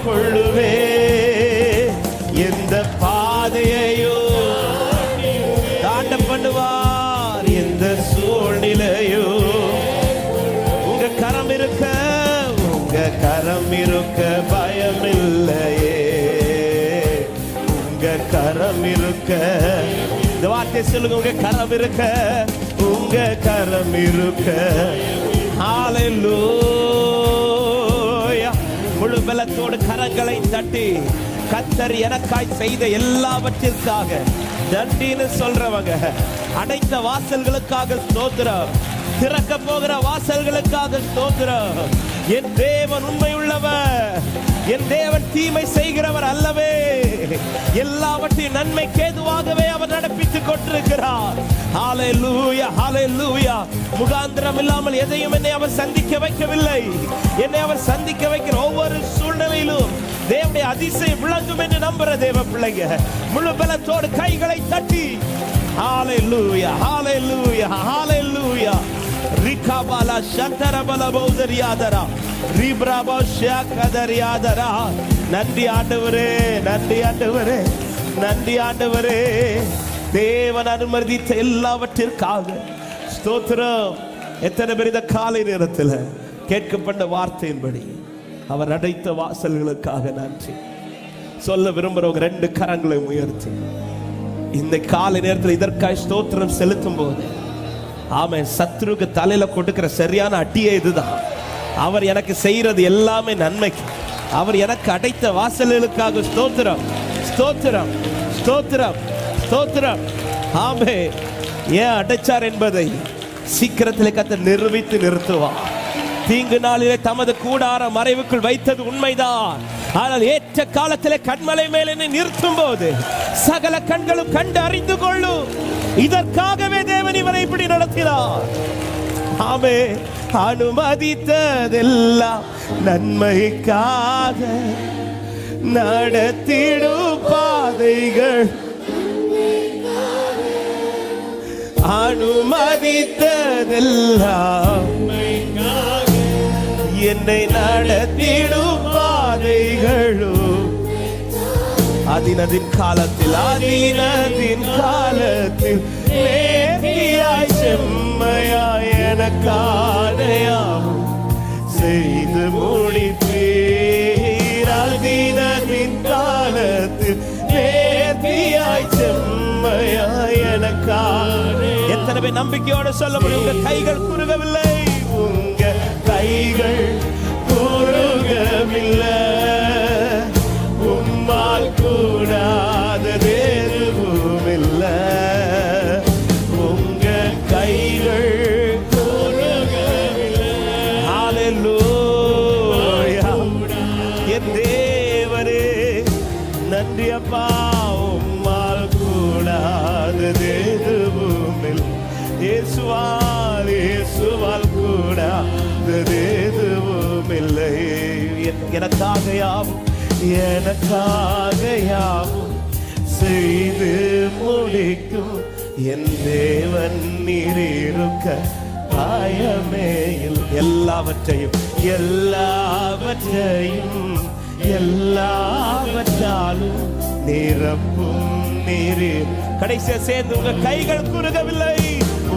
கொள்ளுவே எந்த பாதையையோ தாண்ட பண்ணுவார். எந்த சூழ்நிலையோ உங்க கரம் இருக்க, உங்க கரம் இருக்க பயமில்லையே. உங்க கரம் இருக்க, இந்த வார்த்தை சொல்லுங்க, உங்க கரம் இருக்க, உங்க கரம் இருக்க. ஹல்லேலூயா. முழு பலத்தோடு கரங்களை தட்டி கர்த்தர் எனக்காய் செய்த எல்லாவற்றிற்காக நன்றின்னு சொல்றவங்க, அடைத்த வாசல்களுக்காக ஸ்தோத்திரம், திறக்க போகிற வாசல்களுக்காக ஸ்தோத்திரம். என் தேவன் உண்மை உள்ளவர், என் தேவன் தீமை செய்கிறவர் அல்லவே. எல்லாவற்றையும் நன்மைக்கு ஏதுவாகவே அவர் நடப்பித்துக் கொண்டிருக்கிறார். ஹல்லேலூயா, ஹல்லேலூயா. முகாந்திரம் இல்லாமல் எதையும் என்னை அவர் சந்திக்க வைக்கவில்லை. என்னை அவர் சந்திக்க வைக்கிற ஒவ்வொரு சூழ்நிலையிலும் தேவனுடைய அதிசயம் விளங்கும் என்று நம்புற தேவ பிள்ளைங்க முழு பலத்தோடு கைகளை தட்டி ஹல்லேலூயா, ஹல்லேலூயா, ஹல்லேலூயா. ரிகாபாலா சந்தரபல பௌதரியாதரா ரிப்ராபா ஷாகதரியாதரா. நன்றி ஆண்டவரே, நன்றி ஆண்டவரே, நன்றி ஆண்டவரே. தேவன் அனுமதித்த எல்லாவற்றிற்காக ஸ்தோத்திரம். எத்தனை பேர் இந்த காலை நேரத்தில் கேட்கப்பட்ட வார்த்தையின்படி அவர் அடைத்த வாசல்களுக்காக நன்றி சொல்ல விரும்புறவங்க ரெண்டு கரங்களை உயர்த்தி இந்த காலை நேரத்தில் இதற்காக ஸ்தோத்திரம் செலுத்தும் போது ஆமென், சத்ருக்கு தலையில கொடுக்கிற சரியான அட்டியே இதுதான். அவர் எனக்கு செய்யறது எல்லாமே நன்மைக்கு. அவர் எனக்கு அடைத்த வாசல்களுக்காக ஸ்தோத்திரம், ஸ்தோத்திரம், ஸ்தோத்திரம், ஸ்தோத்திரம். ஆமே, ஏன் அடைச்சார் என்பதை சீக்கிரத்திலே கர்த்தர் நிரூபித்து நிறுத்துவார். தீங்கு நாளிலே தமது கூடார மறைவுக்குள் வைத்தது உண்மைதான். ஆனால் ஏற்ற காலத்திலே கண்மலை மேலே நிறுத்தும் போது சகல கண்களும் கண்டு அறிந்து கொள்ளும். இதற்காகவே தேவன் இவரை இப்படி நடத்தினார். ஆமே, அனுமதித்ததெல்லாம் நன்மைக்காக நடத்திடும் பாதைகள், அனுமதித்ததெல்லாம் என்னை நடத்திடும் பாதைகளும் அதினதின் காலத்தில், அதினதின் காலத்தில் நேர்த்தியாய் செம்மையாய் எனக்கானையாவும் செய்து முடிப்பீர். அதினதின் காலத்தில் நேர்த்தியாய் செம்மையாய் எனக்கான. எத்தனை பேர் நம்பிக்கையோடு சொல்ல முடியும்? உங்க கைகள் குறுகவில்லை, உங்க கைகள் குறுகவில்லை. உம்மால் கூடாதது எதுவும் இல்லை. உங்க கைகள் குறுகவில்லை. ஹல்லேலூயா. என் தேவனே நன்றி அப்பா. உம்மால் கூடாதது எதுவும் இல்லை. இயேசுவால், இயேசுவால் கூடாதது எதுவும் இல்லை. எனக்காக யாவும், எனக்காக யாவும் செய்து முடிக்கும் என் தேவன் நீர் இருக்க பயமேயில். எல்லாவற்றையும், எல்லாவற்றையும், எல்லாவற்றாலும் நிரப்பும் நீர். கடைசியா சேர்ந்து உங்க கைகள் குறுகவில்லை,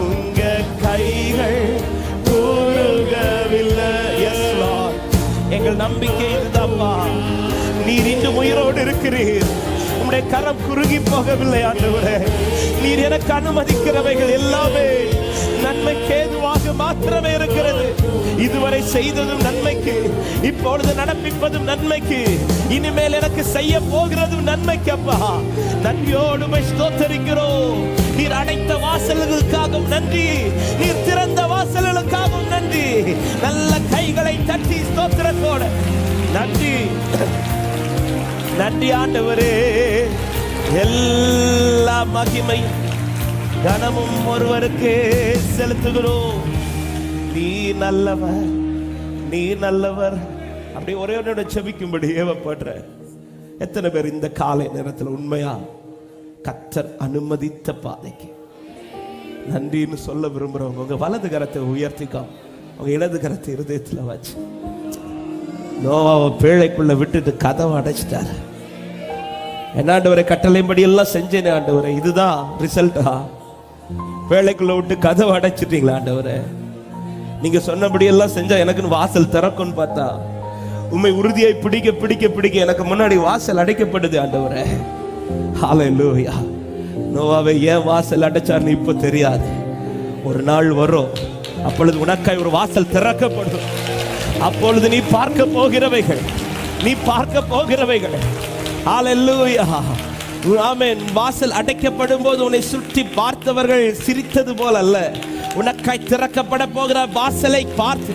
உங்க கைகள் குறுகவில்லை. எஸ் லார்ட், எங்கள் நம்பிக்கை இதுதான்ப்பா. நீர் இன்னும் உயிரோடு இருக்கிறீர். உம்முடைய கரம் குறுகி போகவில்லை ஆண்டவரே. நீர் எனக்கு அனுமதிக்கிறவைகள் எல்லாமே நன்மைக்கு ஏதுவாக மாத்திரமே இருக்கிறது. இதுவரை செய்ததும் நன்மைக்கு, இப்பொழுது நடப்பிப்பதும் நன்மைக்கு, இனிமேல் எனக்கு செய்ய போகிறதும் நன்மைக்கு. அப்பா, நன்றியோடு ஸ்தோத்தரிக்கிறோம். நீர் அடைத்த வாசல்களுக்காகவும் நன்றி, நீர் திறந்த வாசல்களுக்காகவும் நன்றி. நல்ல கைகளை தட்டி ஸ்தோத்திரத்தோட நன்றி, நன்றி ஆண்டவரே. எல்லா மகிமையும் கனமும் ஒருவருக்கு செலுத்துகிறோம். நீ நல்லவர், நீ நல்லவர். அப்படி ஒரே ஒன்று செபிக்கும்படி ஏவப்படுற எத்தனை பேர் இந்த காலை நேரத்தில் உண்மையா கர்த்தர் அனுமதித்த பாதைக்கு நன்றின்னு சொல்ல விரும்புறவங்க உங்க வலது கரத்தை உயர்த்திக்காம உங்க இடது கரத்தை இருதயத்தில் வச்சு நோவாவை பேழைக்குள்ள விட்டுட்டு கதவை அடைச்சிட்டாரு. என்ன ஆண்டவரே, கட்டளைப்படி எல்லாம் செஞ்சேனே ஆண்டவரே, இதுதான் ரிசல்ட்டா? பேழைக்குள்ள விட்டு கதவை அடைச்சிட்டீங்களா ஆண்டவரே? நீங்க சொன்னபடி எல்லாம் செஞ்சா எனக்குன்னு வாசல் திறக்கும்னு பார்த்தா உண்மை உறுதியை பிடிக்க பிடிக்க பிடிக்க எனக்கு முன்னாடி வாசல் அடைக்கப்படுது ஆண்டவரே. ஹல்லேலூயா. நோவாவை ஏன் வாசல் அடைச்சார்னு இப்ப தெரியாது. ஒரு நாள் வரும், அப்பொழுது உனக்காய் ஒரு வாசல் திறக்கப்படும். அப்பொழுது நீ பார்க்க போகிறவைகள், நீ பார்க்க போகிறவைகள். ஹல்லேலூயா. ஆமென். வாசல் அடைக்கப்படும் போது உன்னை சுற்றி பார்த்தவர்கள் சிரித்தது போல அல்ல, உனக்காய் திறக்கப்பட போகிற வாசலை பார்த்து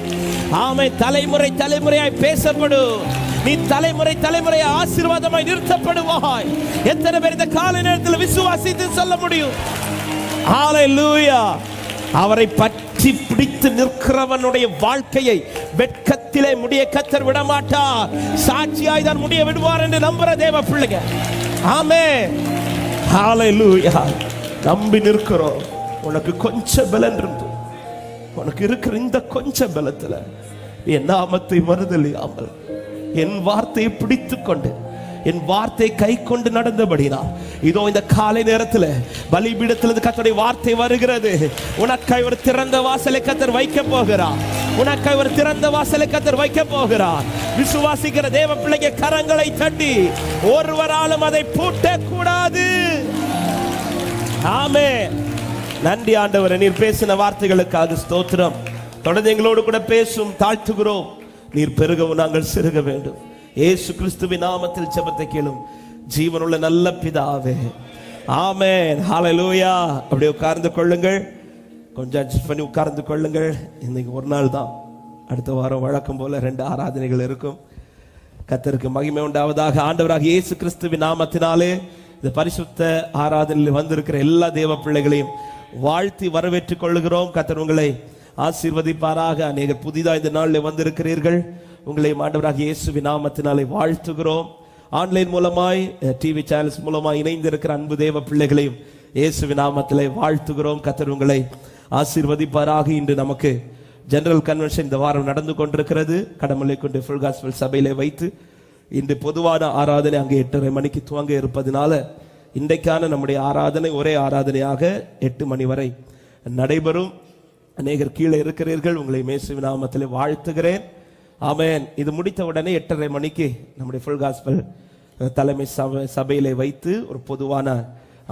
ஆமென் தலைமுறை தலைமுறையாய் பேசப்படும். நீ தலைமுறை தலைமுறையை ஆசீர்வாதமாய் நிறுத்தப்படுவாய். எத்தனை பேர் இந்த காலை நேரத்தில் விசுவாசித்து சொல்ல முடியும்? ஹல்லேலூயா. அவரை பற்றி பிடித்து நிற்கிறவனுடைய வாழ்க்கையை வெட்கத்திலே முடிய கர்த்தர் விட மாட்டார். சாட்சியாய் தான் முடிய விடுவார் என்று நம்புற தேவ பிள்ளைங்க. ஆமென். ஹல்லேலூயா. நம்பி நிற்கிறோம். உனக்கு கொஞ்சம் பலன் இருந்து, உனக்கு இருக்கிற இந்த கொஞ்சம் பலத்துல என் நாமத்தை மறுதலியாமல் என் வார்த்தையை பிடித்துக் கொண்டு என் வார்த்தை கை கொண்டு நடந்தபடினா இதோ இந்த காலை நேரத்தில் பலிபீடத்தில் கர்த்தருடைய வார்த்தை வருகிறது. உனக்காய் ஒரு திறந்த வாசலை கர்த்தர் வைக்க போகிறார். உனக்காய் ஒரு திறந்த வாசலை கர்த்தர் வைக்க போகிறார். விசுவாசிக்கிற தேவ பிள்ளைங்க கரங்களை தட்டி, ஒருவராலும் அதை பூட்ட கூடாது. ஆமென். நன்றி ஆண்டவரே, நீர் பேசின வார்த்தைகளுக்காக ஸ்தோத்திரம். தொடர்ந்து எங்களோடு கூட பேசும், தாழ்த்துகிறோம். நீர் பெருகவும் நாங்கள் சிறுக வேண்டும். இயேசு கிறிஸ்துவின் நாமத்தில் ஜெபத்தை கேளும் ஜீவனுள்ள நல்ல பிதாவே. ஆமென். ஹல்லேலூயா. அப்படியே உட்கார்ந்து கொள்ளுங்கள். கொஞ்சம் அட்ஜஸ்ட் பண்ணி உட்கார்ந்து கொள்ளுங்கள். இன்னைக்கு ஒரு நாள் தான். அடுத்த வாரம் வழக்கம் போல 2 ஆராதனைகள் இருக்கும். கர்த்தருக்கு மகிமை உண்டாவதாக. ஆண்டவராக இயேசு கிறிஸ்துவின் நாமத்தினாலே இந்த பரிசுத்த ஆராதனையில் வந்திருக்கிற எல்லா தேவ பிள்ளைகளையும் வாழ்த்தி வரவேற்றுக் கொள்ளுகிறோம். கர்த்தர் உங்களை ஆசீர்வதிப்பாராக. அநேகர் புதிதாக இந்த நாளில் வந்திருக்கிறீர்கள். உங்களை ஆண்டவராக இயேசுவின் நாமத்தினாலே வாழ்த்துகிறோம். ஆன்லைன் மூலமாய் டிவி சேனல்ஸ் மூலமாய் இணைந்திருக்கிற அன்பு தேவ பிள்ளைகளையும் இயேசுவின் நாமத்திலே வாழ்த்துகிறோம். கர்த்தர் உங்களை ஆசீர்வதிப்பாராக. இன்று நமக்கு ஜெனரல் கன்வென்ஷன் இந்த வாரம் நடந்து கொண்டிருக்கிறது. கடமலை கொண்டு ஃபுல் காஸ்பல் சபையிலே வைத்து இன்று பொதுவான ஆராதனை அங்கே 8:30 மணிக்கு துவங்க இருப்பதனால இன்றைக்கான நம்முடைய ஆராதனை ஒரே ஆராதனையாக 8 மணி வரை நடைபெறும். அநேகர் கீழே இருக்கிறீர்கள். உங்களை இயேசுவின் நாமத்திலே வாழ்த்துகிறேன். ஆமென். இது முடித்த உடனே 8:30 மணிக்கு நம்முடைய ஃபுல் காஸ்பல் தலைமை சபையிலே வைத்து ஒரு பொதுவான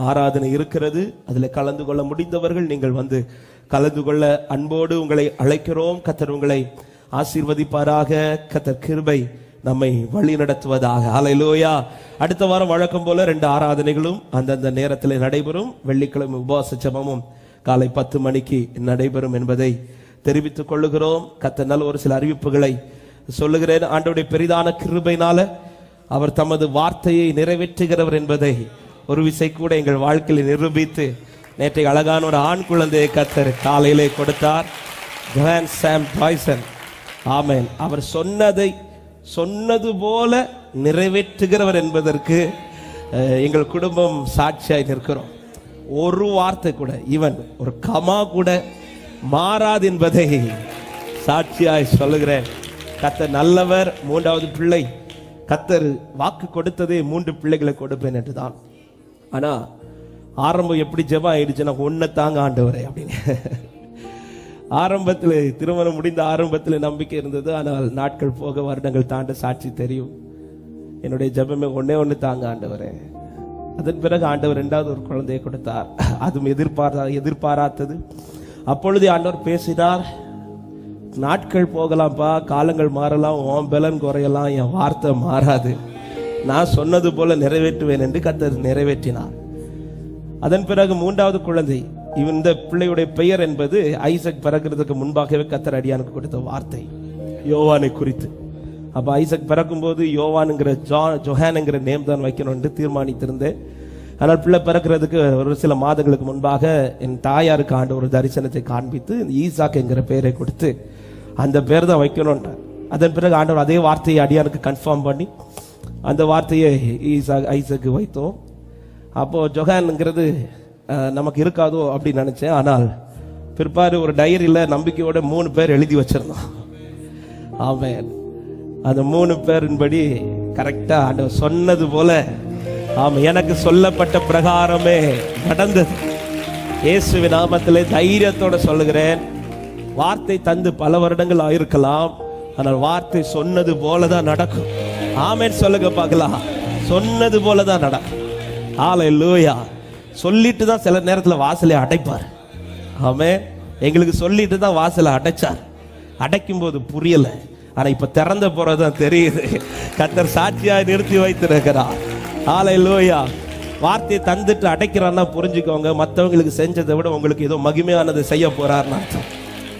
ஆராதனை இருக்கிறது. அதில் கலந்து கொள்ள முடிந்தவர்கள் நீங்கள் வந்து கலந்து கொள்ள அன்போடு உங்களை அழைக்கிறோம். கர்த்தர் உங்களை ஆசீர்வதிப்பாராக. கர்த்தர் கிருபை நம்மை வழி நடத்துவதாக. ஹல்லேலூயா. அடுத்த வாரம் வழக்கம் போல 2 ஆராதனைகளும் அந்தந்த நேரத்தில் நடைபெறும். வெள்ளிக்கிழமை உபவாச ஜெபமும் காலை 10 மணிக்கு நடைபெறும் என்பதை தெரிவித்துக் கொள்ளுகிறோம். கர்த்தர் நல்ல ஒரு சில அறிவிப்புகளை சொல்லுகிறேன். ஆண்டவருடைய பெரிதான கிருபையினால அவர் தமது வார்த்தையை நிறைவேற்றுகிறவர் என்பதை ஒரு விசை கூட எங்கள் வாழ்க்கையில் நிரூபித்து நேற்றைக்கு அழகான ஒரு ஆண் குழந்தையை கர்த்தர் காலையிலே கொடுத்தார். ஜோஹான் சாம் பாய்சன். ஆமென். அவர் சொன்னது போல நிறைவேற்றுகிறவர் என்பதற்கு எங்கள் குடும்பம் சாட்சியாய் நிற்கிறோம். ஒரு வார்த்தை கூட, ஈவன் ஒரு கமா கூட மாறாது என்பதை சாட்சியாய் சொல்லுகிறேன். கர்த்தர் நல்லவர். 3வது பிள்ளை கர்த்தர் வாக்கு கொடுத்ததே 3 பிள்ளைகளை கொடுப்பேன் என்றுதான். ஆனா ஆரம்பம் எப்படி ஜெபம் ஆயிடுச்சுன்னா, ஒன்ன தாங்க ஆண்டவரே அப்படின்னு. ஆரம்பத்தில் திருமணம் முடிந்த ஆரம்பத்தில் நம்பிக்கை இருந்தது. ஆனால் நாட்கள் போக வருடங்கள் தாண்ட சாட்சி தெரியும். என்னுடைய ஜெபமே ஒண்ணே தாங்க ஆண்டவரே. அதன் பிறகு ஆண்டவர் 2வது ஒரு குழந்தையை கொடுத்தார். அதுவும் எதிர்பாராதது. அப்பொழுது ஆண்டவர் பேசினார், நாட்கள் போகலாம்ப்பா, காலங்கள் மாறலாம், உன் பலன் குறையலாம், என் வார்த்தை மாறாது, நான் சொன்னது போல நிறைவேற்றுவேன் என்று கர்த்தர் நிறைவேற்றினார். அதன் பிறகு 3வது குழந்தை, இந்த பிள்ளையுடைய பெயர் என்பது ஐசக் பிறக்கிறதுக்கு முன்பாகவே கர்த்தர் அடியானுக்கு கொடுத்த வார்த்தை யோவானை குறித்து. அப்ப ஐசக் பிறக்கும் போது யோவான்ங்கிற ஜோஹான்ங்கிற நேம் தான் வைக்கணும் என்று தீர்மானித்திருந்தேன். ஆனால் பிள்ளை பிறக்கிறதுக்கு ஒரு சில மாதங்களுக்கு முன்பாக என் தாயாருக்கு ஆண்டு ஒரு தரிசனத்தை காண்பித்து ஈசாக் என்கிற பெயரை கொடுத்து அந்த பேர் தான் வைக்கணும்ன்றார். அதன் பிறகு ஆண்டவர் அதே வார்த்தையை அடியானுக்கு கன்ஃபார்ம் பண்ணி அந்த வார்த்தையை ஐசக்கு வைத்தோம். அப்போ ஜொஹான்ங்கிறது நமக்கு இருக்காதோ அப்படின்னு நினைச்சேன். ஆனால் பிற்பாடு ஒரு டைரியில நம்பிக்கையோட 3 பேர் எழுதி வச்சிருந்தோம். ஆமென். அந்த 3 பேரின்படி கரெக்டா ஆண்டவர் சொன்னது போல எனக்கு சொல்லப்பட்ட பிரகாரமே நடந்தது. இயேசுவின் நாமத்திலே தைரியத்தோட சொல்லுகிறேன். வார்த்தை தந்து பல வருடங்கள் ஆயிருக்கலாம், ஆனால் வார்த்தை சொன்னது போலதான் நடக்கும். ஆமென் சொல்லுங்க பார்க்கலாம். சொன்னது போலதான் நடக்கும். ஹல்லேலூயா. சொல்லிட்டு தான் சில நேரத்தில் வாசலை அடைப்பார். ஆமென். எங்களுக்கு சொல்லிட்டு தான் வாசலை அடைச்சார். அடைக்கும் போது புரியல, ஆனா இப்ப திறந்த போறதான் தெரியுது. கர்த்தர் சாட்சியாய் நிறுத்தி வைத்திருக்கிறார். ஹல்லேலூயா. வார்த்தையை தந்துட்டு அடைக்கிறான்னா புரிஞ்சுக்கோங்க, மற்றவங்களுக்கு செஞ்சதை விட உங்களுக்கு ஏதோ மகிமையானது செய்ய போறாருன்னு அர்த்தம்.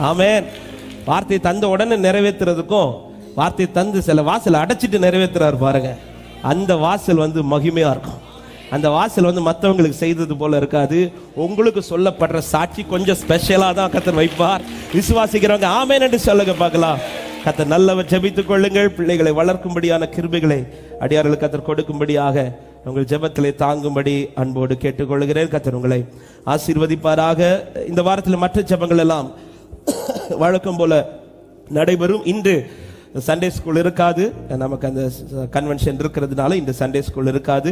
ஆமென். வார்த்தையை தந்த உடனே நிறைவேற்றுறதுக்கும் வார்த்தையை தந்து சில வாசலை அடைச்சிட்டு நிறைவேற்றுறாரு பாருங்க, அந்த வாசல் மகிமையா இருக்கும். அந்த வாசல் மற்றவங்களுக்கு செய்தது போல இருக்காது. உங்களுக்கு சொல்லப்படுற சாட்சி கொஞ்சம் ஸ்பெஷலா தான் கர்த்தர் வைப்பார். விசுவாசிக்கிறவங்க ஆமென் என்று சொல்லுங்க பார்க்கலாம். கர்த்தர் நல்லவர். ஜெபித்துக் கொள்ளுங்கள். பிள்ளைகளை வளர்க்கும்படியான கிருபைகளை அடியார்களுக்கு கர்த்தர் கொடுக்கும்படியாக உங்கள் ஜெபத்திலே தாங்கும்படி அன்போடு கேட்டுக்கொள்கிறேன். கர்த்தர் உங்களை ஆசீர்வதிப்பாராக. இந்த வாரத்தில் மற்ற ஜெபங்கள் எல்லாம் வழக்கம் போல நடைபெறும். இன்று சண்டே ஸ்கூல் இருக்காது, நமக்கு அந்த கன்வென்ஷன் இருக்கிறதுனால இந்த சண்டே ஸ்கூல் இருக்காது.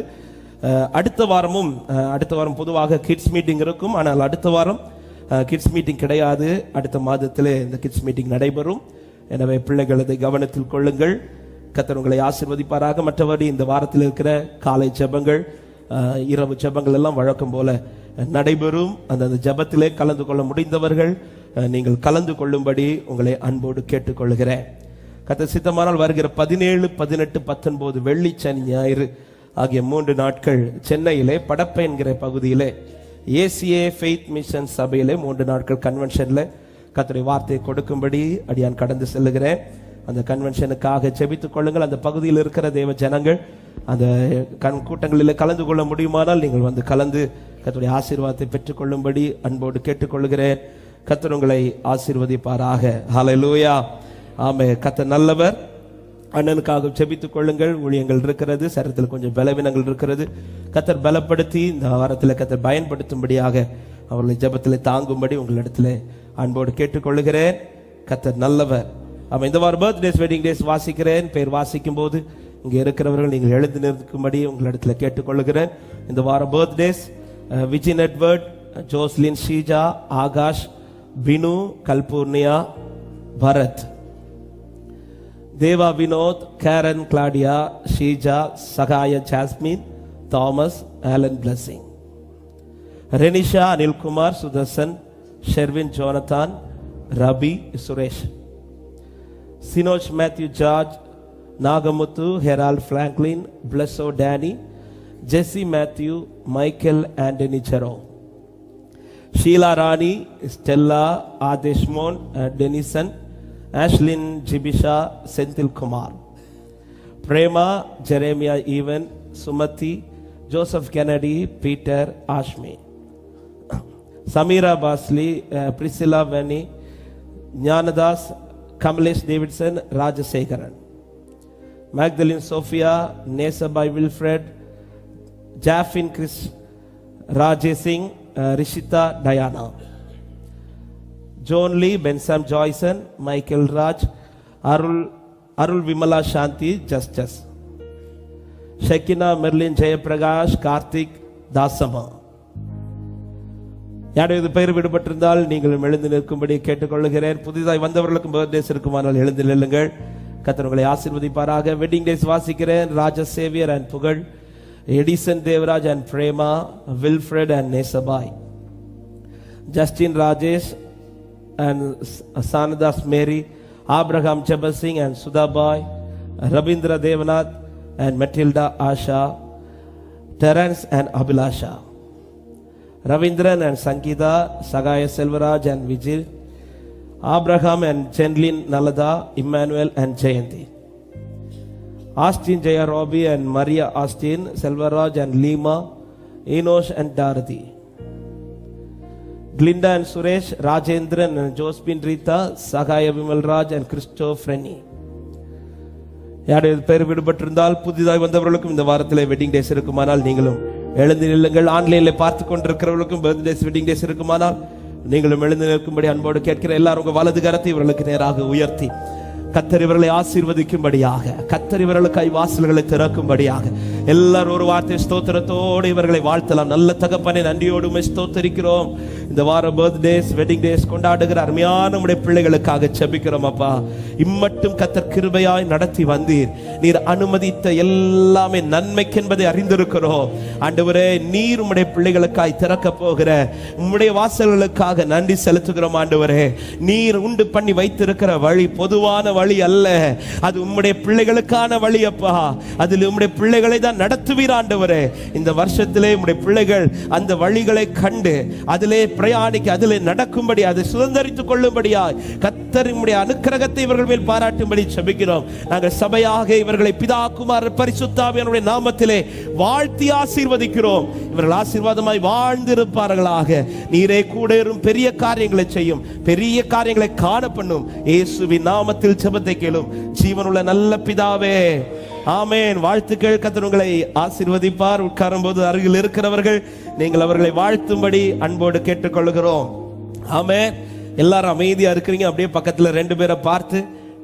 அடுத்த வாரம் பொதுவாக கிட்ஸ் மீட்டிங் இருக்கும், ஆனால் அடுத்த வாரம் கிட்ஸ் மீட்டிங் கிடையாது. அடுத்த மாதத்திலே இந்த கிட்ஸ் மீட்டிங் நடைபெறும். எனவே பிள்ளைகள் அதை கவனத்தில் கொள்ளுங்கள். கர்த்தர் உங்களை ஆசீர்வதிப்பாராக. மற்றபடி இந்த வாரத்தில் இருக்கிற காலை ஜெபங்கள், இரவு ஜெபங்கள் எல்லாம் வழக்கம் போல நடைபெறும். அந்த ஜெபத்திலே கலந்து கொள்ள முடிந்தவர்கள் நீங்கள் கலந்து கொள்ளும்படி உங்களை அன்போடு கேட்டுக்கொள்கிறேன். கர்த்தர் சித்தமானால் வருகிற 17, 18, 19 வெள்ளி, சனி, ஞாயிறு ஆகிய 3 நாட்கள் சென்னையிலே படப்பை என்கிற பகுதியிலே ஏசிஏ ஃபெய்த் மிஷன் சபையிலே 3 நாட்கள் கன்வென்ஷன்ல கர்த்தருடைய வார்த்தையை கொடுக்கும்படி அடியான் கடந்து செல்லுகிறேன். அந்த கன்வென்ஷனுக்காக ஜெபித்துக் கொள்ளுங்கள். அந்த பகுதியில் இருக்கிற தேவ ஜனங்கள் அந்த கூட்டங்களில் கலந்து கொள்ள முடியுமானால் நீங்கள் கலந்து கர்த்தருடைய ஆசீர்வாதத்தை பெற்றுக்கொள்ளும்படி அன்போடு கேட்டுக்கொள்கிறேன். கர்த்தர் உங்களை ஆசீர்வதிப்பாராக. ஹல்லேலூயா. ஆமென். கர்த்தர் நல்லவர். அண்ணனுக்காக ஜெபித்துக் கொள்ளுங்கள். ஊழியங்கள் இருக்கிறது, சரீரத்தில் கொஞ்சம் பலவீனங்கள் இருக்கிறது. கர்த்தர் பலப்படுத்தி இந்த வாரத்தில் கர்த்தர் பயன்படுத்தும்படியாக அவர்களை ஜெபத்தில் தாங்கும்படி உங்களிடத்தில் அன்போடு கேட்டுக்கொள்ளுகிறேன். கர்த்தர் நல்லவர். அவன் இந்த வாரம் பர்த்டேஸ், வெட்டிங் டேஸ் வாசிக்கிறேன். பேர் வாசிக்கும் போது இங்கே இருக்கிறவர்கள் நீங்கள் எழுந்து நிற்கும்படி உங்களிடத்தில் கேட்டுக்கொள்ளுகிறேன். இந்த வாரம் birthdays Vijin Edward, Joslin Sheeja, Akash, Binu, Calpurnia, Bharath, Deva Vinod, Karen, Claudia, Sheeja, Sahaya, Jasmine, Thomas, Alan, Blessing, Renisha, Anilkumar, Sudarshan, Sherwin, Jonathan, Rabi, Suresh, Sinoj, Matthew, George, Nagamuthu, Harold, Franklin, Blesso, Danny, Jessie, Matthew, Michael, Antony, Jero, Sheela, Rani, Stella, Adeshmon, Denison, Ashlin, Jibisha, Senthil Kumar, Prema, Jeremiah, Evan, Sumathi, Joseph Kennedy, Peter, Ashmi, Sameera, Basli, Priscilla, Veni, Gnanadas, Kamalesh, Davidson, Rajasekaran, Magdalene, Sofia, நேசபாய், Wilfred, Jaffin, Chris, Rajesingh, Rishitha, Diana, Joan Lee, Bensam, Joyson, Michael Raj, Arul, Vimala, Shanthi, Justus, Shakina, Merlin, Jayaprakash, Karthik, Dasama. யாரும் பெயர் விடுபட்டிருந்தால் நீங்கள் எழுந்து நிற்கும்படி கேட்டுக்கொள்ளுகிறேன். புதிதாய் வந்தவர்களுக்கும் birthdays இருக்குமானால் எழுந்து நில்லுங்கள். கர்த்தர் உங்களை ஆசீர்வதிப்பாராக. வெட்டிங் டேஸ் வாசிக்கிறேன். Raja Xavier and Pugazh, Edison, Devaraj and Prema, Wilfred and Nesabai, Justin, Rajesh and Sanadas, Mary, Abraham, Jabasing and Sudhabai, Rabindra, Devanath and Matilda, Asha, Terence and Abhilasha, Ravindran and Sankita, Sagaya, Selvaraj and Vijay, Abraham and Chendlin, Nalada, Emmanuel and Jayanti, Austin, Jaya, Robbie and Maria, Austin, Selvaraj and Lima, Enosh and Dorothy, Glinda and Suresh, Rajendran and Josephine, Rita, Sagaya, Vimalraj and Christoph Rennie. யாரும் பெயர் விடுபட்டிருந்தால் புதிதாய் வந்தவர்களுக்கும் இந்த வாரத்தில் wedding days இருக்குமானால் நீங்களும் எழுந்து நில்லுங்கள். ஆன்லைனில் பார்த்து கொண்டிருக்கிறவர்களுக்கும் பர்த்டேஸ், வெட்டிங் டேஸ் இருக்குமானால் நீங்களும் எழுந்து நிற்கும்படி அன்போடு கேட்கிற எல்லாரும் உங்க வலது கரத்தை இவர்களுக்கு நேராக உயர்த்தி கர்த்தர் இவர்களை ஆசீர்வதிக்கும்படியாக, கர்த்தர் இவர்களுக்காய் வாசல்களை திறக்கும்படியாக எல்லாரும் ஒரு வார்த்தை ஸ்தோத்திரத்தோடு இவர்களை வாழ்த்தலாம். நல்ல தகப்பனே, நன்றியோடு ஸ்தோத்திரிக்கிறோம். இந்த வாரம் பர்த்டேஸ், வெட்டிங் டேஸ் கொண்டாடுகிற அருமையான உடைய பிள்ளைகளுக்காக செபிக்கிறோம். அப்பா, இம்மட்டும் கர்த்தர் கிருபையாய் நடத்தி வந்தீர். நீர் அனுமதித்த எல்லாமே நன்மைக்கு என்பதை அறிந்திருக்கிறோம். ஆண்டவரே, நீர் உம்முடைய பிள்ளைகளுக்காய் திறக்க போகிற உம்முடைய வாசல்களுக்காக நன்றி செலுத்துகிறோம். ஆண்டவரே, நீர் உண்டு பண்ணி வைத்திருக்கிற வழி பொதுவான வழி அல்ல, அது உம்முடைய பிள்ளைகளுக்கான வழி. அப்பா, அதில் உம்முடைய பிள்ளைகளை தான் நடத்துவீர். ஆண்டவரே, இந்த வருஷத்திலே உம்முடைய பிள்ளைகள் அந்த வழிகளை கண்டு அதிலே பிரயாணிக்க, அதிலே நடக்கும்படி, அதை சுதந்தரித்துக் கொள்ளும்படியாய் கர்த்தர் உம்முடைய அனுக்கிரகத்தை இவர்கள் மேல் பாராட்டும்படி செபிக்கிறோம். நாங்கள் சபையாக இவர்களை பிதா, குமார், பரிசுத்த ஆவியானவருடைய நாமத்திலே வாழ்த்தி ஆசீர்வதிக்கிறோம். இவர்கள் ஆசீர்வாதமாய் வாழ்ந்திருப்பார்களாக. நீரே கூட இரும், பெரிய காரியங்களை செய்யும், பெரிய காரியங்களை காண பண்ணும். இயேசுவின் நாமத்தில் ஜெபத்தை கேளும் ஜீவனுள்ள நல்ல பிதாவே, ஆமென். வாழ்த்துக்கள். கர்த்தர் உங்களை ஆசீர்வதிப்பார். உட்காரும் போது அருகில் இருக்கிறவர்கள் நீங்கள் அவர்களை வாழ்த்தும்படி அன்போடு கேட்டுக்கொள்கிறோம். ஆமென். எல்லாரும் அமைதியா இருக்கிறீங்க. அப்படியே பக்கத்துல 2 பேரை பார்த்து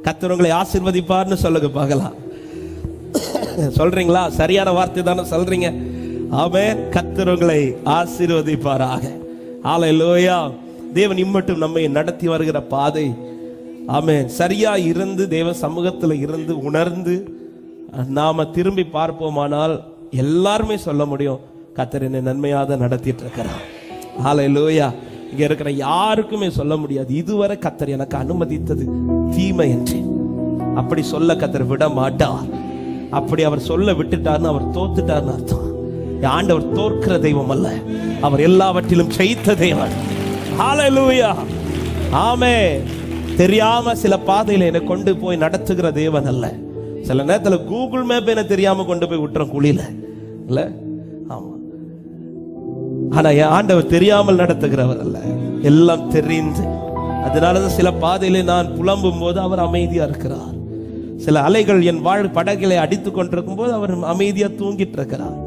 கர்த்தர் உங்களை ஆசீர்வதிப்பார்னு சொல்லுங்க பார்க்கலாம். சொல்றீங்களா? சரியான வார்த்தை தானே சொல்றீங்க. ஆமென். கர்த்தர் உங்களை ஆசீர்வதிப்பாராக. ஹல்லேலூயா. தேவன் இம்மட்டும் நம்மை நடத்தி வருகிற பாதை, ஆமென், சரியா இருந்து தேவ சமூகத்தில் இருந்து உணர்ந்து நாம திரும்பி பார்ப்போமானால் எல்லாருமே சொல்ல முடியும், கர்த்தர் என்னை நன்மையாக நடத்திட்டு இருக்கிறார். ஹல்லேலூயா. இங்க இருக்கிற யாருக்குமே சொல்ல முடியாது, இதுவரை கர்த்தர் எனக்கு அனுமதித்தது தீமை என்று. அப்படி சொல்ல கர்த்தர் விட மாட்டார். அப்படி அவர் சொல்ல விட்டுட்டார்னு அவர் தோத்துட்டார்னு அர்த்தம். ஆண்டவர் தோற்கிற தெய்வம் அல்ல, அவர் எல்லாவற்றிலும் ஜெயித்த தெய்வம். ஹல்லேலூயா. ஆமென். தெரியாம சில பாதையில என்னை கொண்டு போய் நடத்துகிற தேவன் அல்ல. சில நேரத்தில் கூகுள் மேப் என்ன தெரியாம கொண்டு போய் விட்டுறோம் குழியில, இல்ல? ஆமா. ஆனா ஆண்டவர் தெரியாமல் நடத்துகிறவர் அல்ல, எல்லாம் தெரிந்து. அதனாலதான் சில பாதையில நான் புலம்பும் போது அவர் அமைதியா இருக்கிறார். சில அலைகள் என் படகுகளை அடித்து கொண்டிருக்கும் போது அவர் அமைதியா தூங்கிட்டு இருக்கிறார்.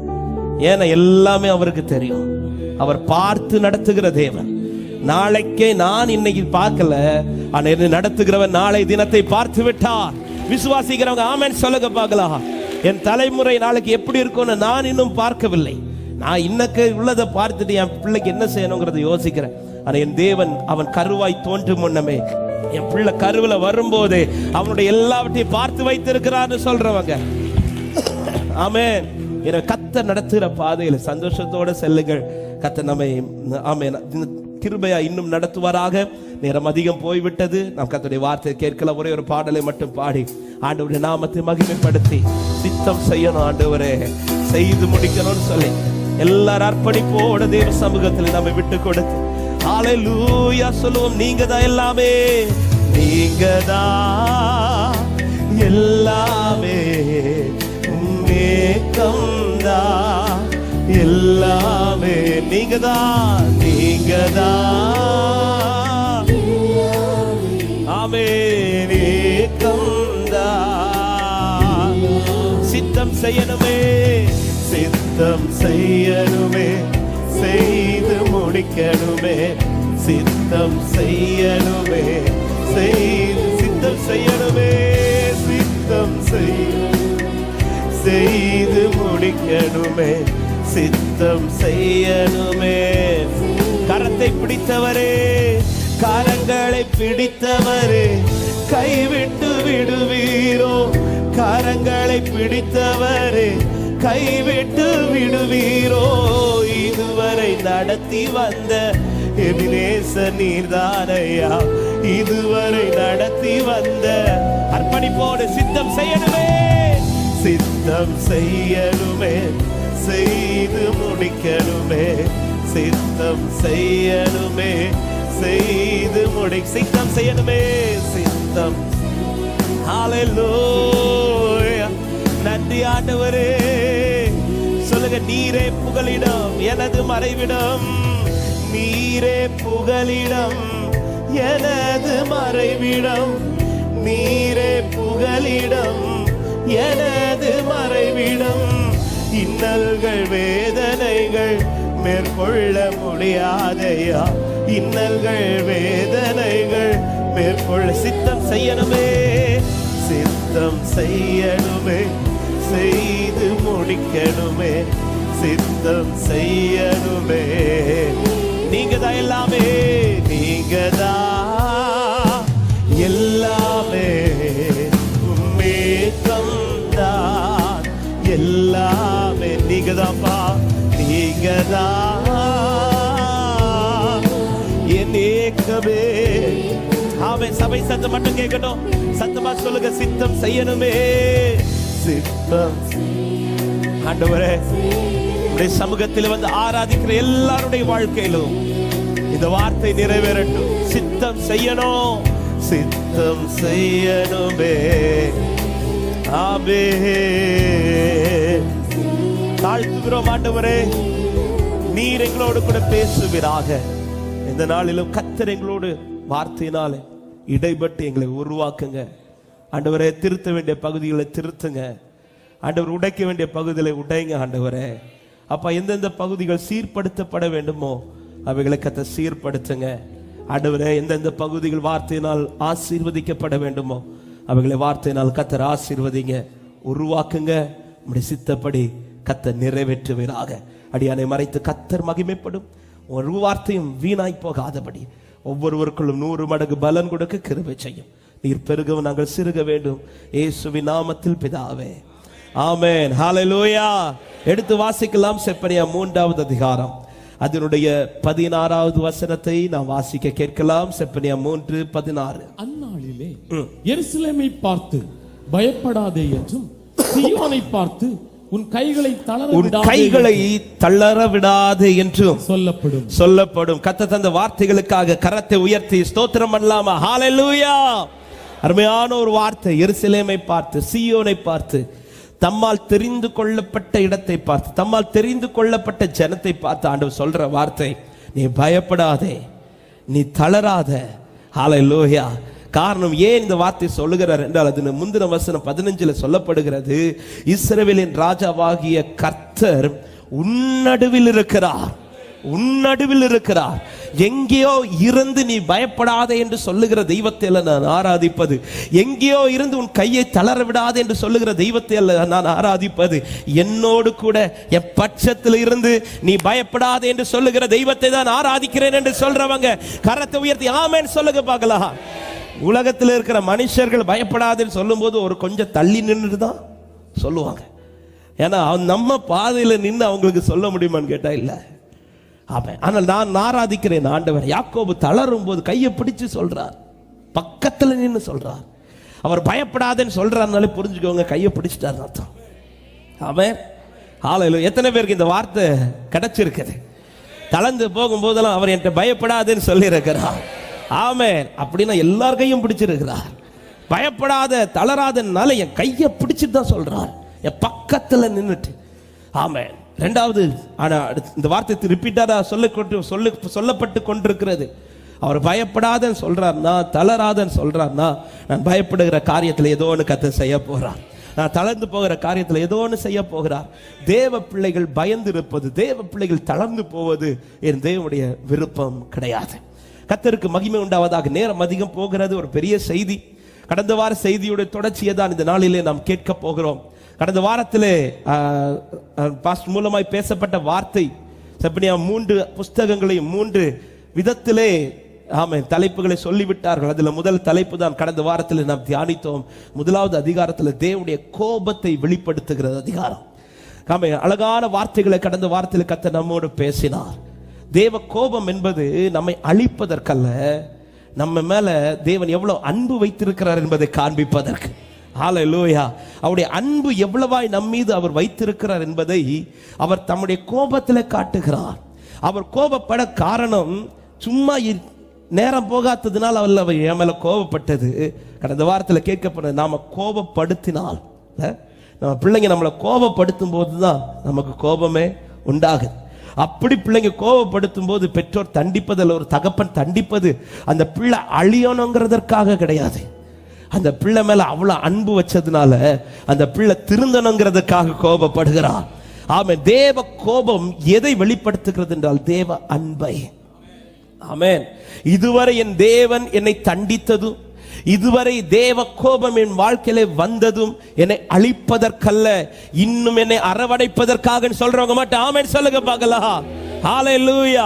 ஏன்னா எல்லாமே அவருக்கு தெரியும். அவர் பார்த்து நடத்துகிற தேவன். நாளைக்கே நான் இன்னைக்கு பார்க்கல, ஆனா என்னை நடத்துகிறவன் நாளை தினத்தை பார்த்து விட்டார். விசுவாசிக்கிறவங்க ஆமென் சொல்லுங்க பார்க்கலாம். என் தலைமுறை நாளைக்கு எப்படி இருக்கும்னு நான் இன்னும் பார்க்கவில்லை. நான் இன்னக்கு உள்ளதை பார்த்துட்டு என் பிள்ளைக்கு என்ன செய்யணுங்கிறத யோசிக்கிறேன். ஆனா என் தேவன், அவன் கருவாய் தோன்றும் முன்னமே, என் பிள்ளை கருவில வரும்போது அவனுடைய எல்லாவற்றையும் பார்த்து வைத்திருக்கிறான்னு சொல்றவங்க ஆமென். கர்த்தர் நடத்துகிற பாதையில சந்தோஷத்தோட செல்லுங்கள். கர்த்தர் நம்மை ஆமென் கிருபையா இன்னும் நடத்துவாராக. நேரம் அதிகம் போய்விட்டது. நாம் கர்த்தருடைய வார்த்தையை கேட்கல. ஒரே ஒரு பாடலை மட்டும் பாடி ஆண்டவருடைய நாமத்தை மகிமைப்படுத்தி சித்தம் செய்யணும், ஆண்டவரே செய்து முடிக்கணும்னு சொல்லி எல்லாரும் அர்ப்பணிப்போட தேவ சமூகத்தில் நம்ம விட்டு கொடுத்து ஹல்லேலூயா சொல்லுவோம். நீங்க தான் எல்லாமே, நீங்க தான் எல்லாமே, மேகம்தா எல்லாமே, நீங்க தான், நீங்க தான், ஆமென், மேகம்தா. சித்தம் செய்யணுமே, சித்தம் செய்யணுமே, செய்து முடிக்கணுமே, சித்தம் செய்யணுமே, செய்து சித்தம் செய்யணுமே, சித்தம் செய்து முடிக்கணுமே, சித்தம் செய்யணுமே. கரத்தை பிடித்தவரே, கரங்களை பிடித்தவரே, கைவிட்டு விடுவீரோ? கரங்களை பிடித்தவரே, கைவிட்டு விடுவீரோ? இதுவரை நடத்தி வந்த எபினேச நீர்தானையா, இதுவரை நடத்தி வந்த. அர்ப்பணிப்போடு சித்தம் செய்யணுமே, சித்தம் செய்யணுமே, செய்து முடிக்கணுமே, சித்தம் செய்யணுமே, செய்து சித்தம் செய்யணுமே, சித்தம். ஹல்லேலூயா. நன்றி ஆண்டவரே. சொல்லுங்க, நீரே புகலிடம் எனது மறைவிடம், நீரே புகலிடம் எனது மறைவிடம், நீரே புகலிடம் எனது மறைவிடம். இன்னல்கள் வேதனைகள் மேற்கொள்ள முடியாதையா, இன்னல்கள் வேதனைகள் மேற்கொள்ள. சித்தம் செய்யணுமே, சித்தம் செய்யணுமே, செய்து முடிக்கணுமே, சித்தம் செய்யணுமே. நீங்க தான் எல்லாமே, நீங்க தான் எல்லாமே, மேகம் தான் எல்லாமே. நீங்க தான்ப்பா, நீங்க தான் என் ஏக்கமே. ஆமென். சபை சத்தம் மட்டும் கேட்கணும். சத்தமா சொல்லுங்க, சித்தம் செய்யணுமே, சித்தம். ஆண்டவரே, உடைய சமூகத்தில் வந்து ஆராதிக்கிற எல்லாருடைய வாழ்க்கையிலும் இந்த வார்த்தை நிறைவேறட்டும். சித்தம் செய்யணும், சித்தம் செய்யணுமே. ஆமென். தாழ்த்துகிறோம் ஆண்டவரே, நீர் எங்களோடு கூட பேசுவீராக. இந்த நாளிலும் கர்த்தர் எங்களோடு வார்த்தையினால இடைப்பட்டு எங்களை உருவாக்குங்க ஆண்டவரே. திருத்த வேண்டிய பகுதிகளை திருத்துங்க ஆண்டவர். உடைக்க வேண்டிய பகுதிகளை உடைங்க ஆண்டவரே. அப்ப எந்தெந்த பகுதிகள் சீர்படுத்தப்பட வேண்டுமோ அவைகளை கர்த்தர் சீர்படுத்துங்க ஆண்டவரே. எந்தெந்த பகுதிகள் வார்த்தையினால் ஆசீர்வதிக்கப்பட வேண்டுமோ அவைகளை வார்த்தையினால் கர்த்தர் ஆசீர்வதிங்க, உருவாக்குங்க. உம்முடைய சித்தப்படி கர்த்தர் நிறைவேற்றுவீராக. அடியானை மறைத்து கர்த்தர் மகிமைப்படும். ஒரு வார்த்தையும் வீணாய் போகாதபடி ஒவ்வொருவருக்குள்ளும் 100 மடங்கு பலன் கொடுக்க கிருபை செய்யும். நீர் பெருகவும் நாங்கள் சிறுக வேண்டும். இயேசுவின் நாமத்தில் பிதாவே, ஆமென். ஹல்லேலூயா. எடுத்து வாசிக்கலாம். செப்பனியா 3வது அதிகாரம் அதனுடைய 16வது வசனத்தை நாம் வாசிக்க கேட்கலாம். செப்பனியா 3:16. அந்நாளிலே எருசலேமை பார்த்து பயப்படாதே என்றும், சீயோனை பார்த்து உன் கைகளை தளர விடாதே என்றும் சொல்லப்படும். கர்த்தர் தந்த வார்த்தைகளுக்காக கரத்தை உயர்த்தி ஸ்தோத்திரம் பண்ணலாமா? ஹல்லேலூயா. அருமையான ஒரு வார்த்தை. எருசலேமை பார்த்து, சீயோனை பார்த்து, தம்மால் தெரிந்து கொள்ளப்பட்ட இடத்தை பார்த்து, தம்மால் தெரிந்து கொள்ளப்பட்ட ஜனத்தை பார்த்து ஆண்டவர் சொல்ற வார்த்தை, நீ பயப்படாதே, நீ தளராத. ஹல்லேலூயா. காரணம் ஏன் இந்த வார்த்தை சொல்லுகிறார் என்றால், அது முந்தின வசனம் 15 சொல்லப்படுகிறது. இஸ்ரவேலின் ராஜாவாகிய கர்த்தர் உன்னடுவில் இருக்கிறார், உன்னடுவில் இருக்கிறார். எங்கேயோ இருந்து நீ பயப்படாதே என்று சொல்லுகிற தெய்வத்தை அல்ல நான் ஆராதிப்பது. எங்கேயோ இருந்து உன் கையை தளர விடாதே என்று சொல்லுகிற தெய்வத்தை அல்ல நான் ஆராதிப்பது. என்னோடு கூட என் பட்சத்தில் இருந்து நீ பயப்படாதே என்று சொல்லுகிற தெய்வத்தை தான் ஆராதிக்கிறேன் என்று சொல்றவங்க கரத்தை உயர்த்தி ஆமென் சொல்லுங்க பார்க்கலாம். உலகத்தில் இருக்கிற மனுஷர்கள் பயப்படாதுன்னு சொல்லும் போது ஒரு கொஞ்சம் தள்ளி நின்று தான் சொல்லுவாங்க. ஏன்னா நம்ம பாதையில நின்று அவங்களுக்கு சொல்ல முடியுமான்னு கேட்டா இல்ல. ஆனால் நான் ஆராதிக்கிறேன் ஆண்டவர். யாக்கோபு தளரும் போது கையை பிடிச்சு சொல்றார், பக்கத்துல நின்று சொல்றார். அவர் பயப்படாதேன்னு சொல்றாருனாலே புரிஞ்சுக்கோங்க, கையை பிடிச்சிட்டார் அர்த்தம். ஆமென். ஹல்லேலூயா. எத்தனை பேருக்கு இந்த வார்த்தை கிடைச்சிருக்குது? தளர்ந்து போகும்போதெல்லாம் அவர் என்கிட்ட பயப்படாதேன்னு சொல்லி இருக்கிறார். ஆமென். அப்படின்னா எல்லார் கையும் பிடிச்சிருக்கிறார். பயப்படாத தளராதனால என் கையை பிடிச்சிட்டு தான் சொல்றார், என் பக்கத்துல நின்றுட்டு. ஆமென். இரண்டாவது இந்த வார்த்தை ரிப்பீட்டடா சொல்லப்பட்டு கொண்டிருக்கிறது. அவர் பயப்படாதன்னு சொல்றார்னா, தளராதன்னு சொல்றார்னா, நான் பயப்படுகிற காரியத்தில் ஏதோ ஒன்று கர்த்தர் செய்ய போறார். நான் தளர்ந்து போகிற காரியத்தில் ஏதோ ஒன்று செய்ய போகிறார். தேவ பிள்ளைகள் பயந்து இருப்பது, தேவ பிள்ளைகள் தளர்ந்து போவது என் தேவனுடைய விருப்பம் கிடையாது. கர்த்தருக்கு மகிமை உண்டாவதாக. நேரம் அதிகம் போகிறது. ஒரு பெரிய செய்தி, கடந்த வார செய்தியுடைய தொடர்ச்சியை தான் இந்த நாளிலே நாம் கேட்க போகிறோம். கடந்த வாரத்திலே பாஸ்டர் மூலமாய் பேசப்பட்ட வார்த்தை, செப்பனியா 3 புஸ்தகங்களையும் 3 விதத்திலே ஆமென் தலைப்புகளை சொல்லிவிட்டார்கள். அதுல முதல் தலைப்பு தான் கடந்த வாரத்தில் நாம் தியானித்தோம். 1வது அதிகாரத்தில் தேவனுடைய கோபத்தை வெளிப்படுத்துகிற அதிகாரம். ஆமென். அழகான வார்த்தைகளை கடந்த வாரத்தில் கர்த்தர் நம்மோடு பேசினார். தேவ கோபம் என்பது நம்மை அழிப்பதற்கல்ல, நம்ம மேல தேவன் எவ்வளவு அன்பு வைத்திருக்கிறார் என்பதை காண்பிப்பதற்கு. ஹல்லேலூயா. அவருடைய அன்பு எவ்வளவாய் நம் மீது அவர் வைத்திருக்கிறார் என்பதை அவர் தம்முடைய கோபத்தில் காட்டுகிறார். அவர் கோபப்பட காரணம் சும்மா நேரம் போகாததுனால் அவர் என் மேல கோபப்பட்டது. கடந்த வாரத்தில் கேட்கப்பட்டது, நாம கோபப்படுத்தினால், நம்ம பிள்ளைங்க நம்மளை கோபப்படுத்தும் போதுதான் நமக்கு கோபமே உண்டாகுது. அப்படி பிள்ளைங்க கோபப்படுத்தும் போது பெற்றோர் தண்டிப்பதில், ஒரு தகப்பன் தண்டிப்பது அந்த பிள்ளை அழியணுங்கிறதற்காக கிடையாது. அந்த பிள்ளை மேல அவ்வளவு அன்பு வச்சதுனால அந்த பிள்ளை திருந்தணுங்கிறதுக்காக கோபப்படுகிறார். ஆமென். தேவ கோபம் எதை வெளிப்படுத்துகிறது என்றால் தேவ அன்பை. ஆமென். இதுவரை என் தேவன் என்னை தண்டித்ததும் இதுவரை தேவ கோபம் என் வாழ்க்கையிலே வந்ததும் என்னை அழிப்பதற்கல்ல, இன்னும் என்னை அரவணைப்பதற்காக சொல்றவங்க மட்டும் ஆமென் சொல்லுங்க பார்க்கலாம். ஹல்லேலூயா.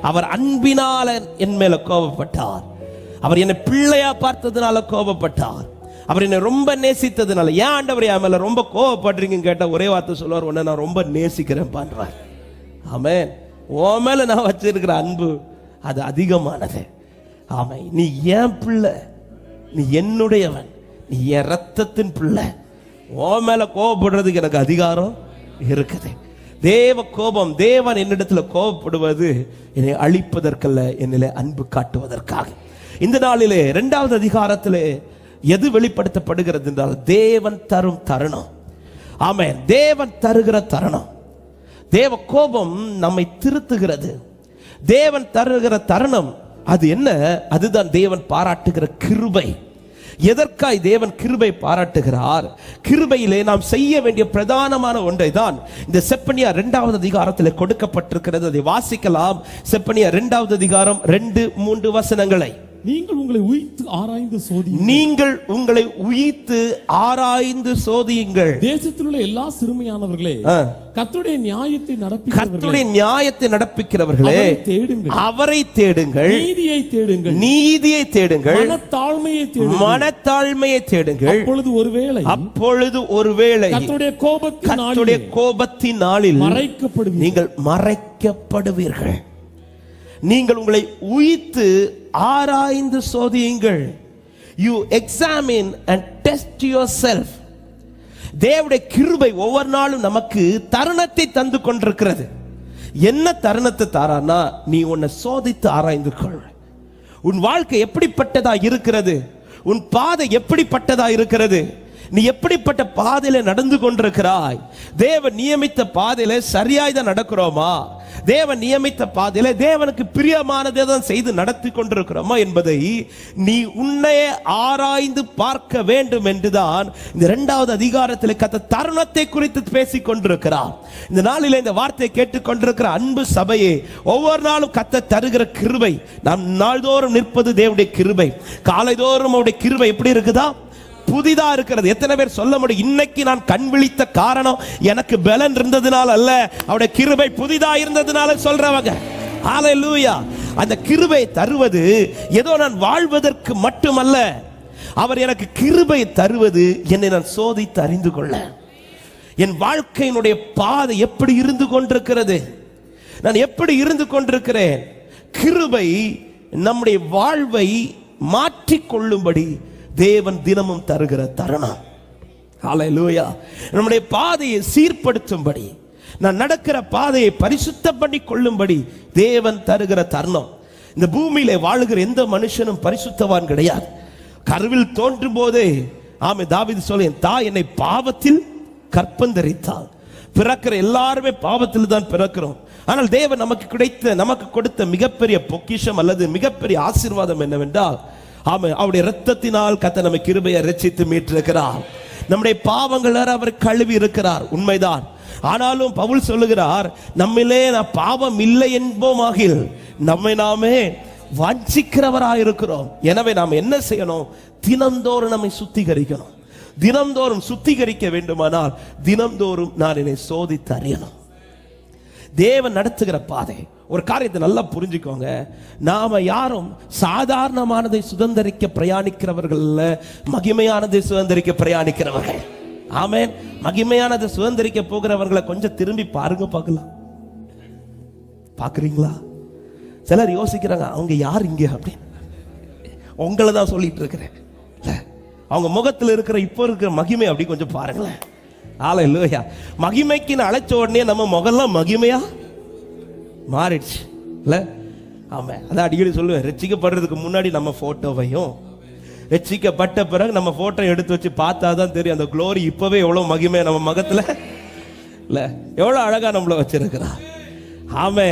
அவர் அன்பினால என் மேல கோபப்பட்டார். அவர் என்னை பிள்ளையா பார்த்ததுனால கோபப்பட்டார். அவர் என்னை ரொம்ப நேசித்ததுனால. ஏன் ஆண்டவர் என் மேல ரொம்ப கோபப்படுறீங்கன்னு கேட்டா ஒரே வார்த்தை சொல்லுவார், உன்னை நான் ரொம்ப நேசிக்கிறேன் பண்றார். ஆமென். உன் மேல நான் வச்சிருக்கிற அன்பு அது அதிகமானது. ஆமென். நீ ஏன் பிள்ளை, நீ என்னுடையவன், நீ என் ரத்தத்தின் பிள்ளை. உன் மேல கோபப்படுறதுக்கு எனக்கு அதிகாரம் இருக்குது. தேவ கோபம், தேவன் என்னிடத்துல கோபப்படுவது என்னை அழிப்பதற்கல்ல, என்னிலே அன்பு காட்டுவதற்காக. இந்த நாளிலே 2வது அதிகாரத்திலே எது வெளிப்படுத்தப்படுகிறது என்றால் தேவன் தரும் தருணம். ஆமென். தேவன் தருகிற தருணம். தேவ கோபம் நம்மை திருத்துகிறது. தேவன் தருகிற தருணம் அது என்ன? அதுதான் தேவன் பாராட்டுகிற கிருபை. எதற்காய் தேவன் கிருபை பாராட்டுகிறார்? கிருபையிலே நாம் செய்ய வேண்டிய பிரதானமான ஒன்றை தான் இந்த செப்பனியா 2வது அதிகாரத்தில் கொடுக்கப்பட்டிருக்கிறது. அதை வாசிக்கலாம். செப்பனியா 2வது அதிகாரம் 2-3 வசனங்களை. நீங்கள் உங்களை உயித்து ஆராய்ந்து சோதியுங்கள். நீங்கள் உங்களை உயித்து ஆராய்ந்து சோதியுங்கள். தேசத்தில் உள்ள எல்லா சிறுமையானவர்களே, கர்த்தருடைய நியாயத்தை நடப்பிக்கிறவர்களே, அவரை தேடுங்கள். நீதியை தேடுங்கள். நீதியை தேடுங்கள். மனத்தாழ்மையை தேடுங்கள். அப்பொழுது ஒருவேளை கர்த்தருடைய கோபத்தின் நாளில் நீங்கள் மறைக்கப்படுவீர்கள். நீங்கள் உங்களை உயித்து ஆராய்ந்து சோதியுங்கள். You examine and test yourself. தேவனுடைய கிருபை ஒவ்வொரு நாளும் நமக்கு தருணத்தை தந்து கொண்டிருக்கிறது. என்ன தருணத்தை தாரானா, நீ உன்னை சோதித்து ஆராய்ந்து கொள். உன் வாழ்க்கை எப்படிப்பட்டதா இருக்கிறது? உன் பாதை எப்படிப்பட்டதா இருக்கிறது? நீ எப்படிப்பட்ட பாதையில நடந்து கொண்டிருக்கிறாய்? தேவன் நியமித்த பாதையில சரியாய் தான் நடக்கிறோமா? தேவன் நியமித்த பாதையில தேவனுக்கு பிரியமானதை தான் செய்து நடத்தி கொண்டிருக்கிறோமா என்பதை நீ உன்னையே ஆராய்ந்து பார்க்க வேண்டும் என்றுதான் இந்த 2வது அதிகாரத்தில் கர்த்தர் தருணத்தை குறித்து பேசிக் கொண்டிருக்கிறார். இந்த நாளில் இந்த வார்த்தையை கேட்டுக்கொண்டிருக்கிற அன்பு சபையே, ஒவ்வொரு நாளும் கர்த்தர் தருகிற கிருபை, நாம் நாள்தோறும் நிற்பது தேவனுடைய கிருபை. காலைதோறும் அவருடைய கிருபை எப்படி இருக்குதா? புதிதா இருக்கிறது. எத்தனை பேர் சொல்ல முடியும், இன்னைக்கு நான் கண் விழித்த காரணம் எனக்கு பலன் இருந்ததுனால அல்ல, அவருடைய கிருபை புதிதா இருந்ததுனால சொல்றவங்க. ஹல்லேலூயா. அந்த கிருபை தருவது ஏதோ நான் வாழ்வதற்கு மட்டுமல்ல, அவர் எனக்கு கிருபை தருவது என்னை நான் சோதித்து அறிந்து கொள்ள. என் வாழ்க்கையினுடைய பாதை எப்படி இருந்து கொண்டிருக்கிறது, நான் எப்படி இருந்து கொண்டிருக்கிறேன். கிருபை நம்முடைய வாழ்வை மாற்றிக்கொள்ளும்படி தேவன் தினமும் தருகிற தருணம். ஹல்லேலூயா. நம்முடைய பாதையை சீர்படுத்தும்படி, நான் நடக்கிற பாதையை பரிசுத்தம் பண்ணி கொள்ளும்படி தேவன் தருகிற தருணம். இந்த பூமியிலே வாழுகிற எந்த மனுஷனும் பரிசுத்தவான் கிடையாது. கருவில் தோன்றும் போதே தாவீது சொல்ல, என் தாய் என்னை பாவத்தில் கற்பந்தரித்தாள். பிறக்கிற எல்லாருமே பாவத்தில் தான் பிறக்கிறோம். ஆனால் தேவன் நமக்கு கொடுத்த மிகப்பெரிய பொக்கிஷம் அல்லது மிகப்பெரிய ஆசீர்வாதம் என்னவென்றால், அவருடைய இரத்தத்தினால் கர்த்தர் நம்மை கிருபையை ரட்சித்து மீட்டிருக்கிறார். நம்முடைய பாவங்கள் அவர் கழுவி இருக்கிறார், உண்மைதான். ஆனாலும் பவுல் சொல்லுகிறார், நம்மிலே நான் பாவம் இல்லை என்போமாகில் நம்மை நாமே வஞ்சிக்கிறவராயிருக்கிறோம். எனவே நாம் என்ன செய்யணும்? தினந்தோறும் நம்மை சுத்திகரிக்கணும். தினந்தோறும் சுத்திகரிக்க வேண்டுமானால் தினந்தோறும் நான் என்னை சோதித்து அறியணும். தேவன் நடத்துகிற பாதை. ஒரு காரியத்தை நல்லா புரிஞ்சுக்கோங்க, நாம யாரும் சாதாரணமானதை சுதந்திரிக்க பிரயாணிக்கிறவர்கள் அல்ல, மகிமையானதை சுதந்திரிக்க பிரயாணிக்கிறவர்கள். ஆமென். மகிமையானதை சுதந்திரிக்க போகிறவர்களை கொஞ்சம் திரும்பி பாருங்க, பார்க்கலாம். பாக்குறீங்களா? சிலர் யோசிக்கிறாங்க, அவங்க யார் இங்க அப்படின்னு. உங்களை தான் சொல்லிட்டு இருக்கிறேன். அவங்க முகத்தில் இருக்கிற இப்போ இருக்கிற மகிமை அப்படி கொஞ்சம் பாருங்களேன். ஹல்லேலூயா. மகிமைக்கு அழைச்ச உடனே நம்ம முகம்லாம் மகிமையா மாறிடுச்சு இல்ல? ஆமா, அதான் அடிக்கடி சொல்லுவேன், ரட்சிக்கப்படுறதுக்கு முன்னாடி நம்ம போட்டோவையும் ரட்சிக்கப்பட்ட பிறகு நம்ம போட்டோ எடுத்து வச்சு பார்த்தாதான் தெரியும் அந்த குளோரி இப்பவே எவ்வளவு மகிமை நம்ம முகத்துல இல்ல, எவ்வளவு அழகா நம்மள வச்சிருக்கிறா. ஆமே,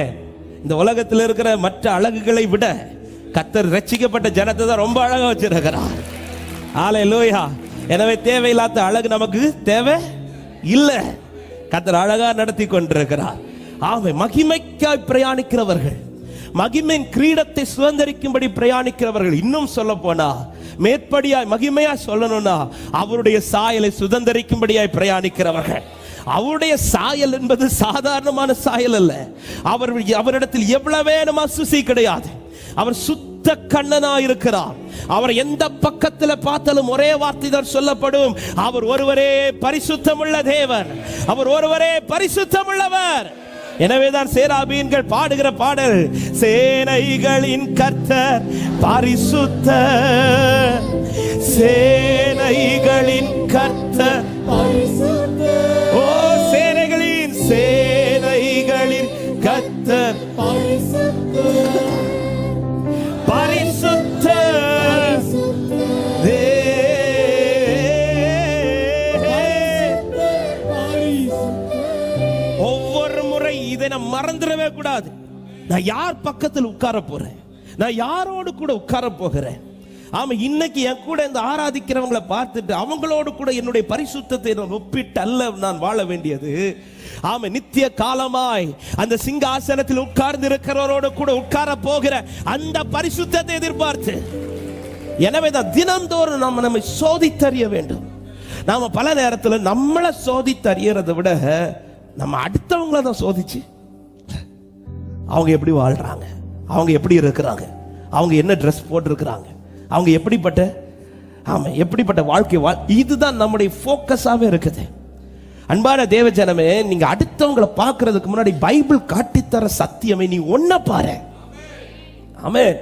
இந்த உலகத்தில் இருக்கிற மற்ற அழகுகளை விட கர்த்தர் ரட்சிக்கப்பட்ட ஜனத்தை தான் ரொம்ப அழகா வச்சிருக்கிறார். ஹல்லேலூயா. எனவே தேவையில்லாத அழகு நமக்கு தேவை இல்லை. கர்த்தர் அழகா நடத்தி கொண்டிருக்கிறார். ஆமே, மகிமைக்காய் பிரயாணிக்கிறவர்கள், மகிமையின் கிரீடத்தை சுதந்தரிக்கும்படி பிரயாணிக்கிறவர்கள். இன்னும் சொல்ல போனா மேற்படியாய் மகிமையா சொல்லணும்னா அவருடைய சாயலை சுதந்தரிக்கும்படியாய் பிரயாணிக்கிறவர்கள். அவருடைய சாயல் என்பது சாதாரணமான சாயல் அல்ல. அவரிடத்தில் எவ்வளவு வேணுமா சுசி கிடையாது. அவர் சுத்த கண்ணனா இருக்கிறார். அவர் எந்த பக்கத்துல பார்த்தாலும் ஒரே வார்த்தை தான் சொல்லப்படும், அவர் ஒருவரே பரிசுத்தமுள்ள தேவன், அவர் ஒருவரே பரிசுத்தமுள்ளவர். எனவேதான் சேராபீன்கள் பாடுகிற பாடல், சேனைகளின் கர்த்தர் பரிசுத்தர், சேனைகளின் கர்த்தர் பரிசுத்தர். ஓ சேனைகளின் கர்த்தர் பரிசுத்தர், பரிசுத்தர். ஒவ்வொரு முறை இதை நான் மறந்துடவே கூடாது. நான் யார் பக்கத்தில் உட்கார போறேன், நான் யாரோடு கூட உட்கார போகிறேன். ஆமா, இன்னைக்கு என் கூட இந்த ஆராதிக்கிறவங்களை பார்த்துட்டு அவங்களோடு கூட என்னுடைய பரிசுத்தத்தை நான் ஒப்பிட்டு அல்ல நான் வாழ வேண்டியது. ஆமா, நித்திய காலமாய் அந்த சிங்காசனத்தில் உட்கார்ந்து இருக்கிறவரோடு கூட உட்கார போகிற அந்த பரிசுத்தத்தை எதிர்பார்த்து. எனவேதான் தினந்தோறும் நம்மை சோதித்தறிய வேண்டும். நாம பல நேரத்தில் நம்மளை சோதித்தறியறதை விட நம்ம அடுத்தவங்கள தான் சோதிச்சு அவங்க எப்படி வாழ்றாங்க, அவங்க எப்படி இருக்கிறாங்க, அவங்க என்ன ட்ரெஸ் போட்டிருக்கிறாங்க, அவங்க எப்படிப்பட்ட வாழ்க்கை இதுதான் நம்முடைய போக்கஸாவே இருக்குது. அன்பான தேவ ஜனமே, நீங்க அடுத்தவங்களை பார்க்கிறதுக்கு முன்னாடி பைபிள் காட்டித்தர சத்தியமே நீ ஒன்ன பாரு. ஆமென்.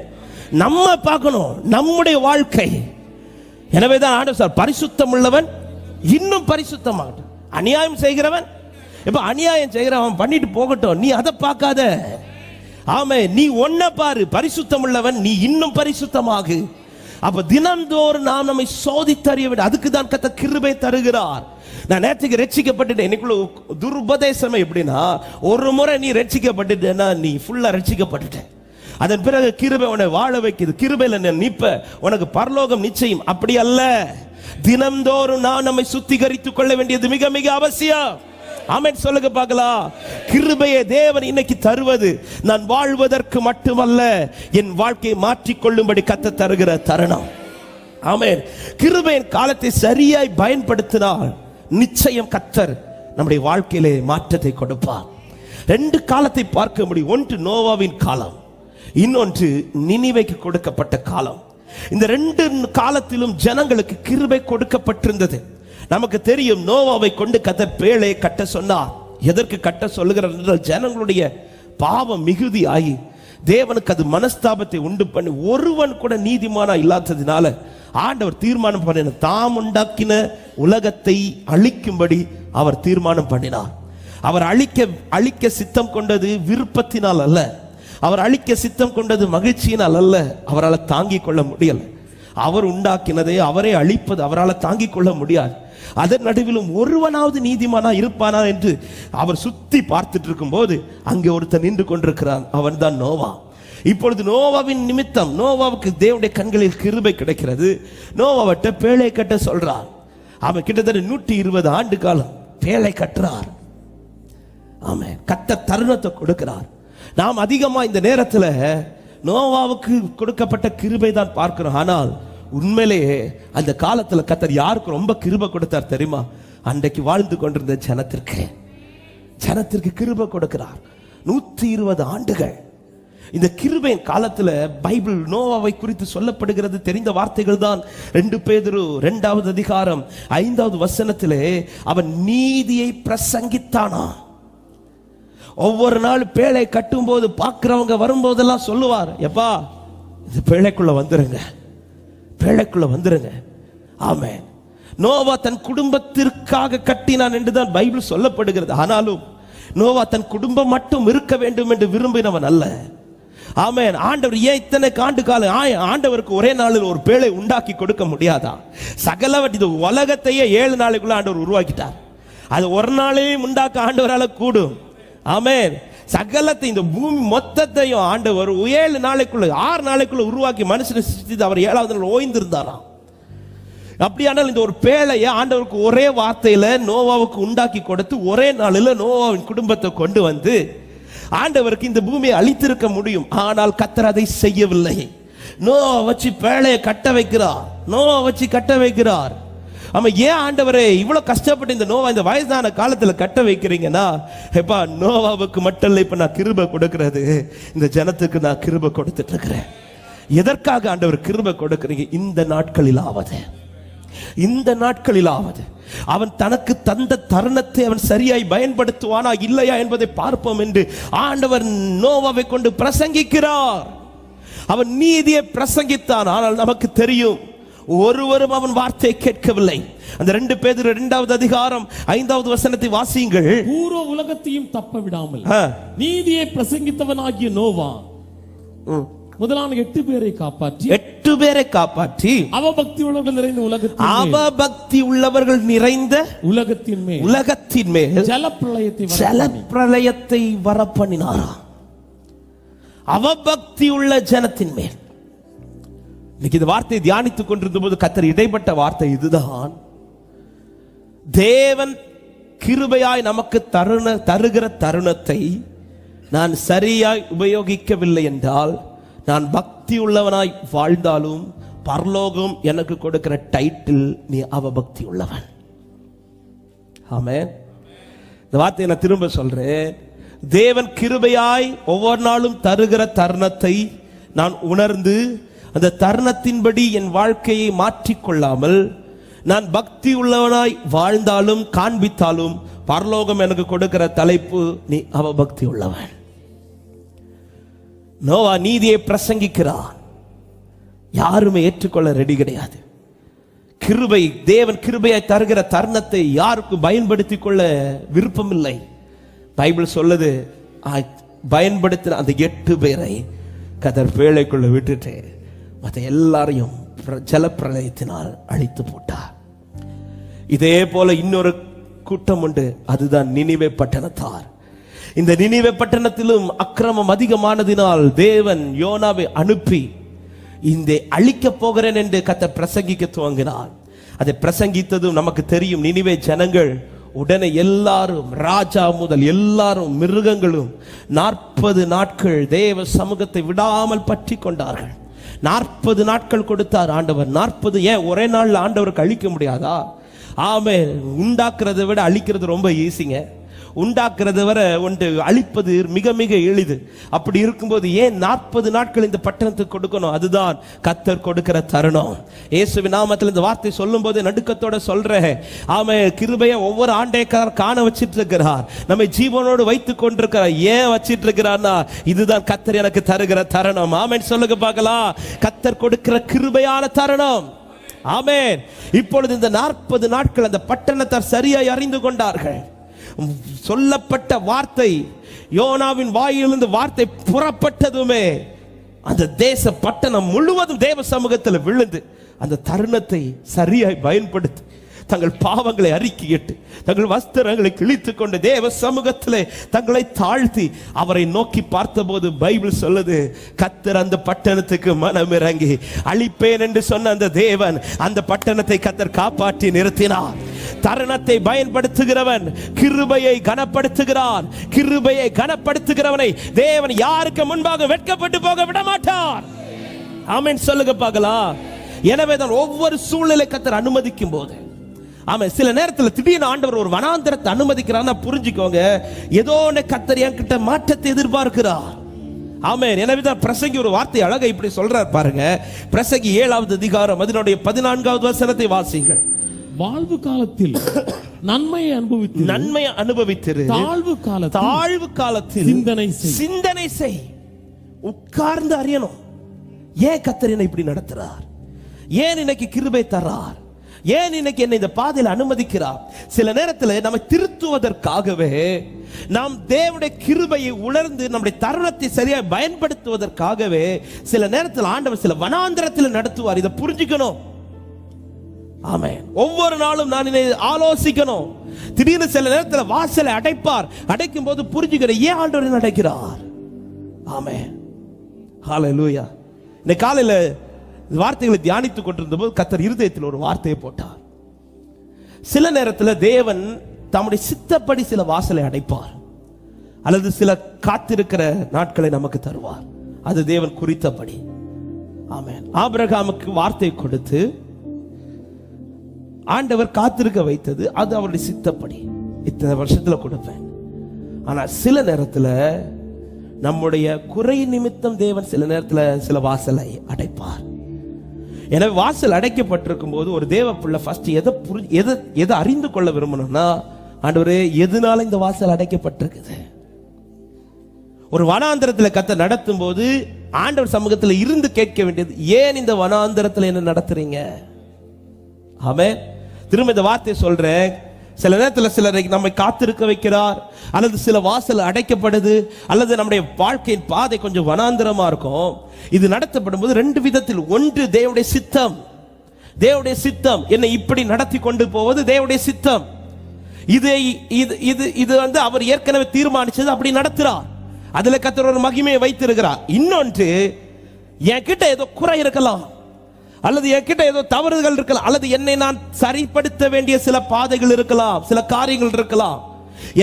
நம்ம பார்க்கணும் நம்முடைய வாழ்க்கை. எனவேதான் ஆண்டவர் சார் பரிசுத்தம் உள்ளவன் இன்னும் பரிசுத்தமாகட்டும். அநியாயம் செய்கிறவன் இப்ப அநியாயம் செய்கிறவன் பண்ணிட்டு போகட்டும், நீ அதை பார்க்காத. ஆமே, நீ ஒன்ன பாரு, பரிசுத்தம் உள்ளவன் நீ இன்னும் பரிசுத்தமாகு. அப்ப தினந்தோறும் நாம் நம்மை சோதித்தறிய வேண்டும். அதுக்கு தான் கர்த்தர் கிருபை தருகிறார். நான் நேற்றுக்கு ரட்சிக்கப்பட்டுட்டேன். எனக்குள்ள துருபதேசமே எப்படின்னா, ஒரு முறை நீ ரட்சிக்கப்பட்டுட்டேன்னா நீ ஃபுல்லா ரட்சிக்கப்பட்டுட்ட. அதன் பிறகு கிருபை உன்னை வாழ வைக்குது. கிருபையில நிற்ப உனக்கு பரலோகம் நிச்சயம். அப்படி அல்ல, தினந்தோறும் நாம் நம்மை சுத்திகரித்துக் கொள்ள வேண்டியது மிக மிக அவசியம். ஆமென் சொல்லுங்க பார்க்கலாம். கிருபையை தேவன் இன்னைக்கு தருவது நான் வாழ்வதற்கு மட்டுமல்ல, என் வாழ்க்கையை மாற்றிக்கொள்ளும்படி கர்த்தர் தருகிற தருணம். ஆமென். கிருபையின் காலத்தை சரியாய் பயன்படுத்தினால் நிச்சயம் கர்த்தர் நம்முடைய வாழ்க்கையிலே மாற்றத்தை கொடுப்பார். ரெண்டு காலத்தை பார்க்க முடியும். ஒன்று நோவாவின் காலம், இன்னொன்று நினிவேக்கு கொடுக்கப்பட்ட காலம். இந்த ரெண்டு காலத்திலும் ஜனங்களுக்கு கிருபை கொடுக்கப்பட்டிருந்தது. நமக்கு தெரியும், நோவாவை கொண்டு கர்த்தர் பேழை கட்ட சொன்னார். எதற்கு கட்ட சொல்லுகிறார் என்றால், ஜனங்களுடைய பாவம் மிகுதி ஆகி தேவனுக்கு அது மனஸ்தாபத்தை உண்டு பண்ணி ஒருவன் கூட நீதிமானா இல்லாததினால ஆண்டவர் தீர்மானம் பண்ணின, தாம் உண்டாக்கின உலகத்தை அழிக்கும்படி அவர் தீர்மானம் பண்ணினார். அவர் அழிக்க சித்தம் கொண்டது விருப்பத்தினால் அல்ல, அவர் அழிக்க சித்தம் கொண்டது மகிழ்ச்சியினால் அல்ல. அவரால் தாங்கிக் கொள்ள முடியல. அவர் உண்டாக்கினதை அவரே அழிப்பது அவரால் தாங்கிக் கொள்ள முடியாது. அதன் நடுவிலும் ஒருவனாவது நீதிமானா இருப்பானா என்று அவர் சுத்தி பார்த்துட்டு இருக்கும் போது அங்கே ஒருத்தன் நின்று கொண்டிருக்கிறான். அவன் தான் நோவா. இப்பொழுது நோவாவின் நிமித்தம் நோவாவுக்கு தேவனுடைய கண்களில் கிருபை கிடைக்கிறது. நோவாவட்ட பேழை கட்ட சொல்றார். அவன் கிட்டத்தட்ட 120 ஆண்டு காலம் பேழை கட்டுறார். ஆமென். கத்த தருணத்தை கொடுக்கிறார். நாம் அதிகமா இந்த நேரத்தில் நோவாவுக்கு கொடுக்கப்பட்ட கிருபை தான் பார்க்கிறோம். ஆனால் உண்மையிலேயே அந்த காலத்துல கர்த்தர் யாருக்கு ரொம்ப கிருபை கொடுத்தார் தெரியுமா? அன்றைக்கு வாழ்ந்து கொண்டிருந்த ஜனத்திற்கு கிருபை கொடுக்கிறார். 120 ஆண்டுகள். இந்த கிருபையின் காலத்துல பைபிள் நோவாவை குறித்து சொல்லப்படுகிறது தெரிந்த வார்த்தைகள் தான். 2 பேதுரு 2வது அதிகாரம் 5வது வசனத்திலே அவன் நீதியை பிரசங்கித்தானா. ஒவ்வொரு நாள் பேழை கட்டும் போது பார்க்கிறவங்க வரும்போதெல்லாம் சொல்லுவார், எப்பா இது பேழைக்குள்ள வந்துருங்க, பேழைக்குள்ள வந்துருங்க. ஆமென். நோவா தன் குடும்பத்திற்காக கட்டினான் என்றுதான் பைபிள் சொல்லப்படுகிறது. ஆனாலும் நோவா தன் குடும்பம் மட்டும் இருக்க வேண்டும் என்று விரும்பினவன் அல்ல. ஆமென். ஆண்டவர் ஏன் இத்தனை ஆண்டு காலம் ஆண்டவருக்கு ஒரே நாளில் ஒரு பேழை உண்டாக்கி கொடுக்க முடியாதா? சகலவற்றை இது உலகத்தையே 7 நாளைக்குள்ள ஆண்டவர் உருவாக்கிட்டார். அது ஒரு நாளையும் உண்டாக்க ஆண்டவரால கூடும். ஆமென். சகலத்தை இந்த பூமி மொத்தத்தையும் ஆண்டவர் 7 நாளைக்குள்ள 6 நாளைக்குள்ள உருவாக்கி மனுஷனை சிருஷ்டித்து அவர் 7வது நாள் ஓய்ந்திருந்தாராம். அப்படியானால் இந்த ஒரு பேழையை ஆண்டவருக்கு ஒரே வார்த்தையில நோவாவுக்கு உண்டாக்கி கொடுத்து ஒரே நாளில் நோவாவின் குடும்பத்தை கொண்டு வந்து ஆண்டவருக்கு இந்த பூமியை அழித்திருக்க முடியும், ஆனால் கர்த்தர் அதை செய்யவில்லை. நோவா வச்சு பேழையை கட்ட வைக்கிறார். ஆமா, ஏன் ஆண்டவரே இவ்வளவு கஷ்டப்பட்டு இந்த நோவா இந்த வயசான காலத்துல கட்ட வைக்கிறீங்கன்னா, எப்பா நோவாவுக்கு மட்டும் இல்லை, இப்ப நான் கிருபை கொடுக்கிறது இந்த ஜனத்துக்கு நான் கிருபை கொடுத்துட்டு இருக்கிறேன். எதற்காக ஆண்டவர் கிருபை கொடுக்கிறீங்க? இந்த நாட்களிலாவது அவன் தனக்கு தந்த தருணத்தை அவன் சரியாய் பயன்படுத்துவானா இல்லையா என்பதை பார்ப்போம் என்று ஆண்டவர் நோவாவை கொண்டு பிரசங்கிக்கிறார். அவன் நீதியை பிரசங்கித்தான். ஆனால் நமக்கு தெரியும், ஒருவரும் அவன் வார்த்தையை கேட்கவில்லை. அந்த 2 பேதுரு 2வது அதிகாரம் 5வது வசனத்தை வாசியுங்கள். பூர்வ உலகத்தையும் தப்ப விடாமல் நீதியை பிரசங்கித்தவனாகிய நோவா முதலான 8 பேரை காப்பாற்றி அவபக்தி உள்ளவர்கள் நிறைந்த உலகத்தின் மேல் ஜலப்பிரளயத்தை வரப்பண்ணினாராம். அவபக்தி உள்ள ஜனத்தின் மேல். இன்னைக்கு இந்த வார்த்தையை தியானித்துக் கொண்டிருந்த போது கர்த்தர் இடைப்பட்ட வார்த்தை இதுதான். தேவன் கிருபையாய் நமக்கு தருகிற தருணத்தை நான் சரியாய் உபயோகிக்கவில்லை என்றால், நான் பக்தி உள்ளவனாய் வாழ்ந்தாலும் பரலோகம் எனக்கு கொடுக்கிற டைட்டில் நீ அவபக்தி உள்ளவன். ஆமென். இந்த வார்த்தையை நான் திரும்ப சொல்றேன். தேவன் கிருபையாய் ஒவ்வொரு நாளும் தருகிற தருணத்தை நான் உணர்ந்து அந்த தருணத்தின்படி என் வாழ்க்கையை மாற்றிக்கொள்ளாமல் நான் பக்தி உள்ளவனாய் வாழ்ந்தாலும் காண்பித்தாலும் பரலோகம் எனக்கு கொடுக்கிற தலைப்பு நீ அவபக்தி உள்ளவன். நோவா நீதியை பிரசங்கிக்கிறான். யாருமே ஏற்றுக்கொள்ள ரெடி கிடையாது. கிருபை, தேவன் கிருபையாய் தருகிற தருணத்தை யாருக்கும் பயன்படுத்திக் கொள்ள விருப்பம் இல்லை. பைபிள் சொல்லுது, பயன்படுத்தின அந்த 8 பேரை கர்த்தர் பேழைக்குள்ள விட்டுட்டு மற்ற எல்லாரையும் ஜலப்பிரளயத்தினால் அழித்து போட்டார். இதே போல இன்னொரு கூட்டம் உண்டு, அதுதான் நினிவே பட்டணத்தார். இந்த நினிவே பட்டணத்திலும் அக்கிரமம் அதிகமானதினால் தேவன் யோனாவை அனுப்பி இந்த அழிக்க போகிறேன் என்று கர்த்தர் பிரசங்கிக்க துவங்கினார். அதை பிரசங்கித்ததும் நமக்கு தெரியும். நினிவே ஜனங்கள் உடனே எல்லாரும், ராஜா முதல் எல்லாரும், மிருகங்களும் 40 நாட்கள் தேவ சமூகத்தை விடாமல் பற்றி கொண்டார்கள். 40 நாட்கள் கொடுத்தார் ஆண்டவர். 40 ஏன் ஒரே நாள்ல ஆண்டவருக்கு அழிக்க முடியாதா? ஆமே, உண்டாக்குறதை விட அழிக்கிறது ரொம்ப ஈஸிங்க. உண்டாக்குறத வர ஒன்று அழிப்பது மிக மிக எளிது. அப்படி இருக்கும்போது ஏன் 40 நாட்கள் இந்த பட்டணத்துக்கு கொடுக்கணும்? அதுதான் கர்த்தர் கொடுக்கிற தருணம். இயேசுவின் நாமத்தில் இந்த வார்த்தை சொல்லும் போது நடுக்கத்தோட சொல்றேன். ஆமே, கிருபையை ஒவ்வொரு ஆண்டேக்காரர் காண வச்சிட்டு இருக்கிறார், நம்மை ஜீவனோடு வைத்துக் கொண்டிருக்கிறார். ஏன் வச்சிட்டு இருக்கிறார்னா, இதுதான் கர்த்தர் எனக்கு தருகிற தருணம். ஆமென் சொல்லுங்க பார்க்கலாம். கர்த்தர் கொடுக்கிற கிருபையான தருணம். ஆமென். இப்பொழுது இந்த 40 நாட்கள் அந்த பட்டணத்தார் சரியாய் அறிந்து கொண்டார்கள். சொல்லப்பட்ட வார்த்தை, யோனாவின் வாயிலிருந்து வார்த்தை புறப்பட்டதுமே அந்த தேச பட்டணம் முழுவதும் தேவ சமூகத்தில் விழுந்து அந்த தருணத்தை சரியாய் பயன்படுத்தி தங்கள் பாவங்களை அறிக்கையிட்டு தங்கள் வஸ்திரங்களை கிழித்துக் கொண்டு தேவ சமூகத்திலே தங்களை தாழ்த்தி அவரை நோக்கி பார்த்தபோது பைபிள் சொல்லுது, கர்த்தர் அந்த பட்டணத்துக்கு மனம் இறங்கி அழிப்பேன் என்று சொன்ன அந்த தேவன் அந்த பட்டணத்தை கர்த்தர் காப்பாற்றி நிறுத்தினார். தருணத்தை பயன்படுத்துகிறவன் கிருபையை கனப்படுத்துகிறான். கிருபையை கனப்படுத்துகிறவனை தேவன் யாருக்கு முன்பாக வெட்கப்பட்டு போக விட மாட்டார். ஆமென் சொல்லுங்க பார்க்கலாம். எனவே தான் ஒவ்வொரு சூழ்நிலை கர்த்தர் அனுமதிக்கும் போது, ஆமா, சில நேரத்தில் திடீர்னு ஆண்டவர் ஒரு வனாந்தரத்தை அனுமதிக்கிறான்னா புரிஞ்சுக்கோங்க, ஏதோ கர்த்தர் என்கிட்ட மாற்றத்தை எதிர்பார்க்கிறார். ஆமென். எனவே தான் பிரசங்கி ஒரு வார்த்தை அழகா இப்படி சொல்றார் பாருங்க. பிரசங்கி 7வது அதிகாரம் அதனுடைய 14வது வசனத்தை வாசிங்கள். வாழ்வு காலத்தில் நன்மையை அனுபவித்திரு, தாழ்வு காலத்தில் சிந்தனை செய். உட்கார்ந்து அறியணும், ஏன் கர்த்தர் என்னை இப்படி நடத்துறார், ஏன் இன்னைக்கு கிருபை தர்றார், ஏன் இன்னைக்கு என்னை இந்த பாதையில் அனுமதிக்கிறார். சில நேரத்தில் நம்மை திருத்துவதற்காகவே, நாம் தேவனுடைய கிருபையை உணர்ந்து நம்முடைய தருணத்தை சரியாக பயன்படுத்துவதற்காகவே சில நேரத்தில் ஆண்டவர் சில வனாந்தரத்தில் நடத்துவார். இதை புரிஞ்சுக்கணும். ஆமென். ஒவ்வொரு நாளும் நான் இதை ஆலோசிக்கணும். திடீர்னு சில நேரத்தில் வாசலை அடைப்பார். அடைக்கும் போது புரிஞ்சுக்கிறேன், ஏன் ஆண்டவர் அடைக்கிறார். ஆமென். ஹல்லேலூயா. இந்த காலையில வார்த்தைகளை தியானித்துக் கொண்டிருந்த போது கர்த்தர் இருதயத்தில் ஒரு வார்த்தையை போட்டார். சில நேரத்தில் தேவன் தம்முடைய சித்தப்படி சில வாசலை அடைப்பார். அல்லது சில காத்திருக்கிற நாட்களை நமக்கு தருவார். அது தேவன் குறித்தபடி. ஆமென். ஆபிரகாமுக்கு வார்த்தை கொடுத்து ஆண்டவர் காத்திருக்க வைத்தது அது அவருடைய சித்தப்படி. இத்தனை வருஷத்துல கொடுப்பேன். ஆனா சில நேரத்துல நம்முடைய குறை நிமித்தம் தேவன் சில நேரத்துல சில வாசலை அடைப்பார். எனவே வாசல் அடைக்கப்பட்டிருக்கும் போது ஒரு தேவ பிள்ளை ஃபர்ஸ்ட் எதை அறிந்து கொள்ள விரும்பணும்னா, ஆண்டவரே எதனால இந்த வாசல் அடைக்கப்பட்டிருக்குது? ஒரு வனாந்தரத்துல கர்த்தர் நடத்தும் போது ஆண்டவர் சமூகத்தில் இருந்து கேட்க வேண்டியது, ஏன் இந்த வனாந்தரத்துல என்ன நடத்துறீங்க? ஆமென். திரும்ப இந்த வார்த்தையை சொல்றேன். சில நேரத்தில் சிலரை நம்மை காத்திருக்க வைக்கிறார், அல்லது சில வாசல் அடைக்கப்படுது, அல்லது நம்முடைய வாழ்க்கையின் பாதை கொஞ்சம் வனாந்தரமா இருக்கும். இது நடத்தப்படும் போது ரெண்டு விதத்தில். ஒன்று தேவனுடைய சித்தம். தேவனுடைய சித்தம் என்னை இப்படி நடத்தி கொண்டு போவது தேவனுடைய சித்தம். இது வந்து அவர் ஏற்கனவே தீர்மானிச்சது, அப்படி நடத்துறார். அதுல கர்த்தர் ஒரு மகிமையை வைத்திருக்கிறார். இன்னொன்று, என்கிட்ட ஏதோ குறை இருக்கலாம், அல்லது என்கிட்ட ஏதோ தவறுகள் இருக்கலாம், அல்லது என்னை நான் சரிப்படுத்த வேண்டிய சில பாதைகள் இருக்கலாம், சில காரியங்கள் இருக்கலாம்.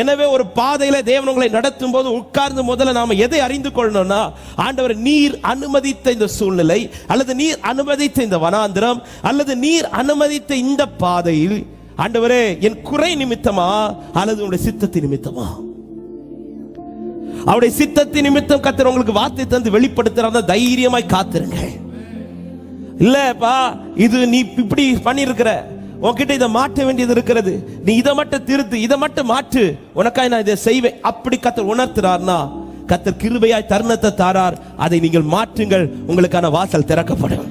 எனவே ஒரு பாதையில தேவன் உங்களை நடத்தும் போது உட்கார்ந்து முதல்ல நாம எதை அறிந்து கொள்ளணும்னா, ஆண்டவர் நீர் அனுமதித்த இந்த சூழ்நிலை, அல்லது நீர் அனுமதித்த இந்த வனாந்திரம், அல்லது நீர் அனுமதித்த இந்த பாதையில் ஆண்டவரே என் குறை நிமித்தமா அல்லது உங்களுடைய சித்தத்தின் நிமித்தமா? அவருடைய சித்தத்தின் நிமித்தம் கர்த்தர் உங்களுக்கு வார்த்தை தந்து வெளிப்படுத்துறத தைரியமாய் காத்திருங்க. இல்லப்பா, இது நீ இப்படி பண்ணிருக்கிற, உன்கிட்ட இதை மாற்ற வேண்டியது இருக்கிறது, நீ இதை மட்டும் திருத்து, இதை மட்டும் மாற்று, உனக்காக நான் இதை செய்வேன், அப்படி கர்த்தர் உணர்த்துறார்னா கர்த்தர் கிருபையாய் தருணத்தை தாரார். அதை நீங்கள் மாற்றுங்கள், உங்களுக்கான வாசல் திறக்கப்படும்.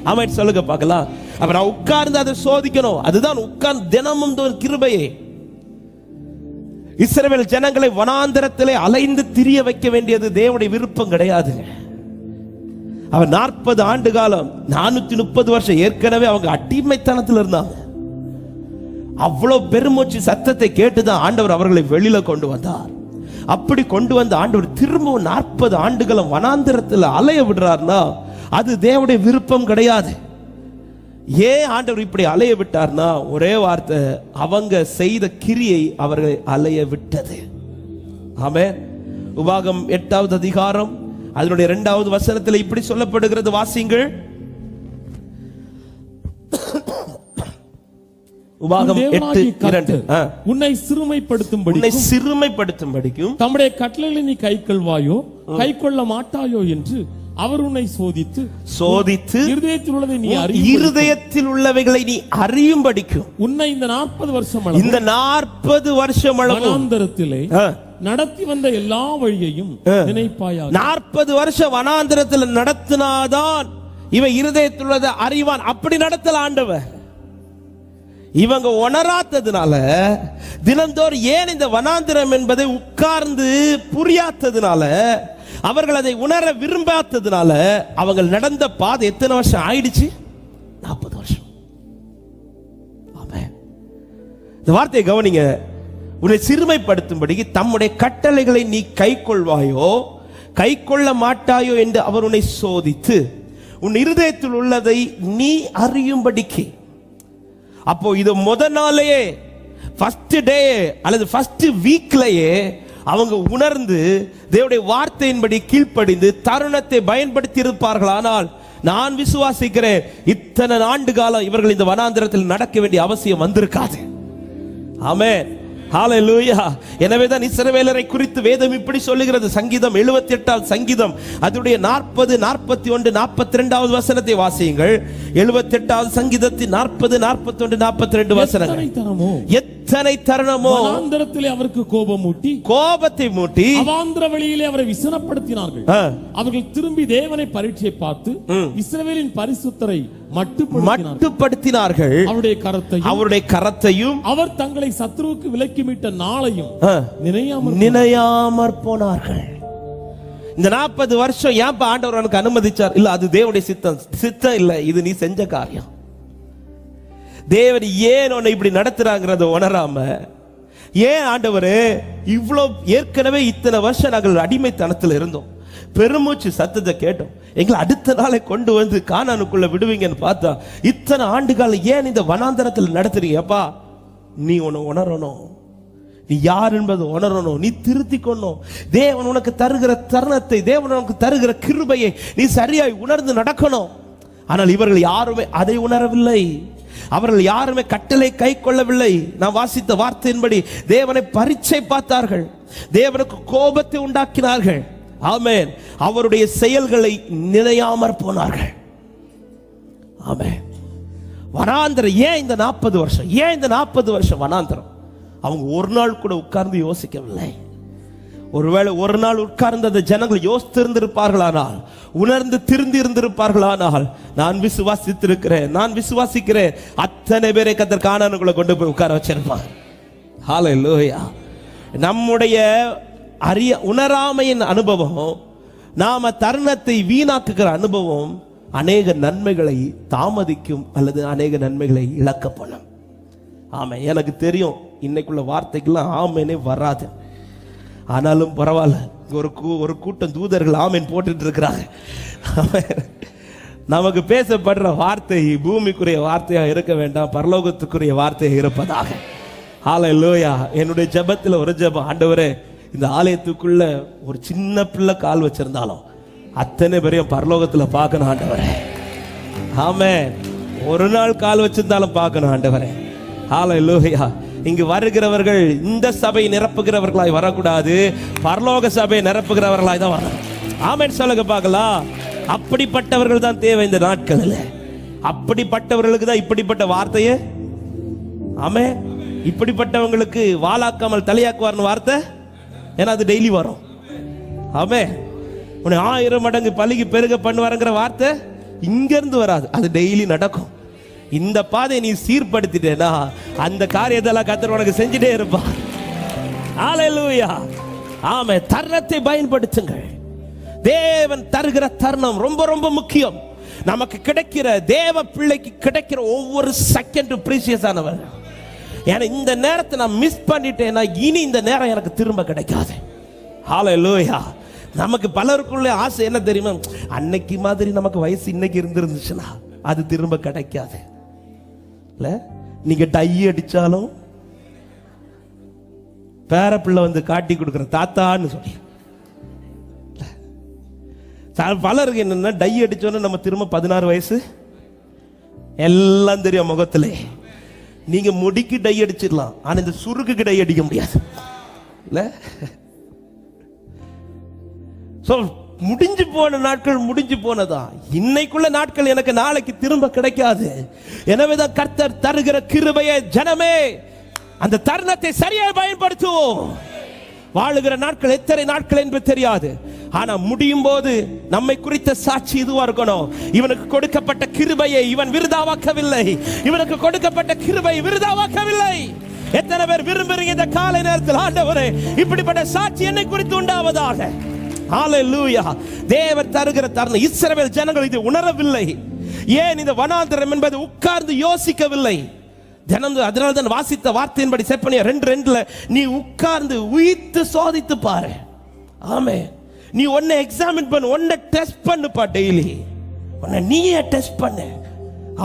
ஆமென் சொல்லுங்க பார்க்கலாம். அப்ப நான் உட்கார்ந்து அதை சோதிக்கணும். அதுதான் உட்கார்ந்து தினமும் கிருபையே. இஸ்ரவேல் ஜனங்களை வனாந்தரத்திலே அலைந்து திரிய வைக்க வேண்டியது தேவனுடைய விருப்பம் கிடையாதுங்க. அவர் 40 ஆண்டு காலம் 430 வருஷம் ஏற்கனவே அவங்க அடிமைத்தனத்தில் இருந்தாங்க. அவ்வளவு பெருமூச்சு சத்தத்தை கேட்டுதான் ஆண்டவர் அவர்களை வெளியில கொண்டு வந்தார். அப்படி கொண்டு வந்த ஆண்டவர் திரும்பவும் 40 ஆண்டுகளும் வனாந்தரத்தில் அலைய விடுறார்னா அது தேவனுடைய விருப்பம் கிடையாது. ஏன் ஆண்டவர் இப்படி அலைய விட்டார்னா, ஒரே வார்த்தை, அவங்க செய்த கிரியை அவர்களை அலைய விட்டது. ஆமென். உபாகம் 8வது அதிகாரம் அதனுடைய 2வது வசனத்தில் இப்படி சொல்லப்படுகிறது, வாசிங்கள். உபாகம் 8:2 உன்னை சிறுமைப்படுத்தும்படிக்கும் தம்முடைய கட்டளைகளை நீ கைக்கொள்வாயோ கைக்கொள்ள மாட்டாயோ என்று அவர் உன்னை சோதித்து இருதயத்தில் உள்ளதை நீ இருதயத்தில் உள்ளவைகளை நீ அறியும்படிக்கும் உன்னை இந்த 40 வருஷம் வனாந்தரத்திலே நடத்தி வந்த எல்லா வழியையும் நினைப்பாயாக. 40 வருஷம் வனாந்தரத்தில் நடத்தினாதான் இவன் இருதயத்தில் உள்ளதை அறிவான். அப்படி நடத்தல ஆண்டவர். இவங்க உணராததுனால, தினந்தோறும் ஏன் இந்த வனாந்திரம் என்பதை உட்கார்ந்து புரியாததுனால, அவர்கள் அதை உணர விரும்பாததுனால அவங்க நடந்த பாதை எத்தனை வருஷம் ஆயிடுச்சு? 40 வருஷம். ஆமென். இந்த வார்த்தையை கவனிங்க. உன்னை சிறுமைப்படுத்தும்படி தம்முடைய கட்டளைகளை நீ கைக்கொள்வாயோ கைக்கொள்ள மாட்டாயோ என்று அவர் உன்னை சோதித்து உன் இருதயத்தில் உள்ளதை நீ அறியும்படிக்கு. அப்போ இது முதல் நாளையே, ஃபர்ஸ்ட் டே அல்லது ஃபர்ஸ்ட் வீக்லயே அவங்க உணர்ந்து தேவனுடைய வார்த்தையின்படி கீழ்ப்படிந்து தருணத்தை பயன்படுத்தி இருப்பார்கள். ஆனால் நான் விசுவாசிக்கிறேன், இத்தனை ஆண்டு காலம் இவர்கள் இந்த வனாந்திரத்தில் நடக்க வேண்டிய அவசியம் வந்திருக்காது. ஆமென். ஹalleluya. எனவேதான் இஸ்ரவேலரை குறித்து வேதம் இப்படி சொல்லுகிறது. சங்கீதம் 78வது சங்கீதம் அதனுடைய 40, 41, 42வது வசனத்தை வாசியுங்கள். 78வது சங்கீதத்தின் 40, 41, 42 வசனங்கள். எத்தனை தருணமோ வனாந்தரத்திலே அவருக்கு கோபத்தை மூட்டி அவாந்தர வழியிலே அவரை விசனப்படுத்தினார்கள். அவர்கள் திரும்பி தேவனை பரீட்சை பார்த்து இஸ்ரவேலின் பரிசுத்தரை மட்டுப்படுத்தினார்கள். அவருடைய கரத்தையும் அவர் தங்களை சத்துருவுக்கு விலக்கி மீட்ட நாளையும் நினையாமற் போனார்கள். இந்த 40 வருஷம் ஏன் ஆண்டவர் எனக்கு அனுமதிச்சார்? இல்ல, அது தேவனுடைய சித்தம் இல்ல, இது நீ செஞ்ச காரியம். தேவன் ஏன் உன்னை இப்படி நடத்துறாங்கிறத உணராம, ஏன் ஆண்டவரே இவ்வளவு ஏற்கனவே இத்தனை வருஷம் நாங்கள் அடிமைத்தனத்தில் இருந்தோம், பெருமூச்சு சத்தத்தை கேட்டோம், எங்களை அடுத்த நாளை கொண்டு வந்து கானானுக்குள்ள விடுவீங்கன்னு பார்த்தா இத்தனை ஆண்டுகால ஏன் இந்த வனாந்தரத்தில் நடத்துறீங்க? அப்பா, நீ உன்னை உணரணும். நீ யார் என்பது உணரணும், நீ திருத்திக்கணும். தேவன் உனக்கு தருகிற தருணத்தை, தேவன் உனக்கு தருகிற கிருபையை நீ சரியாய் உணர்ந்து நடக்கணும். ஆனால் இவர்கள் யாருமே அதை உணரவில்லை. அவர்கள் யாருமே கட்டளை கை கொள்ளவில்லை. நான் வாசித்த வார்த்தையின்படி தேவனை பரீட்சை பார்த்தார்கள், தேவனுக்கு கோபத்தை உண்டாக்கினார்கள். ஆமென். அவருடைய செயல்களை நினையாமற் போனார்கள். ஆமென். வனாந்தரம் ஏன் இந்த 40 வருஷம், ஏன் இந்த 40 வருஷம் வனாந்தரம்? அவங்க ஒரு நாள் கூட உட்கார்ந்து யோசிக்கவில்லை. ஒருவேளை ஒரு நாள் உட்கார்ந்த அந்த ஜனங்கள் யோசித்திருந்திருப்பார்களானால், உணர்ந்து திருந்தி இருந்திருப்பார்களானால், நான் விசுவாசிக்கிறேன் அத்தனை பேரை கர்த்தர் கானானுக்குள்ள கொண்டு போய் உட்கார வச்சிருப்பார். ஹல்லேலூயா. நம்முடைய உணராமையின் அனுபவம், நாம தருணத்தை வீணாக்குகிற அனுபவம் அநேக நன்மைகளை தாமதிக்கும் அல்லது அநேக நன்மைகளை இழக்க பண்ணும். ஆமே, எனக்கு தெரியும் இன்னைக்குள்ள வார்த்தைக்கெல்லாம் ஆமேனே வராது. ஆனாலும் பரவாயில்ல, ஒரு கூட்டம் தூதர்கள் ஆமேன் போட்டுட்டு இருக்கிறாங்க. நமக்கு பேசப்படுற வார்த்தை பூமிக்குரிய வார்த்தையா இருக்க வேண்டாம், பரலோகத்துக்குரிய வார்த்தையா இருப்பதாக. ஹல்லேலூயா. என்னுடைய ஜெபத்தில் ஒரு ஜெபம், ஆண்டவரே இந்த ஆலயத்துக்குள்ள ஒரு சின்ன பிள்ளை கால் வச்சிருந்தாலும் அத்தனை பேரையும் பரலோகத்துல பார்க்கணும் ஆண்டவரே. ஆமென். ஒரு நாள் கால் வச்சிருந்தாலும் பார்க்கணும் ஆண்டவரே. ஹல்லேலூயா. இங்கு வருகிறவர்கள் இந்த சபை நிரப்புகிறவர்களாய் வரக்கூடாது, பரலோக சபை நிரப்புகிறவர்களாய் தான் வரணும். ஆமென் சொல்லுங்க பார்க்கலாம். அப்படிப்பட்டவர்கள் தான் தேவை இந்த நாட்களில். அப்படிப்பட்டவர்களுக்கு தான் இப்படிப்பட்ட வார்த்தையே. ஆமென். இப்படிப்பட்டவங்களுக்கு வாளாக்காமல் தலையாக்குவார்னு வார்த்தை, ஏன்னா அது டெய்லி வரும். ஆமென். உன்னை 1000 மடங்கு பலிக்கு பெருக பண்ணுவாருங்கிற வார்த்தை இங்கிருந்து வராது, அது டெய்லி நடக்கும். இந்த பாதையை நீ சீர்படுத்திட்டேனா அந்த காரியத்தெல்லாம் கர்த்தர் உனக்கு செஞ்சுட்டே இருப்பார். ஹல்லேலூயா. ஆமென். தருணத்தை பயன்படுத்துங்கள். தேவன் தருகிற தருணம் ரொம்ப ரொம்ப முக்கியம். நமக்கு கிடைக்கிற, தேவ பிள்ளைக்கு கிடைக்கிற ஒவ்வொரு செகண்டும் பிரீசியஸ் ஆனவர். ஏன்னா இந்த நேரத்தை நான் மிஸ் பண்ணிட்டேன்னா இனி இந்த நேரம் எனக்கு திரும்ப கிடைக்காது. ஹல்லேலூயா. நமக்கு பலருக்குள்ள ஆசை என்ன தெரியுமா, அன்னைக்கு மாதிரி நமக்கு வயசு இன்னைக்கு இருந்துச்சுன்னா அது திரும்ப கிடைக்காது. இல்ல, நீங்க டை அடிச்சாலும் பேர பிள்ளை வந்து காட்டி கொடுக்குற தாத்தான்னு சொல்லி, பலருக்கு என்னன்னா டை அடிச்சோன்னு நம்ம திரும்ப 16 வயசு எல்லாம் தெரியும் முகத்திலே. நீங்க முடிக்கு டை அடிச்சிடலாம், ஆனா இந்த சுருக்குக்கு டை அடிக்க முடியாது. இல்ல, முடிஞ்சு போன நாட்கள் முடிஞ்சு போனதா. இன்னைக்குள்ள நாட்கள் எனக்கு நாளைக்கு திரும்ப கிடைக்காது. எனவேதான் கர்த்தர் தருகிற கிருபையை ஜனமே அந்த தருணத்தை சரியாக பயன்படுத்துவோம். வாழுகிற நாட்கள் எத்தனை நாட்கள் என்று தெரியாது, ஆனா முடியும் போது நம்மை குறித்த சாட்சி இதுவா இருக்கணும். இவனுக்கு கொடுக்கப்பட்ட கிருபையை இவன் விருதாவாக்கவில்லை, இவனுக்கு கொடுக்கப்பட்ட கிருபை விருதாவாக்கவில்லை. எத்தனை பேர் விரும்புறீங்க இந்த காலை நேரத்தில், ஆண்டவரே இப்படிப்பட்ட சாட்சி என்னை குறித்து உண்டாவதாக. ஹல்லேலூயா. தேவன் தருகிற தருணம். இஸ்ரவேல் ஜனங்கள் இது உணரவில்லை. ஏன் இந்த வனாந்தரம் என்பது உட்கார்ந்து யோசிக்கவில்லை. அதனால தான் வாசித்த வார்த்தையின்படி செப்பனியா 2:2 நீ உட்கார்ந்து உயித்து சோதித்து பாரு. ஆமென். நீ ஒன்னை எக்ஸாமின் பண்ணு, ஒன்னை டெஸ்ட் பண்ணுப்பா. டெய்லி ஒன்னை நீயே டெஸ்ட் பண்ணு.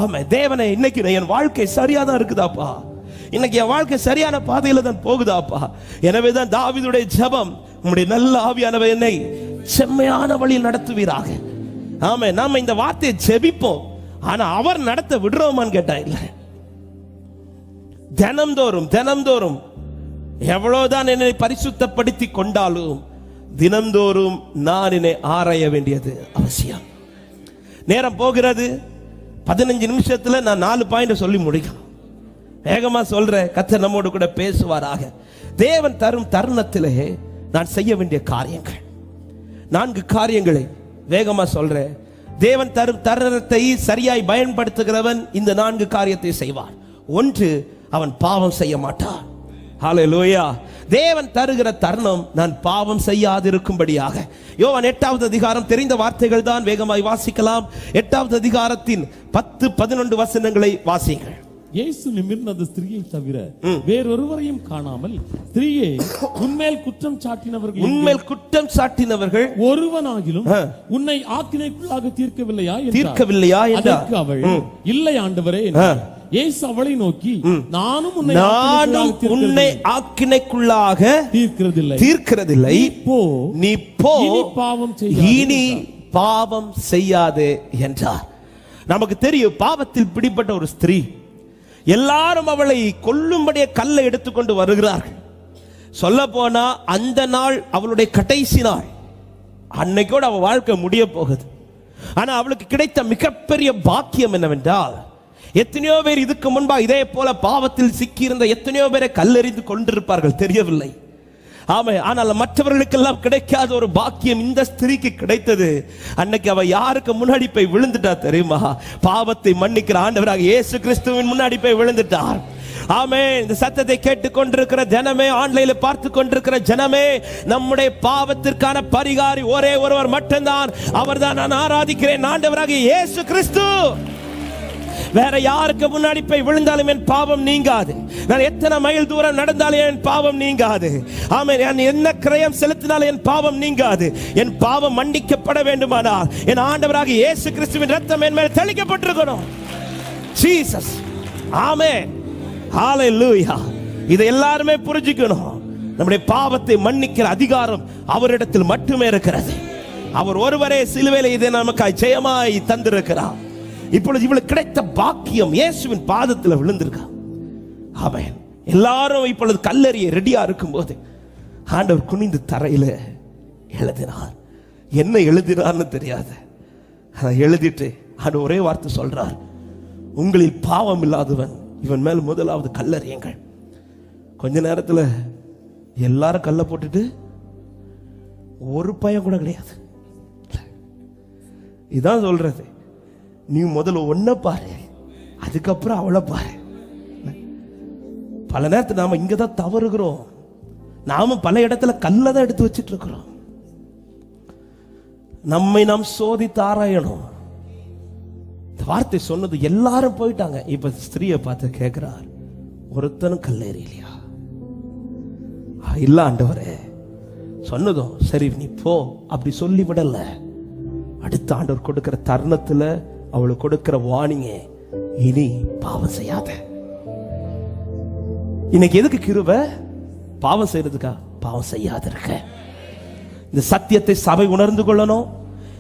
ஆமென். தேவனே இன்னைக்கு என் வாழ்க்கை சரியா தான் இருக்குதாப்பா, இன்னைக்கு என் வாழ்க்கை சரியான பாதையில தான் போகுதாப்பா. எனவேதான் தாவீதுடைய ஜெபம், உம்முடைய நல்ல ஆவியானவர் என்னை செம்மையான வழியில் நடத்துவீராக. ஆமென். நாம இந்த வார்த்தையை ஜெபிப்போம், ஆனா அவர் நடத்த விடுறோமான்னு கேட்டா இல்ல. தினம்தோறும் எவ்வளவுதான் என்னை பரிசுத்தப்படுத்தி கொண்டாலும் தினம்தோறும் நான் என்னை ஆராய வேண்டியது அவசியம். நேரம் போகிறது. 15 நிமிஷத்துல நான் 4 பாயிண்ட் சொல்லி முடிக்கணும். வேகமா சொல்றேன், கர்த்தர் நம்மோடு கூட பேசுவாராக. தேவன் தரும் தருணத்திலே நான் செய்ய வேண்டிய காரியங்கள் 4 காரியங்களை வேகமா சொல்றேன். தேவன் தரும் தருணத்தை சரியாய் பயன்படுத்துகிறவன் இந்த 4 காரியத்தை செய்வார். 1, அவன் பாவம் செய்ய மாட்டான். ஹல்லேலூயா. தேவன் தருகிற தருணம் நான் பாவம் செய்யாதிருக்கும்படியாக. யோவான் 8வது அதிகாரம் தெரிந்த வார்த்தைகள் தான், வேகமாய் வாசிக்கலாம். 8வது அதிகாரத்தின் 10-11 வசனங்களை வாசிங்கள். இயேசு நிமிர்ந்த அந்த ஸ்திரியை தவிர வேறொருவரையும் காணாமல், ஸ்திரியே உன்மேல் குற்றம் சாட்டினவர்கள் ஒருவனாகிலும் உன்னை ஆக்கினைக்குள்ளாக தீர்க்கவில்லையா என்றார். அதற்கு அவள், இல்லை ஆண்டவரே. இயேசு அவளை நோக்கி நானும் உன்னை ஆக்கினைக்குள்ளாக தீர்க்கிறதில்லை. நீ போ, இனி பாவம் செய்யாதே என்றார். நமக்கு தெரியும், பாவத்தில் பிடிப்பட்ட ஒரு ஸ்திரீ, எல்லாரும் அவளை கொல்லும்படியே கல்லை எடுத்துக்கொண்டு வருகிறார்கள். சொல்ல போனா அந்த நாள் அவளுடைய கடைசி நாள். அன்னைக்கோடு அவள் வாழ்க்கை முடிய போகுது. ஆனா அவளுக்கு கிடைத்த மிகப்பெரிய பாக்கியம் என்னவென்றால், எத்தனையோ பேர் இதுக்கு முன்பாக இதே போல பாவத்தில் சிக்கியிருந்த எத்தனையோ பேரை கல்லெறிந்து கொண்டிருப்பார்கள், தெரியவில்லை. ஆமா, ஆனால் மற்றவர்களுக்கெல்லாம் கிடைக்காத ஒரு பாக்கியம் இந்த ஸ்திரீக்கு கிடைத்தது. அன்னைக்கு அவ யாருக்கு முன்னாடி போய் விழுந்துட்டா தெரியுமா? பாவத்தை மன்னிக்கிற ஆண்டவராக இயேசு கிறிஸ்துவின் முன்னாடி போய் விழுந்துட்டார். ஆமென். இந்த சத்தத்தை கேட்டுக் கொண்டிருக்கிற ஜனமே, ஆன்லைன்ல பார்த்து கொண்டிருக்கிற ஜனமே, நம்முடைய பாவத்திற்கான பரிகாரி ஒரே ஒருவர் மட்டும்தான். அவர்தான் நான் ஆராதிக்கிறேன், ஆண்டவராக இயேசு கிறிஸ்து. வேற யாருக்கு முன்னாடி போய் விழுந்தாலும் என் பாவம் நீங்காது. நான் எத்தனை மைல் தூரம் நடந்தாலும் என் பாவம் நீங்காது. ஆமென். நான் என்ன கிரயம் செலுத்தினாலும் என் பாவம் நீங்காது. என் பாவம் மன்னிக்கப்பட வேண்டுமானால் என் ஆண்டவராக இயேசு கிறிஸ்துவின் ரத்தம் என் மேல் தெளிக்கப்பட்டிருக்கணும். ஜீசஸ். ஆமென். ஹalleluya. இதை எல்லாருமே புரிஞ்சுக்கணும். நம்முடைய பாவத்தை மன்னிக்கிற அதிகாரம் அவரிடத்தில் மட்டுமே இருக்கிறது. அவர் ஒருவரே சிலுவையில் இதை நமக்கு ஜெயமாய் தந்திருக்கிறார். இப்பொழுது இவளுக்கு கிடைத்த பாக்கியம் இயேசுவின் பாதத்தில் விழுந்திருக்கா. ஆமென். எல்லாரும் இப்பொழுது கல்லெறிய ரெடியா இருக்கும்போது ஆண்டவர் குனிந்து தரையில எழுதினார். என்ன எழுதினார்னு தெரியாது. எழுதிட்டு ஆண்டவர் ஒரே வார்த்தை சொல்றார், உங்களில் பாவம் இல்லாதவன் இவன் மேல் முதலாவது கல்லெறியுங்கள். கொஞ்ச நேரத்துல எல்லாரும் கல்ல போட்டுட்டு ஒரு பயம் கூட கிடையாது. இதான் சொல்றது, நீ முதல்ல ஒன்ன பாரு, அதுக்கப்புறம் அவளை பாரு. பல நேரத்தில் நாம இங்கதான் தவறுகிறோம். நாம பல இடத்துல கல்லதான் எடுத்து வச்சிட்டு இருக்கிறோம். நம்மை நாம் சோதித்து ஆராயணும். இந்த வார்த்தை சொன்னது எல்லாரும் போயிட்டாங்க. இப்ப ஸ்திரீயை பார்த்து கேட்கிறார், ஒருத்தனும் கல்லேறியா? இல்ல ஆண்டவரே. சொன்னதும் சரி நீ போ அப்படி சொல்லி விடல. அடுத்த ஆண்டவர் கொடுக்கிற தருணத்துல அவளுக்கு கொடுக்கிற வார்னிங், இனி பாவம் செய்யாத. இன்னைக்கு எதுக்கு கிருபை? பாவம் செய்யறதுக்கா? பாவம் செய்யாத இருக்க. இந்த சத்தியத்தை சபை உணர்ந்து கொள்ளணும்.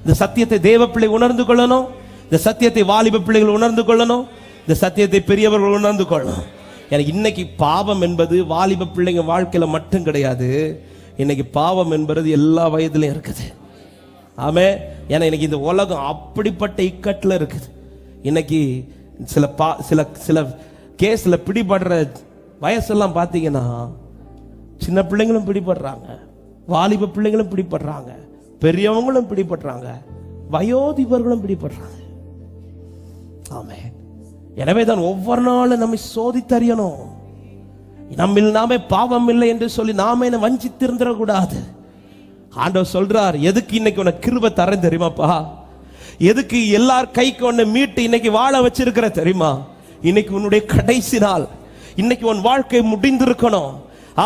இந்த சத்தியத்தை தேவ பிள்ளை உணர்ந்து கொள்ளணும். இந்த சத்தியத்தை வாலிப பிள்ளைகள் உணர்ந்து கொள்ளணும். இந்த சத்தியத்தை பெரியவர்கள் உணர்ந்து கொள்ளணும். எனக்கு இன்னைக்கு பாவம் என்பது வாலிப பிள்ளைங்க வாழ்க்கையில மட்டும் கிடையாது. இன்னைக்கு பாவம் என்பது எல்லா வயதிலும் இருக்குது. ஆமே. ஏன்னா இன்னைக்கு இந்த உலகம் அப்படிப்பட்ட இக்கட்டில் இருக்குது. இன்னைக்கு சில கேஸ்ல பிடிபடுற வயசெல்லாம் பார்த்தீங்கன்னா சின்ன பிள்ளைங்களும் பிடிபடுறாங்க, வாலிப பிள்ளைங்களும் பிடிபடுறாங்க, பெரியவங்களும் பிடிபடுறாங்க, வயோதிபர்களும் பிடிபடுறாங்க. ஆமே. எனவே தான் ஒவ்வொரு நாளும் நம்மை சோதித்தறியணும். நம்மில் நாமே பாவம் இல்லை என்று சொல்லி நாமே வஞ்சித்திருந்துடக்கூடாது. ஆண்டவர் சொல்றார், எதுக்கு இன்னைக்கு உனக்கு கிருபை தரேன் தெரியுமாப்பா? எதுக்கு எல்லார் கைக்கு உன்னை மீட்டு இன்னைக்கு வாழ வச்சிருக்கிற தெரியுமா? இன்னைக்கு உன்னுடைய கடைசி நாள். இன்னைக்கு உன் வாழ்க்கை முடிந்திருக்கணும்.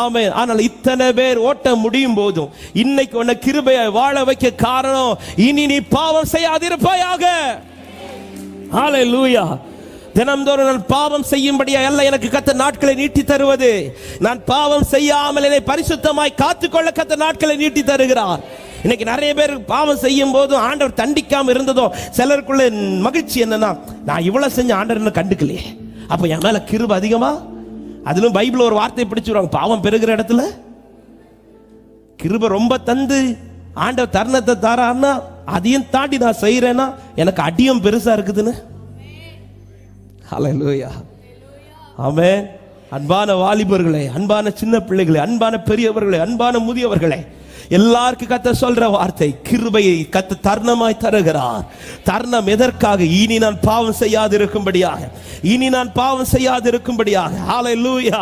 ஆமே. ஆனால் இத்தனை பேர் ஓட்ட முடியும் போதும் இன்னைக்கு உன்னை கிருபையை வாழ வைக்க காரணம், இனி நீ பாவம் செய்யாதிருப்பாயாக. ஹalleluya. தினம்தோறும் நான் பாவம் செய்யும்படியா அல்ல எனக்கு கர்த்தர் நாட்களை நீட்டி தருவது. நான் பாவம் செய்யாமல் என்னை பரிசுத்தமாய் காத்துக்கொள்ள கர்த்தர் நாட்களை நீட்டி தருகிறார். இன்னைக்கு நிறைய பேர் பாவம் செய்யும் போதும் ஆண்டவர் தண்டிக்காம இருந்ததும் சிலருக்குள்ள மகிழ்ச்சி என்னன்னா, நான் இவ்வளவு செஞ்ச ஆண்டவர் கண்டுக்கலையே, அப்ப என் மேல கிருபை அதிகமா. அதிலும் பைபிள் ஒரு வார்த்தை பிடிச்சுருவாங்க, பாவம் பெருகிற இடத்துல கிருபை ரொம்ப தந்து ஆண்டவர் தருணத்தை தாரான்னா அதையும் தாண்டி நான் செய்யறேன்னா எனக்கு அடியும் பெருசா இருக்குதுன்னு. ஹல்லேலூயா. ஆமென். அன்பான வாலிபர்களே, அன்பான சின்ன பிள்ளைகளே, அன்பான பெரியவர்களே, அன்பான முதியவர்களே, எல்லாருக்கும் கர்த்தர் சொல்ற வார்த்தை, கிருபையை கர்த்தர் தருணமாய் தருகிறார். தருணம் எதற்காக? இனி நான் பாவம் செய்யாதிருக்கும்படியாக, இனி நான் பாவம் செய்யாதிருக்கும்படியாக. ஹல்லேலூயா.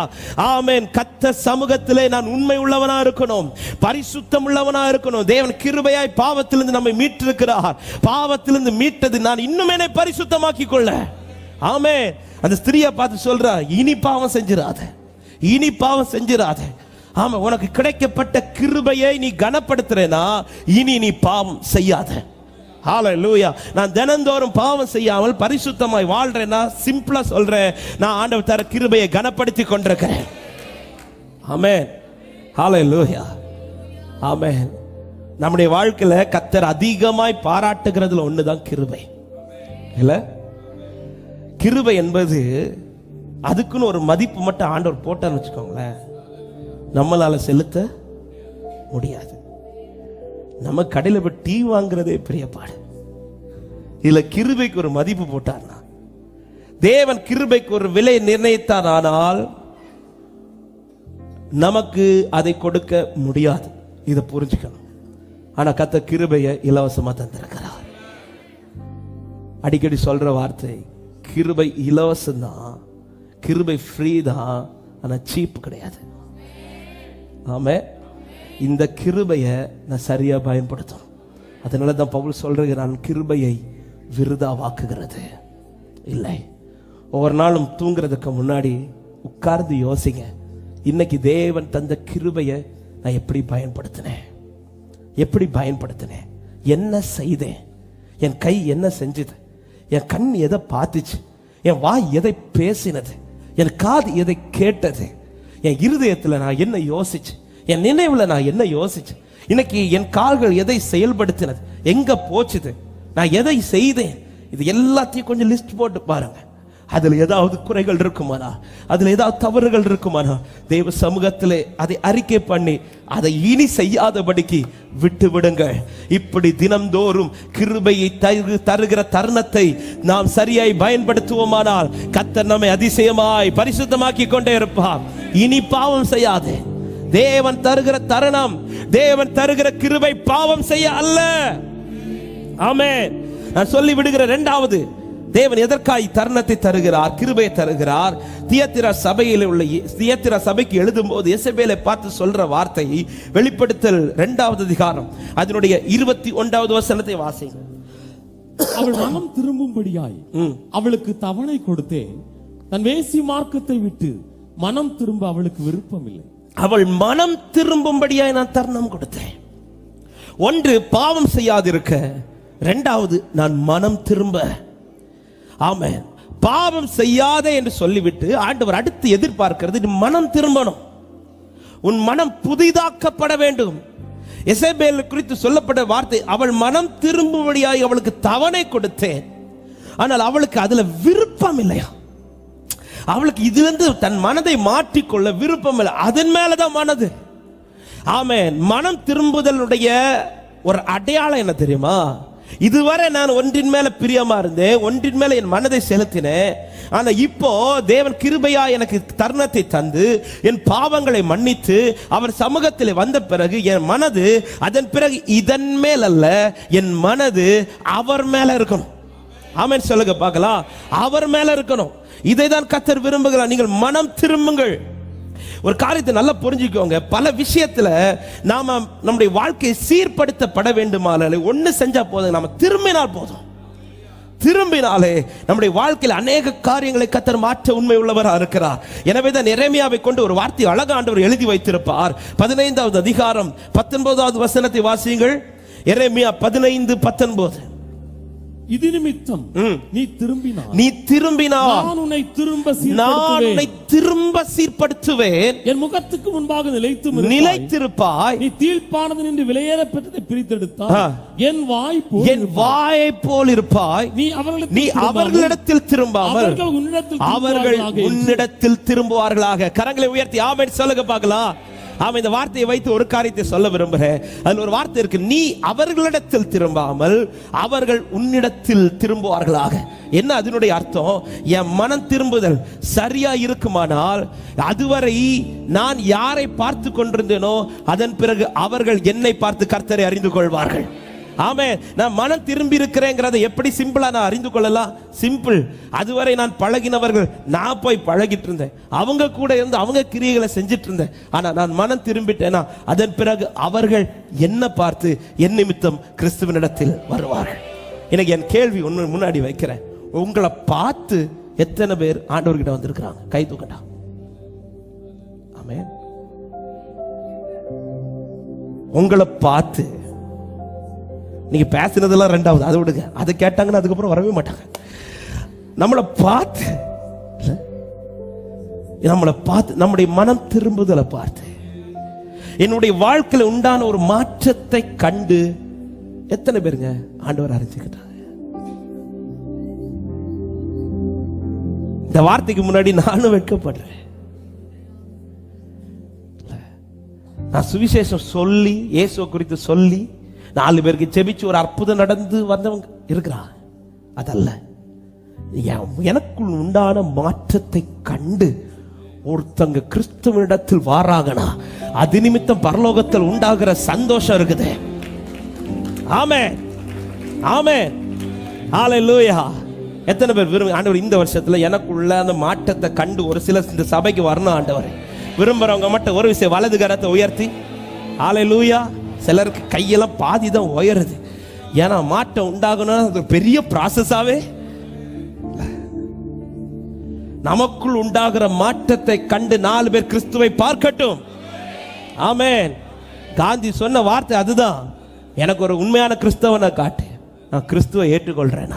ஆமென். கர்த்தர் சமூகத்திலே நான் உண்மை உள்ளவனா இருக்கணும், பரிசுத்தம் உள்ளவனா இருக்கணும். தேவன் கிருபையாய் பாவத்திலிருந்து நம்மை மீட்டிருக்கிறார். பாவத்திலிருந்து மீட்டது நான் இன்னும் என்னை பரிசுத்தமாக்கிக் கொள்ள. ஆமென். அந்த ஸ்திரியை பார்த்து சொல்றா, இனி பாவம் செஞ்சிராத, இனி பாவம் செஞ்சிராத. ஆமா, உனக்கு கிடைக்கப்பட்ட கிருபையை நீ கனப்படுத்துறேனா, இனி நீ பாவம் செய்யாத. ஹalleluya. நான் தினந்தோறும் பாவம் செய்யாமல் பரிசுத்தமாய் வாழ்றேன்னா சிம்பிளா சொல்றேன், நான் ஆண்டவர் தர கிருபையை கனப்படுத்தி கொண்டிருக்கிறேன். ஆமென், ஹalleluya, ஆமென். நம்முடைய வாழ்க்கையில கர்த்தர் அதிகமாய் பாராட்டுகிறதுல ஒண்ணுதான் கிருபை. இல்ல, கிருபை என்பது அதுக்குன்னு ஒரு மதிப்பு மட்டும் ஆண்டவர் போட்டான்னு வச்சுக்கோங்களேன், நம்மளால செலுத்த முடியாது. நம்ம கடையில் போய் டீ வாங்குறதே பெரிய பாடு. இதுல கிருபைக்கு ஒரு மதிப்பு போட்டார்னா, தேவன் கிருபைக்கு ஒரு விலை நிர்ணயித்தார், ஆனால் நமக்கு அதை கொடுக்க முடியாது. இதை புரிஞ்சுக்கணும். ஆனா கர்த்தர் கிருபையை இலவசமா தந்திருக்கிறார். அடிக்கடி சொல்ற வார்த்தை, கிருபை இலவசம் தான், கிருபை ஃப்ரீ தான், ஆனா சீப் கிடையாது. ஆமே, இந்த கிருபையை நான் சரியா பயன்படுத்தணும். அதனால தான் பவுல் சொல்றான், கிருபையை விருதாவாக்குகிறது இல்லை. ஒவ்வொரு நாளும் தூங்குறதுக்கு முன்னாடி உட்கார்ந்து யோசிங்க, இன்னைக்கு தேவன் தந்த கிருபையை நான் எப்படி பயன்படுத்தினேன், எப்படி பயன்படுத்தினேன், என்ன செய்தேன், என் கை என்ன செஞ்சது, என் கண் எதை பார்த்துச்சு, என் வாய் எதை பேசினது, என் காது எதை கேட்டது, என் இருதயத்தில் நான் என்ன யோசிச்சு, என் நினைவுல நான் என்ன யோசிச்சு, இன்னைக்கு என் கால்கள் எதை செயல்படுத்தினது, எங்க போச்சுது, நான் எதை செய்தேன், இது எல்லாத்தையும் கொஞ்சம் லிஸ்ட் போட்டு பாருங்க. அதுல ஏதாவது குறைகள் இருக்குமானா, அதுல ஏதாவது தவறுகள் இருக்குமானா, தேவ சமூகத்திலே அதை அறிக்கை பண்ணி அதை இனி செய்யாதபடிக்கு விட்டு விடுங்கள். இப்படி தினம்தோறும் கிருபையை தருகிற தருணத்தை நாம் சரியாய் பயன்படுத்துவோமானால் கர்த்தர் நம்மை அதிசயமாய் பரிசுத்தமாக்கி கொண்டே இருப்பார். இனி பாவம் செய்யாதே. தேவன் தருகிற தருணம், தேவன் தருகிற கிருபை பாவம் செய்ய அல்ல. ஆமென். நான் சொல்லி விடுகிற இரண்டாவது, தேவன் எதற்காய் தருணத்தை தருகிறார், கிருபையை தருகிறார். தியத்திரா சபையில் உள்ள தியத்திரா சபைக்கு எழுதும் போது எசபேலை பார்த்து சொல்ற வார்த்தை, வெளிப்படுத்தல் 2வது அதிகாரம் அதனுடைய 21வது வசனத்தை வாசிங்க. அவள் மனம் திரும்பும்படியாய் அவளுக்கு தவணை கொடுத்தேன், தன் வேசி மார்க்கத்தை விட்டு மனம் திரும்ப அவளுக்கு விருப்பம் இல்லை. அவள் மனம் திரும்பும்படியாய் நான் தருணம் கொடுத்தேன். ஒன்று, பாவம் செய்யாதிருக்க, இரண்டாவது நான் மனம் திரும்ப. ஆமென். பாவம் செய்யாதே என்று சொல்லிவிட்டு ஆண்டவர் அடுத்து எதிர்பார்க்கிறது, நீ மனம் திரும்பணும், உன் மனம் புதிதாக்கப்பட வேண்டும். எசபேல் குறித்து சொல்லப்பட்ட வார்த்தை, அவள் மனம் திரும்பும்படியாய் அவளுக்கு தவணை கொடுத்தேன், ஆனால் அவளுக்கு அதுல விருப்பம் இல்லையா, அவளுக்கு இதுல தன் மனதை மாற்றிக்கொள்ள விருப்பம் இல்லை, அதன் மேலதான் மனது. ஆமென். மனம் திரும்புதலுடைய ஒரு அடையாளம் என்ன தெரியுமா, இதுவரை நான் ஒன்றின் மேல பிரியமா இருந்தேன், ஒன்றின் மேல என் மனதை செலுத்தினேன், ஆனா இப்போ தேவன் கிருபையா எனக்கு தருணத்தை தந்து என் பாவங்களை மன்னித்து அவர் சமூகத்தில் வந்த பிறகு என் மனது அதன் பிறகு இதன் மேல் அல்ல, என் மனது அவர் மேல இருக்கணும். ஆமென் சொல்லுங்க பார்க்கலாம். அவர் மேல இருக்கணும். இதை தான் கர்த்தர் விரும்புகிறார். நீங்கள் மனம் திரும்புங்கள். ஒரு காரியத்தை நல்லா புரிஞ்சுக்கோங்க, பல விஷயத்துல நாம நம்முடைய வாழ்க்கை சீர்படுத்தப்பட வேண்டுமானாலே ஒண்ணு செஞ்சா போதும், நாம திரும்பினால் போதும். திரும்பினாலே நம்முடைய வாழ்க்கையில் அநேக காரியங்களை கர்த்தர் மாற்ற உண்மை உள்ளவராக இருக்கிறார். எனவே தான் எரேமியாவை கொண்டு ஒரு வார்த்தை அழகா ஆண்டவர் எழுதி வைத்திருப்பார். 15வது அதிகாரம் 19வது வசனத்தை வாசியுங்கள். எரேமியா 15:19. இது நிமித்தம் நீ திரும்பினால் நான் உன்னை திரும்ப சீர்படுத்துவேன், என் முகத்துக்கு முன்பாக நிலைத்திருப்பாய், நீ தீழ்ப்பானது என்று விலையேற பெற்றதை பிரித்தெடுத்தாய், என் வாயை போல் இருப்பாய், நீ அவர்களிடத்தில் திரும்பாமல் அவர்கள் உன்னிடத்தில் திரும்புவார்களாக. கரங்களை உயர்த்தி ஆமென் சொல்லுங்க பார்க்கலாம். ஆமா, இந்த வார்த்தையை வைத்து ஒரு காரியத்தை சொல்ல விரும்புகிறேன். அதுல ஒரு வார்த்தை இருக்கு, நீ அவர்களிடத்தில் திரும்பாமல் அவர்கள் உன்னிடத்தில் திரும்புவார்களாக. என்ன அதனுடைய அர்த்தம்? என் மனம் திரும்புதல் சரியா இருக்குமானால் அதுவரை நான் யாரை பார்த்து கொண்டிருந்தேனோ அதன் பிறகு அவர்கள் என்னை பார்த்து கர்த்தரை அறிந்து கொள்வார்கள். ஆமென். நான் மனம் திரும்பி இருக்கிறேங்கிறதை எப்படி சிம்பிளா நான் அறிந்து கொள்ளலாம்? சிம்பிள். அதுவரை நான் பழகினவர்கள், நான் போய் பழகிட்டு இருந்தேன், அவங்க கூட இருந்து அவங்க கிரியைகளை செஞ்சிட்டு இருந்தேன். ஆனா நான் மனம் திரும்பிட்டேனா அதன் பிறகு அவர்கள் என்ன பார்த்து என் நிமித்தம் கிறிஸ்துவனிடத்தில் வருவார்கள். எனக்கு என் கேள்வி ஒன்று முன்னாடி வைக்கிறேன், உங்களை பார்த்து எத்தனை பேர் ஆண்டவர்கிட்ட வந்திருக்கிறாங்க? கை தூக்கட்டா. ஆமென். உங்களை பார்த்து நீங்க பேசுனதெல்லாம் ரெண்டாவது, அதை விடுங்க. அதை கேட்டாங்கன்னா அதுக்கப்புறம் வரவே மாட்டாங்க. நம்மளை பார்த்து நம்முடைய மனம் திரும்புதலை பார்த்து என்னுடைய வாழ்க்கையில உண்டான ஒரு மாற்றத்தை கண்டு எத்தனை பேருங்க ஆண்டவர் அறிஞ்சுக்கிட்டாங்க? இந்த வார்த்தைக்கு முன்னாடி நானும் வெட்கப்படுறேன். நான் சுவிசேஷம் சொல்லி இயேசுவை குறித்து சொல்லி 4 பேருக்கு செபிச்சு ஒரு அற்புதம் நடந்து வந்தவங்க இருக்கிறான். அதல்ல, எனக்குள் உண்டான மாற்றத்தை கண்டு ஒருத்தங்க கிறிஸ்துவனிடத்தில் வாராங்கனா அது நிமித்தம் பரலோகத்தில் உண்டாகிற சந்தோஷம் இருக்குது. ஆமென், ஆமென், ஹல்லேலூயா. எத்தனை பேர் விரும்புங்க ஆண்டவர் இந்த வருஷத்துல எனக்குள்ள அந்த மாற்றத்தை கண்டு ஒரு சிலர் இந்த சபைக்கு வரணும் ஆண்டவர் விரும்புறவங்க மட்டும் ஒரு விஷயம் வலது கரத்தை உயர்த்தி ஹல்லேலூயா. சிலருக்கு கையெல்லாம் பாதி தான் உயருது. ஏன்னா மாற்றம் உண்டாகணும், அது பெரிய ப்ராசஸாவே. நமக்குள் உண்டாகிற மாற்றத்தை கண்டு 4 பேர் கிறிஸ்துவை பார்க்கட்டும். ஆமென். காந்தி சொன்ன வார்த்தை அதுதான். எனக்கு ஒரு உண்மையான கிறிஸ்தவனை காட்டு, நான் கிறிஸ்துவை ஏற்றுக்கொள்றேன்.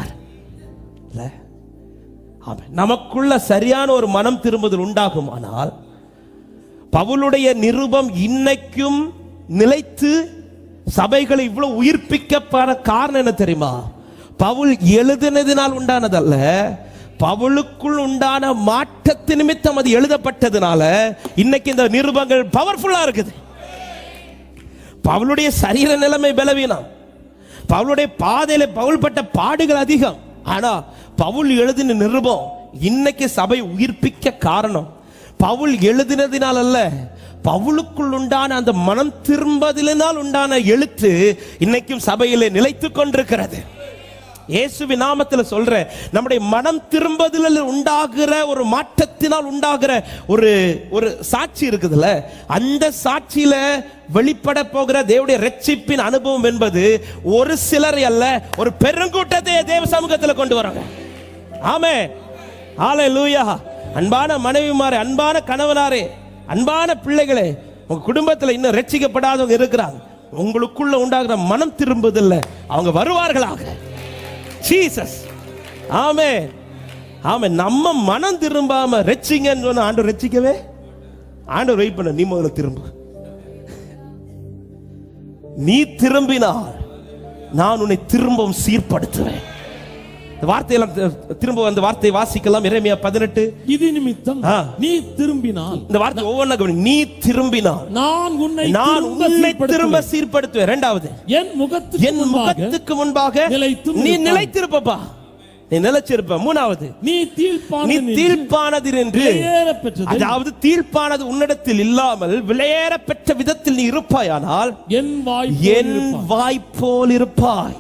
நமக்குள்ள சரியான ஒரு மனம் திரும்புதல் உண்டாகுமானால் பவுலுடைய நிருபம் இன்னைக்கும் நிலைத்து சபைகளை இவ்வளவு உயிர்ப்பிக்கப்பட காரணம் என்ன தெரியுமா? பவுல் எழுதினதினால் உண்டானதல்ல, பவுலுக்குள் உண்டான மாற்றத்து நிமித்தம் அது எழுதப்பட்டதுனால இன்னைக்கு இந்த நிருபங்கள் பவர்ஃபுல்லா இருக்குது. பவுலுடைய சரீர நிலைமை பலவீனம், பவுலுடைய பாதையில பவுல் பட்ட பாடுகள் அதிகம். ஆனா பவுல் எழுதின நிருபம் இன்னைக்கு சபை உயிர்ப்பிக்க காரணம் பவுல் எழுதினதினால் அல்ல, பவுலுக்குள் உண்டான அந்த மனம் திரும்பதினால் உண்டான எழுத்து இன்னைக்கும் சபையிலே நிலைத்துக் கொண்டிருக்கிறது. இயேசுவின் நாமத்தில் சொல்ற நம்முடைய மனம் திரும்பதில் உண்டாகிற ஒரு மாற்றத்தினால் உண்டாகிற ஒரு சாட்சி இருக்குதுல்ல, அந்த சாட்சியில வெளிப்பட போகிற தேவனுடைய ரட்சிப்பின் அனுபவம் என்பது ஒரு சிலர் அல்ல, ஒரு பெருங்கூட்டத்தை தேவ சமூகத்தில் கொண்டு வராங்க. ஆமென், ஹல்லேலூயா. அன்பான மனைவிமாரே, அன்பான கணவனாரே, அன்பான பிள்ளைகளே, உங்க குடும்பத்தில் இன்னும் ரட்சிக்கப்படாதவங்க இருக்கிறாங்க. உங்களுக்குள்ள உண்டாகிற மனம் திரும்புதில்ல, அவங்க வருவார்களாக. ஜீசஸ், ஆமென், ஆமென். நம்ம மனம் திரும்பாம ரட்சிங்கன்னு சொன்ன ஆண்டவர் ரட்சிக்கவே ஆண்டவர் வெயிட் பண்ண. நீ முதல்ல திரும்ப, நீ திரும்பினால் நான் உன்னை திரும்பவும் சீர்படுத்துவேன். வார்த்தையெல்லாம் திரும்ப அந்த வார்த்தையை வாசிக்கலாம். எரேமியா 18. இது நிமித்தம் நீ திரும்பினால், இந்த வார்த்தை ஒவ்வொன்றா, நீ திரும்பினால் நான் உன்னை திரும்ப சீர்படுத்துவேன். இரண்டாவது, என் முகத்துக்கு முன்பாக நீ நிலைத்திருப்பப்பா, நீ நிலைச்சிருப்ப. மூணாவது, நீ தீர்ப்பானது என்று, அதாவது தீர்ப்பானது உன்னிடத்தில் இல்லாமல் விலையேற பெற்ற விதத்தில் நீ இருப்பாயானால் என் வாய் போல் இருப்பாய்.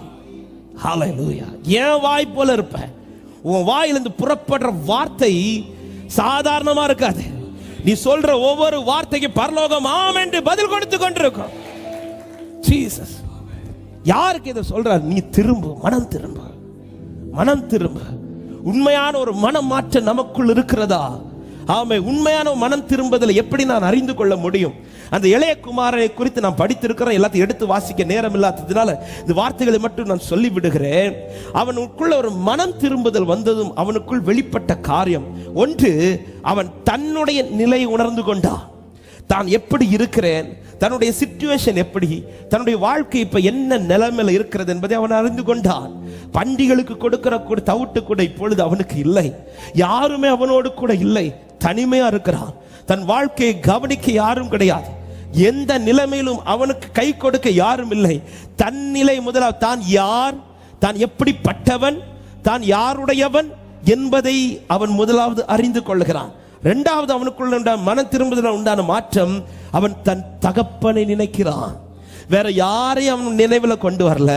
ஹல்லேலூயா. என் வாய் போல இருப்ப. உன் வாயிலிருந்து புறப்படுற வார்த்தை சாதாரணமா இருக்காது. நீ சொல்ற ஒவ்வொரு வார்த்தைக்கு பரலோகம் ஆமென் என்று பதில் கொடுத்து கொண்டிருக்கும். ஜீசஸ் யாருக்கு இதை சொல்றார்? நீ திரும்ப, மனம் திரும்ப, மனம் திரும்ப. உண்மையான ஒரு மனம் மாற்றம் நமக்குள் இருக்கிறதா? ஆமே. உண்மையான மனம் திரும்பதில் எப்படி நான் அறிந்து கொள்ள முடியும்? அந்த இளைய குமாரனை குறித்து நான் படித்திருக்கிறேன். எல்லாத்தையும் எடுத்து வாசிக்க நேரம் இல்லாததுனால இந்த வார்த்தைகளை மட்டும் நான் சொல்லி விடுகிறேன். அவனுக்குள்ள ஒரு மனம் திரும்புதல் வந்ததும் அவனுக்குள் வெளிப்பட்ட காரியம் ஒன்று, அவன் தன்னுடைய நிலை உணர்ந்து கொண்டான். தான் எப்படி இருக்கிறேன், தன்னுடைய சிச்சுவேஷன் எப்படி, தன்னுடைய வாழ்க்கை இப்ப என்ன நிலைமையில இருக்கிறது என்பதை அவன் அறிந்து கொண்டான். பண்டிகளுக்கு கொடுக்கிற கூட தவிட்டு கூட இப்பொழுது அவனுக்கு இல்லை, யாருமே அவனோடு கூட இல்லை, தனிமையா இருக்கிறான். தன் வாழ்க்கையை கவனிக்க யாரும் கிடையாது, எந்த நிலைமையிலும் அவனுக்கு கை கொடுக்க யாரும் இல்லை. தன் நிலை முதலாவது, தான் யார், தான் எப்படிப்பட்டவன், தான் யாருடையவன் என்பதை அவன் முதலாவது அறிந்து கொள்கிறான். இரண்டாவது, அவனுக்குள்ள மன திரும்புதல் உண்டான மாற்றம், அவன் தன் தகப்பனை நினைக்கிறான். வேற யாரையும் அவன் நினைவுல கொண்டு வரல,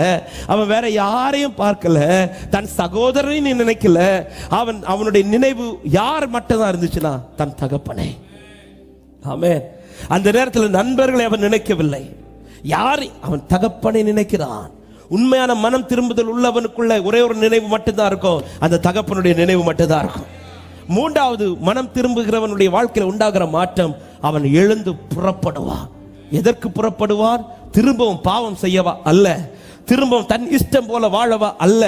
அவன் வேற யாரையும் பார்க்கல, தன் சகோதரனை நினைக்கல. அவனுடைய நினைவு யார் மட்டும் தான் இருந்துச்சுன்னா தன் தகப்பனை. ஆமென். அந்த நேரத்தில் நண்பர்களை அவன் நினைக்கவில்லை, யாரை? அவன் தகப்பனை நினைக்கிறான். உண்மையான மனம் திரும்புதல் உள்ளவனுக்குள்ள ஒரே ஒரு நினைவு மட்டும்தான் இருக்கும், அந்த தகப்பனுடைய நினைவு மட்டும்தான் இருக்கும். மூன்றாவது, மனம் திரும்புகிறவனுடைய வாழ்க்கையில் உண்டாகிற மாற்றம், அவன் எழுந்து புறப்படுவான். எதற்கு புறப்படுவார்? திரும்பவும் பாவம் செய்யவா அல்ல, திரும்பவும் தன் இஷ்டம் போல வாழவா அல்ல.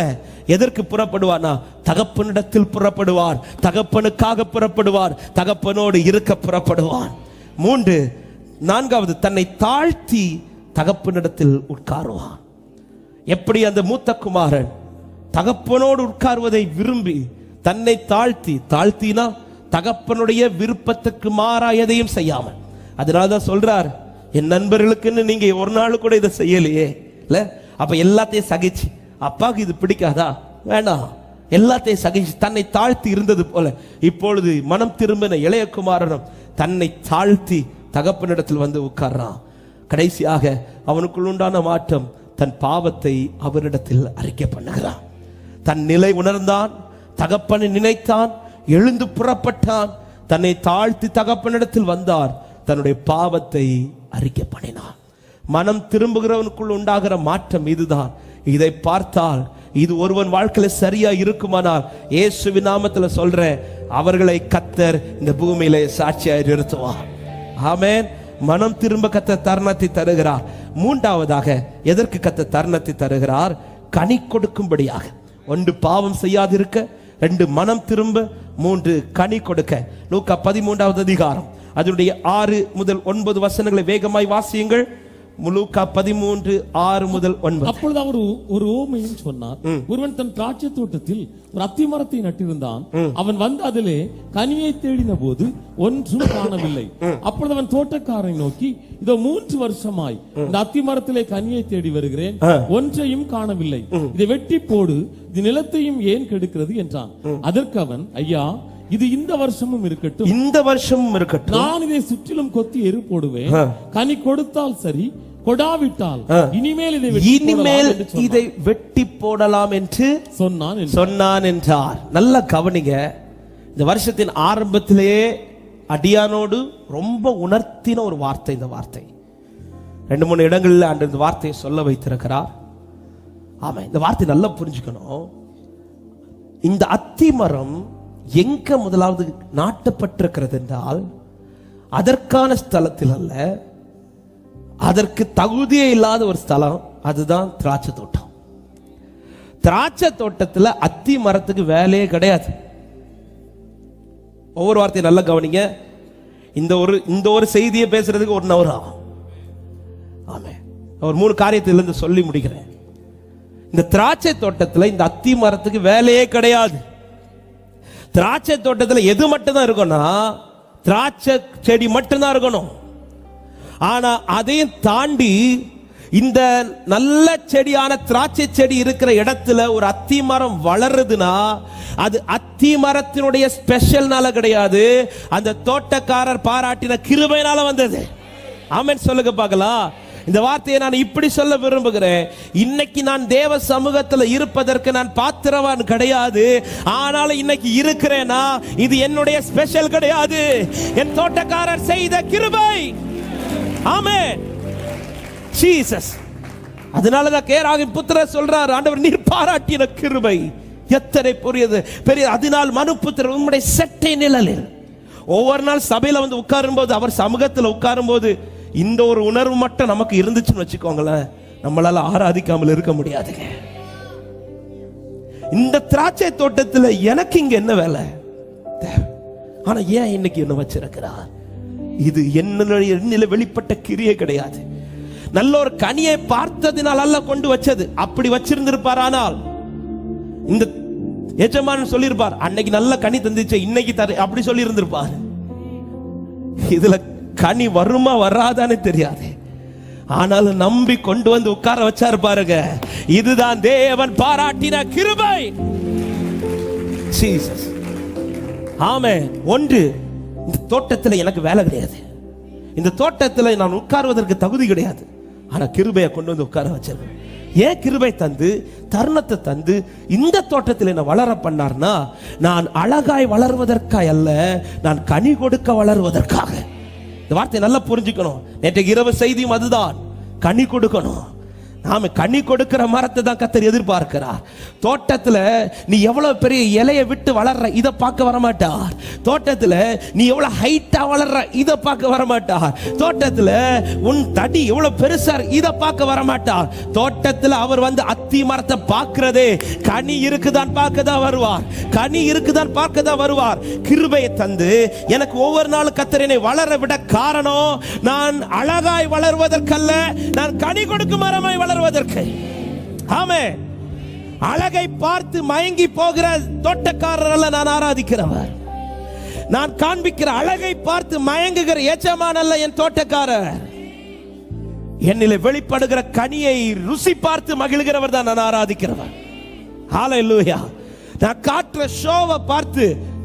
எதற்கு புறப்படுவானா? தகப்பனிடத்தில் புறப்படுவார், தகப்பனுக்காக புறப்படுவார், தகப்பனோடு இருக்க புறப்படுவார். 3, 4வது தன்னை தாழ்த்தி தகப்பனிடத்தில் உட்காருவான். எப்படி அந்த மூத்த குமாரன் தகப்பனோடு உட்கார்வதை விரும்பி தன்னை தாழ்த்தினா தகப்பனுடைய விருப்பத்துக்கு மாறா எதையும் செய்யாமல். அதனாலதான் சொல்றார், என் நண்பர்களுக்குன்னு நீங்க ஒரு நாள் கூட இதை செய்யலையே இல்ல, அப்ப எல்லாத்தையும் சகிச்சு, அப்பாவுக்கு இது பிடிக்காதா வேணாம், எல்லாத்தையும் சகிச்சு தன்னை தாழ்த்தி இருந்தது போல இப்பொழுது மனம் திரும்பின இளைய குமாரனும் தன்னை தாழ்த்தி தகப்பனிடத்தில் வந்து உட்கார்றான். கடைசியாக அவனுக்குள் உண்டான மாற்றம், தன் பாவத்தை அவரிடத்தில் அறிக்கை பண்ணுகிறான். தன் நிலை உணர்ந்தான், தகப்பனை நினைத்தான், எழுந்து புறப்பட்டான், தன்னை தாழ்த்தி தகப்பனிடத்தில் வந்தார், தன்னுடைய பாவத்தை அறிக்கை பண்ணினான். மனம் திரும்புகிறவனுக்குள் உண்டாகிற மாற்றம் இதுதான். இதை பார்த்தால் இது ஒருவன் வாழ்க்கையில சரியா இருக்குமானால் இயேசுவின் நாமத்துல சொல்றேன், அவர்களை கர்த்தர் இந்த பூமியிலே சாட்சியாய் நிறுத்துவார். ஆமென். மனம் திரும்ப கர்த்தர் தருணத்தை தருகிறார். 3வதாக எதற்கு கர்த்தர் தருணத்தை தருகிறார்? கனி கொடுக்கும்படியாக. 1 பாவம் செய்யாதிருக்க, 2 மனம் திரும்ப, 3 கனி கொடுக்க. லூக்கா 13வது அதிகாரம் அதனுடைய 6 முதல் 9 வசனங்களை வேகமாய் வாசியுங்கள். லூக்கா 13, 6 முதல் 9. அப்பொழுது அவர் ஒரு ஓமையும் சொன்னார். ஒருவன் தன் திராட்சை தோட்டத்தில் ஒரு அத்தி மரத்தை நட்டிருந்தான். அவன் வந்து அதிலே கனியை தேடின போது ஒன்றும் காணவில்லை. அப்பொழுது அவன் தோட்டக்காரனை நோக்கி, இதோ 3 வருஷமாய் இந்த அத்தி மரத்திலே கனியை தேடி வருகிறேன், ஒன்றையும் காணவில்லை. இதை வெட்டி போடு, இது நிலத்தையும் ஏன் கெடுக்கிறது என்றான். அதற்கு அவன், ஐயா, இது இந்த வருஷமும் இருக்கட்டும், இந்த வருஷமும் இருக்கட்டும், நான் இதை சுற்றிலும் கொத்தி எரு போடுவேன், கனி கொடுத்தால் சரி, கொடாவிட்டால் இனிமேல் இதை வெட்டி போடலாம் என்று சொன்னான் என்றார். நல்ல கவனிங்க, இந்த வருஷத்தின் ஆரம்பத்திலேயே அடியானோடு ரொம்ப உணர்த்தின ஒரு வார்த்தை. இந்த வார்த்தை 2-3 இடங்களில் அன்று இந்த வார்த்தையை சொல்ல வைத்திருக்கிறார். ஆமா, இந்த வார்த்தை நல்லா புரிஞ்சுக்கணும். இந்த அத்தி மரம் எங்க முதலாவது நாட்டப்பட்டிருக்கிறது என்றால் அதற்கான ஸ்தலத்தில் அல்ல, அதற்கு தகுதியே இல்லாத ஒரு ஸ்தலம், அதுதான் திராட்சை தோட்டம். திராட்சை தோட்டத்தில் அத்தி மரத்துக்கு வேலையே கிடையாது. ஒவ்வொரு வார்த்தையும் நல்லா கவனிங்க. இந்த ஒரு செய்தியை பேசுறதுக்கு 1 hour ஆகும். ஆமே, ஒரு 3 காரியத்திலிருந்து சொல்லி முடிக்கிறேன். இந்த திராட்சை தோட்டத்தில் இந்த அத்தி மரத்துக்கு வேலையே கிடையாது. திராட்சை தோட்டத்தில் எது மட்டும்தான் இருக்கும்னா திராட்சை செடி மட்டும்தான் இருக்கணும். ஆனா அதையும் தாண்டி இந்த நல்ல செடியான திராட்சை செடி இருக்கிற இடத்துல ஒரு அத்தி மரம் வளருதுன்னா அது அத்தி மரத்தினுடைய ஸ்பெஷல்னால கிடையாது, அந்த தோட்டக்காரர் பாராட்டின கிருபையினால வந்தது. ஆமென் சொல்லுங்க பார்க்கலாம். இந்த வார்த்தையை நான் இப்படி சொல்ல விரும்புகிறேன். இன்னைக்கு நான் தேவ சமூகத்தில் இருப்பதற்கு நான் பாத்திரவான் கிடையாது, ஆனாலும் இன்னைக்கு இருக்கிறேனா இது என்னுடைய ஸ்பெஷல் கிடையாது, என் தோட்டக்காரர் செய்த கிருபை. ஆமென். ஜீசஸ். அதனாலதான் கேராகின் புத்திரர் சொல்றார், ஆண்டவர் நீர் பாராட்டின கிருபை எத்தனை பெரிய. அதனால் மனுபுத்திரர் உம்முடைய செட்டை நிழலில். ஒவ்வொரு நாள் சபையில வந்து உட்காரும் போது, அவர் சமூகத்தில் உட்காரும் போது இந்த ஒரு உணர்வு மட்டும் நமக்கு இருந்துச்சுன்னு வச்சுக்கோங்களேன், நம்மளால ஆராதிக்காமல் இருக்க முடியாதுங்க. இந்த திராட்சை தோட்டத்தில் எனக்கு இங்க என்ன வேலை? ஆனா ஏன் இன்னைக்கு என்ன வச்சிருக்கிறார்? இது என்னில வெளிப்பட்ட கிரியை கிடையாது. நல்ல ஒரு கனியை பார்த்ததினால் அல்ல கொண்டு வச்சது. அப்படி வச்சிருந்திருப்பார், ஆனால் இந்த எஜமான் சொல்லியிருப்பார், அன்னைக்கு நல்ல கனி தந்துச்சு, இன்னைக்கு தர, அப்படி சொல்லி இருந்திருப்பார். இதுல கனி வருமா வராதான்னு தெரியாது, ஆனாலும் நம்பி கொண்டு வந்து உட்கார வச்சாரு பாருங்க. இதுதான் தேவன் பாராட்டின கிருபை. ஜீசஸ். ஆமென். 1, இந்த தோட்டத்தில் எனக்கு வேலை கிடையாது, இந்த தோட்டத்தில் நான் உட்காருவதற்கு தகுதி கிடையாது, ஆனா கிருபையை கொண்டு வந்து உட்கார வச்சாரு. ஏன் கிருபை தந்து தருணத்தை தந்து இந்த தோட்டத்தில் என்ன வளர பண்ணார்னா, நான் அழகாய் வளர்வதற்காக அல்ல, நான் கனி கொடுக்க வளர்வதற்காக. இந்த வார்த்தை நல்லா புரிஞ்சுக்கணும். நேற்றைக்கு இரவு செய்தியும் அதுதான், கனி கொடுக்கணும். நாம கனி கொடுக்கிற மரத்தை தான் கர்த்தர் எதிர்பார்க்கிறார். தோட்டத்துல நீ எவ்வளவு பெரிய இலையை விட்டு வளர்ற இதை பார்க்க வரமாட்டார். தோட்டத்துல நீ எவ்வளவு ஹைட்டா வளர்ற இதை பார்க்க வரமாட்டார். தோட்டத்துல உன் தடி எவ்வளவு பெருசா இதை பார்க்க வரமாட்டார். தோட்டத்துல அவர் வந்து அத்தி மரத்தை பார்க்கிறதே கனி இருக்குதான் பார்க்க தான் வருவார். கனி இருக்குதான் பார்க்க தான் வருவார். கிருபையை தந்து எனக்கு ஒவ்வொரு நாளும் கர்த்தர் என்னை வளர விட காரணம், நான் அழகாய் வளர்வதற்கல்ல, நான் கனி கொடுக்கும் மரமாய் வளர்வதற்கு. ஆமென். அழகை பார்த்து மயங்கி போகிற தோட்டக்காரர் அல்ல நான் ஆராதிக்கிறவர். நான் காண்பிக்கிற அழகை பார்த்து மயங்குகிற எஜமான் அல்ல என் தோட்டக்காரர். என்னிலே வெளிப்படுகிற கனியை ருசி பார்த்து மகிழ்கிறவர் தான் நான் ஆராதிக்கிறவர். ஹல்லேலூயா. நான் காட்டுற ஷோவை பார்த்து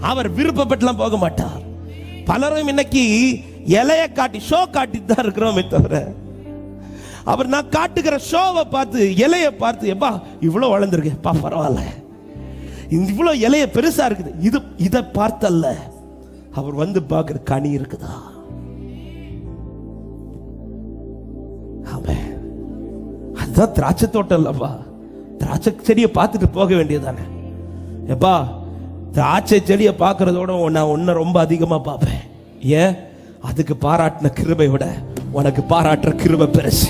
அவர் விருப்பப்பட்டுலாம் போக மாட்டார். பலரும் இன்னைக்கு இலைய காட்டி ஷோ காட்டி தான் இருக்கிறோமே தவிர, அவர் நான் காட்டுகிற ஷோவை பார்த்து இலைய பார்த்து எப்பா இவ்வளவு வளர்ந்துருக்கேப்பா பரவாயில்ல, இவ்வளவு இலைய பெருசா இருக்குது, இதை பார்த்தல்ல அவர் வந்து பார்க்கிற கனி இருக்குதா. அதுதான் திராட்சை தோட்டம் இல்லப்பா. திராட்சை செடியை பார்த்துட்டு போக வேண்டியதானே. எப்பா திராட்சை செடியை பார்க்கறதோட நான் உன்னை ரொம்ப அதிகமா பார்ப்பேன். ஏன்? அதுக்கு பாராட்டின கிருபை விட உனக்கு பாராட்டுற கிருபை பெருசு.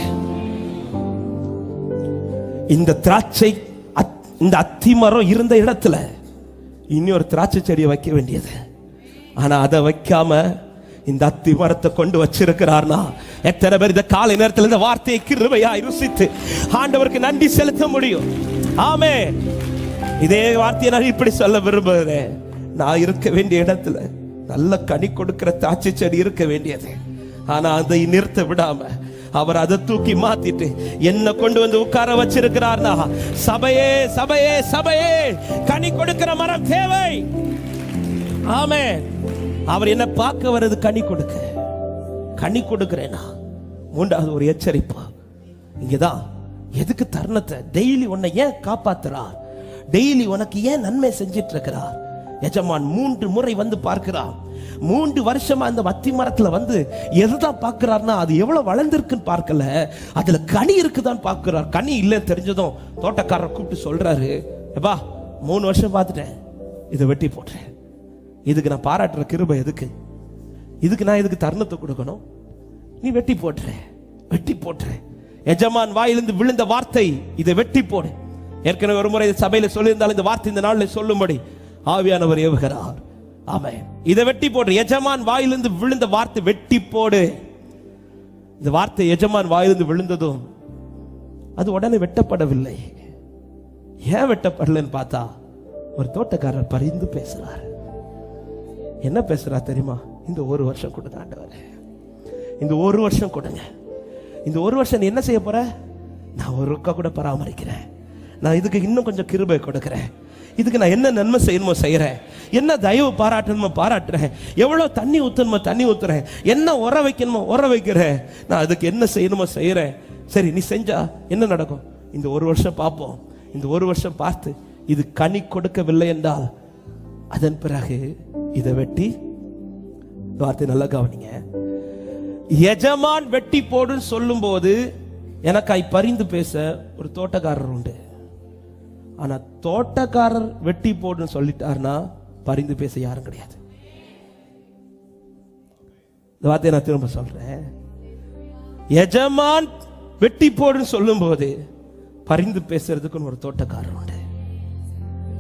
இந்த திராட்சை இந்த அத்தி மரம் இருந்த இடத்துல இன்னொரு திராட்சை செடியை வைக்க வேண்டியது. ஆனா அதை வைக்காம இந்த அத்தி மரத்தை கொண்டு வச்சிருக்கிறார்னா எத்தனை பேர் இந்த காலை நேரத்தில் இந்த வார்த்தையை கிருபையாய் ருசித்து ஆண்டவருக்கு நன்றி செலுத்த முடியும்? ஆமென். இதே வார்த்தையை நான் இப்படி சொல்ல விரும்புகிறேன். நான் இருக்க வேண்டிய இடத்துல நல்ல கனி கொடுக்கிற திராட்சை செடி இருக்க வேண்டியது. ஆனா அதை நிறுத்த விடாம அவர் அதை தூக்கி மாத்திட்டு என்ன கொண்டு வந்து உட்கார வச்சிருக்கிறார்னா, சபையே சபையே சபையே கனி கொடுக்கிற மரம் தேவை. ஆமென். அவர் என்ன பார்க்க வர்றது கனி கொடுக்க. கனி கொடுக்கிறேனா மூன்றாவது ஒரு எச்சரிப்பு இங்கதான். எதுக்கு தருணத்தை டெய்லி உன்னை ஏன் காப்பாத்துறார்? டெய்லி உனக்கு ஏன் நன்மை செஞ்சிட்டு இருக்கிறார்? எஜமான் 3 முறை வந்து பார்க்கிறார். 3 வருஷமா அந்த அத்தி மரத்துல வந்து எதுதான் பார்க்கிறார்னா, அது எவ்வளவு வளர்ந்திருக்குன்னு பார்க்கல, அதுல கனி இருக்குதான் பார்க்கிறார். கனி இல்லைன்னு தெரிஞ்சதும் தோட்டக்காரர் கூப்பிட்டு சொல்றாரு, எப்பா 3 வருஷம் பார்த்துட்டேன், இதை வெட்டி போட்டேன். இதுக்கு நான் பாராட்டுற கிருபை எதுக்கு? இதுக்கு நான் இதுக்கு தருணத்தை கொடுக்கணும்? நீ வெட்டி போட்டுற, வெட்டி போட்டுற. எஜமான் வாயிலிருந்து விழுந்த வார்த்தை, இதை வெட்டி போடு. ஏற்கனவே ஒரு முறை சபையில சொல்லியிருந்தாலும் இந்த வார்த்தை இந்த நாளில் சொல்லும்படி ஆவியானவர் ஏவுகிறார். ஆமென். இதை வெட்டி போடு. எஜமான் வாயிலிருந்து விழுந்த வார்த்தை வெட்டி போடு. இந்த வார்த்தை எஜமான் வாயிலிருந்து விழுந்ததும் அது உடனே வெட்டப்படவில்லை. ஏன் வெட்டப்படலன்னு பார்த்தா, ஒரு தோட்டக்காரர் பரிந்து பேசுறார். என்ன பேசுறா தெரியுமா? இந்த 1 வருஷம் கொடுங்க ஆண்டவரே, இந்த 1 வருஷம் கொடுங்க. இந்த 1 வருஷம் நீ என்ன செய்ய போற? நான் ஒரு ரூபா கூட பராமரிக்கிறேன். நான் இதுக்கு இன்னும் கொஞ்சம் கிருபை கொடுக்கிறேன். இதுக்கு நான் என்ன நன்மை செய்யணுமோ செய்யறேன், என்ன தயவு பாராட்டணுமோ பாராட்டுறேன், எவ்வளவு தண்ணி ஊற்றணுமோ தண்ணி ஊத்துறேன், என்ன உர வைக்கணுமோ உர வைக்கிறேன், நான் அதுக்கு என்ன செய்யணுமோ செய்யறேன். சரி, நீ செஞ்சா என்ன நடக்கும்? இந்த 1 வருஷம் பார்ப்போம். இந்த 1 வருஷம் பார்த்து இது கனி கொடுக்கவில்லை என்றால் அதன் பிறகு இதை வெட்டி, வார்த்தை நல்லா கவனிங்க, எஜமான் வெட்டி போடுன்னு சொல்லும் போது எனக்காய் பரிந்து பேச ஒரு தோட்டக்காரர் உண்டு. ஆனா தோட்டக்காரர் வெட்டி போடுன்னு சொல்லிட்டாருன்னா பரிந்து பேச யாரும் கிடையாது. இந்த வார்த்தையை நான் திரும்ப சொல்றேன். எஜமான் வெட்டி போடுன்னு சொல்லும் போது பரிந்து பேசுறதுக்கு ஒரு தோட்டக்காரர் உண்டு.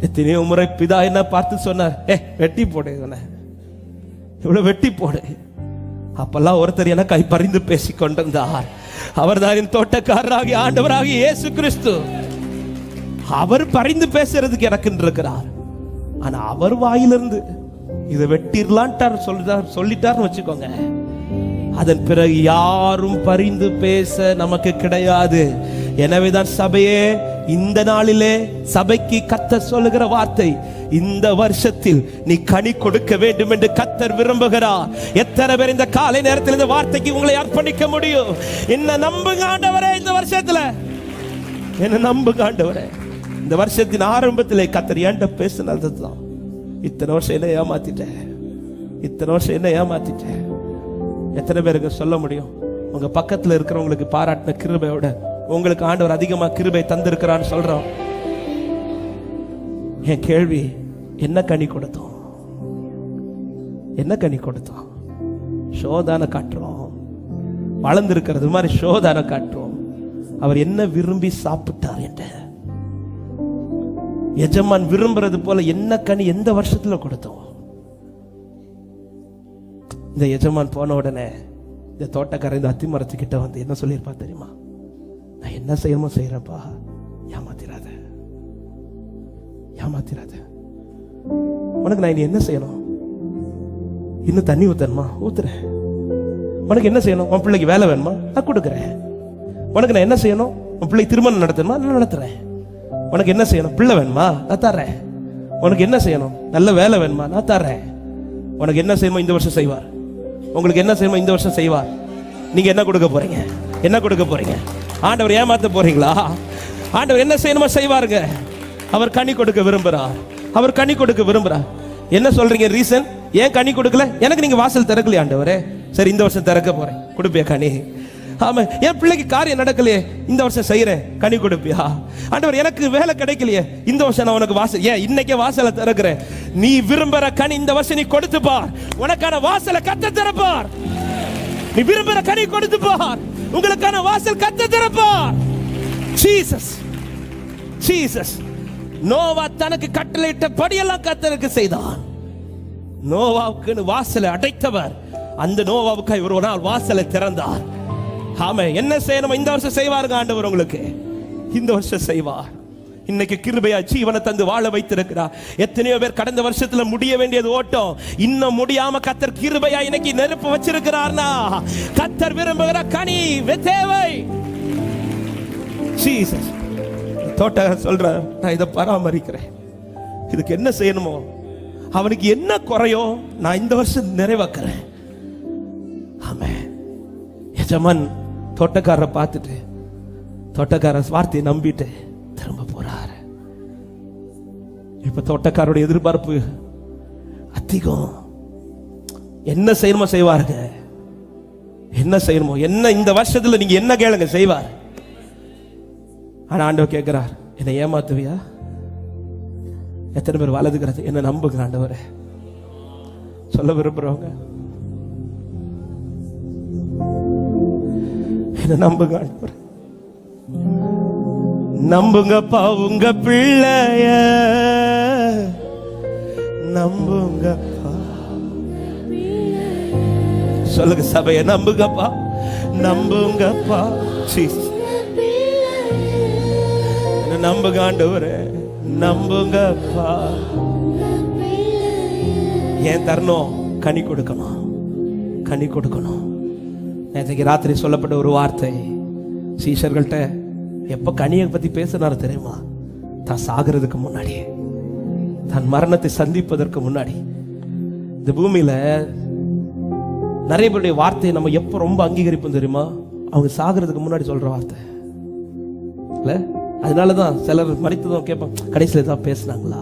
எத்தனையோ முறை பிதா என்ன பார்த்து சொன்னார், வெட்டி போடு, இவ்வளவு வெட்டி போடு. அப்பெல்லாம் ஒருத்தர் எனக்கு பரிந்து பேசி கொண்டிருந்தார். அவர் தான் என் தோட்டக்காரராகி ஆண்டவராகி இயேசு கிறிஸ்து. அவர் பரிந்து பேசுறதுக்கு எனக்கு இருக்கிறார். ஆனா அவர் வாயிலிருந்து இதை வெட்டிடலான்ட்டார் சொல்லிட்டார்னு வச்சுக்கோங்க, அதன் பிறகு யாரும் பரிந்து பேச நமக்கு கிடையாது. எனவேதான் சபையே, இந்த நாளிலே சபைக்கு கர்த்தர் சொல்லுகிற வார்த்தை, இந்த வருஷத்தில் நீ கனி கொடுக்க வேண்டும் என்று கர்த்தர் விரும்புகிறார். எத்தனை பேர் இந்த காலை நேரத்தில் இந்த வார்த்தைக்கு உங்களை அர்ப்பணிக்க முடியும்? என்ன நம்புங்க ஆண்டவரே, இந்த வருஷத்துல என்ன நம்புங்க ஆண்டவரே. இந்த வருஷத்தின் ஆரம்பத்திலே கர்த்தர் என்கிட்ட பேசினதுதான், இத்தனை வருஷம் என்ன ஏமாத்திட்டேன், இத்தனை வருஷம் என்ன ஏமாத்திட்டேன். எத்தனை பேருக்கு சொல்ல முடியும்? உங்க பக்கத்துல இருக்கிறவங்களுக்கு பாராட்டின கிருபையோட உங்களுக்கு ஆண்டவர் அதிகமா கிருபை தந்திருக்கிறான்னு சொல்றோம். என் கேள்வி, என்ன கனி கொடுத்தோம்? என்ன கனி கொடுத்தோம்? சோதான காட்டுறோம், வளர்ந்திருக்கிறது மாதிரி சோதான காட்டுறோம். அவர் என்ன விரும்பி சாப்பிட்டார் என்ற எஜமான் விரும்புறது போல என்ன கனி எந்த வருஷத்துல கொடுத்தோம்? இந்த எஜமான் போன உடனே இந்த தோட்டக்காரர் இந்த அத்திமரத்துக்கிட்ட வந்து என்ன சொல்லியிருப்பா தெரியுமா? நான் என்ன செய்யணுமோ செய்யறப்பா, ஏமாத்திராத, ஏமாத்திராத. உனக்கு நான் இனி என்ன செய்யணும்? இன்னும் தண்ணி ஊத்தணுமா? ஊத்துறேன். உனக்கு என்ன செய்யணும்? உன் பிள்ளைக்கு வேலை வேணுமா? நான் கொடுக்குறேன். உனக்கு நான் என்ன செய்யணும்? உன் பிள்ளைக்கு திருமணம் நடத்தணுமா? நான் நடத்துறேன். உனக்கு என்ன செய்யணும்? பிள்ளை வேணுமா? நான் தர்றேன். உனக்கு என்ன செய்யணும்? நல்ல வேலை வேணுமா? நான் தர்றேன். உனக்கு என்ன செய்யணுமோ இந்த வருஷம் செய்வார். உங்களுக்கு என்ன செய்யணுமோ இந்த வருஷம் செய்வார். நீங்க என்ன கொடுக்க போறீங்க? என்ன கொடுக்க போறீங்க? ஆண்டவர் ஏமாத்த போறீங்களா? ஆண்டவர் என்ன செய்யணுமோ செய்வாருங்க. அவர் கனி கொடுக்க விரும்புறார். அவர் கனி கொடுக்க விரும்புறார். என்ன சொல்றீங்க ரீசன்? ஏன் கனி கொடுக்கல? எனக்கு நீங்க வாசல் திறக்கலையா ஆண்டவரே? சரி, இந்த வருஷம் திறக்க போறேன், கொடுப்பியா கனி? ஆமா. என் பிள்ளைக்கு காரியம் நடக்கலையே, இந்த வருஷம் செய்யறேன், கனி கொடுப்பியா? ஆண்டவர் எனக்கு வேலை கிடைக்கலையே, இந்த வருஷம் நான் உனக்கு வாசல், ஏன் இன்னைக்கே வாசலை திறக்கிறேன். நீ விரும்புற கனி இந்த வருஷம் நீ கொடுத்து பார். உனக்கான வாசலை கத்த திறப்பார். நீ விரும்புற கனி கொடுத்து பார், உங்களுக்கான வாசல் கத்த திறப்பார். ஜீசஸ், ஜீசஸ் நோவா தனக்கு கட்டளையிட்ட படியெல்லாம் கர்த்தருக்கு செய்தான். நோவாவுக்கு வாசலை அடைத்தவர் அந்த நோவாவுக்கு ஒரு நாள் வாசலை திறந்தார். ஆமா. என்ன செய்யணும்? இந்த வருஷம் செய்வாருங்க ஆண்டவர். உங்களுக்கு இந்த வருஷம் செய்வார். இன்னைக்கு கிருபையா ஜீவனை தந்து வாழ வைத்திருக்கிறார். எத்தனையோ பேர் கடந்த வருஷத்துல முடிய வேண்டியது ஓட்டம் இன்னும் முடியாம கர்த்தர் கிருபையா இன்னைக்கு நெருப்பு வச்சிருக்கிறார்னா கர்த்தர் விரும்புகிற கனி தேவை. ஜீசஸ் தோட்டக்காரர் சொல்றார், நான் இதை பராமரிக்கிறேன், இதுக்கு என்ன செய்யணுமோ, அவனுக்கு என்ன குறையோ நான் இந்த வருஷம் நிறைவாக்குறேன். ஆமே. எஜமான் தோட்டக்காரரை பார்த்துட்டு தோட்டக்காரர் வார்த்தையை நம்பிட்டு திரும்ப போறாரு. இப்ப தோட்டக்காரோட எதிர்பார்ப்பு அதிகம். என்ன செய்யணுமோ செய்வாருங்க. என்ன செய்யணுமோ, என்ன இந்த வருஷத்துல நீங்க என்ன கேளுங்க செய்வார். ஆனா ஆண்டவர் கேட்கிறார், என்னை ஏமாத்துவியா? எத்தனை பேர் வலதுகிறது என்ன நம்புங்க ஆண்டவரே? சொல்ல விரும்புறவங்க என்ன நம்புங்க ஆண்டவரே. நம்புங்கப்பா உங்க பிள்ளைய, நம்புங்கப்பா. சொல்லுங்க சபைய, நம்புங்கப்பா, நம்புங்கப்பா. நம்புங்க ஆண்டவரே, நம்புங்கப்பா. ஏன் தரணும்? கனி கொடுக்கணும், கனி கொடுக்கணும். நேற்றைக்கு ராத்திரி சொல்லப்பட்ட ஒரு வார்த்தை சீஷர்கள்ட்ட எப்ப கனியை பத்தி பேசினாரு தெரியுமா? தான் சாகிறதுக்கு முன்னாடி, தன் மரணத்தை சந்திப்பதற்கு முன்னாடி. இந்த பூமியில நிறைய பேருடைய வார்த்தையை நம்ம எப்ப ரொம்ப அங்கீகரிப்போம் தெரியுமா? அவங்க சாகிறதுக்கு முன்னாடி சொல்ற வார்த்தை இல்ல. அதனாலதான் சிலர் மரித்ததும் கேட்பாங்க, கடைசியில தான் பேசினாங்களா?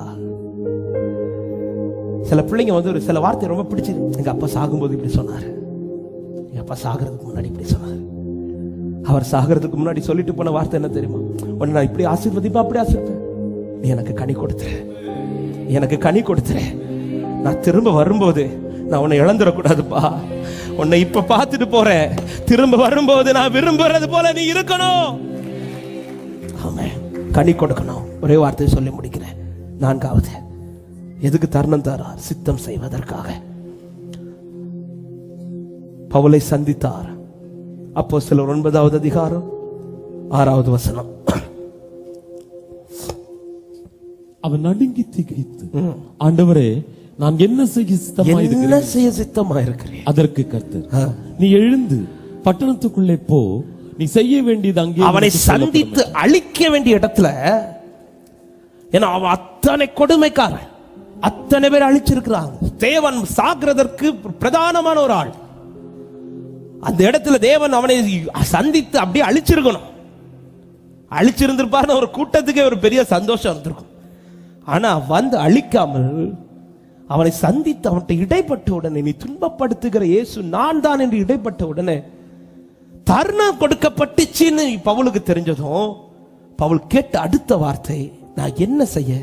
சில பிள்ளைங்க வந்து ஒரு சில வார்த்தை ரொம்ப பிடிச்சது. எங்க அப்பா சாகும்போது இப்படி சொன்னாரு, எங்க அப்பா சாகிறதுக்கு முன்னாடி இப்படி சொன்னாரு. அவர் சாகிறதுக்கு முன்னாடி சொல்லிட்டு போன வார்த்தை என்ன தெரியுமா? உன்னை நான் இப்படி ஆசீர்வதிப்பா, அப்படி ஆசீர்வதிப்பேன், நீ எனக்கு கனி கொடுத்துற, எனக்கு கனி கொடுத்துற. நான் திரும்ப வரும்போது நான் உன்னை இழந்துடக்கூடாதுப்பா. உன்னை இப்ப பார்த்துட்டு போறேன், திரும்ப வரும்போது நான் விரும்புறது போல நீ இருக்கணும். ஆமே, கனி கொடுக்கணும். ஒரே வார்த்தையை சொல்லி முடிக்கிறேன். நான்காவது, எதுக்கு தருணம் தரார்? சித்தம் செய்வதற்காக. பவுலை சந்தித்தார். அப்போஸ்தலர் 9வது அதிகாரம் 6வது வசனம். அவன் நடுங்கி திகைத்து, ஆண்டவரே, நான் என்ன செய்ய சித்தமாயிருக்கிறேன்? அதற்கு கர்த்தர், நீ எழுந்து பட்டணத்துக்குள்ளே போ, நீ செய்ய வேண்டியது அங்கே. அவனை சந்தித்து அழிக்க வேண்டிய இடத்துல, ஏன்னா அவன் அத்தனை கொடுமைக்காரன், அத்தனை பேர் அழிச்சிருக்கிறாங்க. தேவன் சாகிறதற்கு பிரதானமான ஒரு ஆள். அந்த இடத்துல தேவன் அவனை சந்தித்து அப்படியே அழிச்சிருக்கணும். அழிச்சிருந்திருப்பாருன்னு ஒரு கூட்டத்துக்கே ஒரு பெரிய சந்தோஷம் இருந்திருக்கும். ஆனா வந்து அழிக்காமல் அவனை சந்தித்து அவன்கிட்ட இடைப்பட்ட உடனே, நீ துன்பப்படுத்துகிற இயேசு நான் தான் என்று இடைப்பட்ட உடனே தருணம் கொடுக்கப்பட்டுச்சு வந்துச்சுன்னு பவுலுக்கு தெரிஞ்சதும் பவுல் கேட்ட அடுத்த வார்த்தை, நான் என்ன செய்ய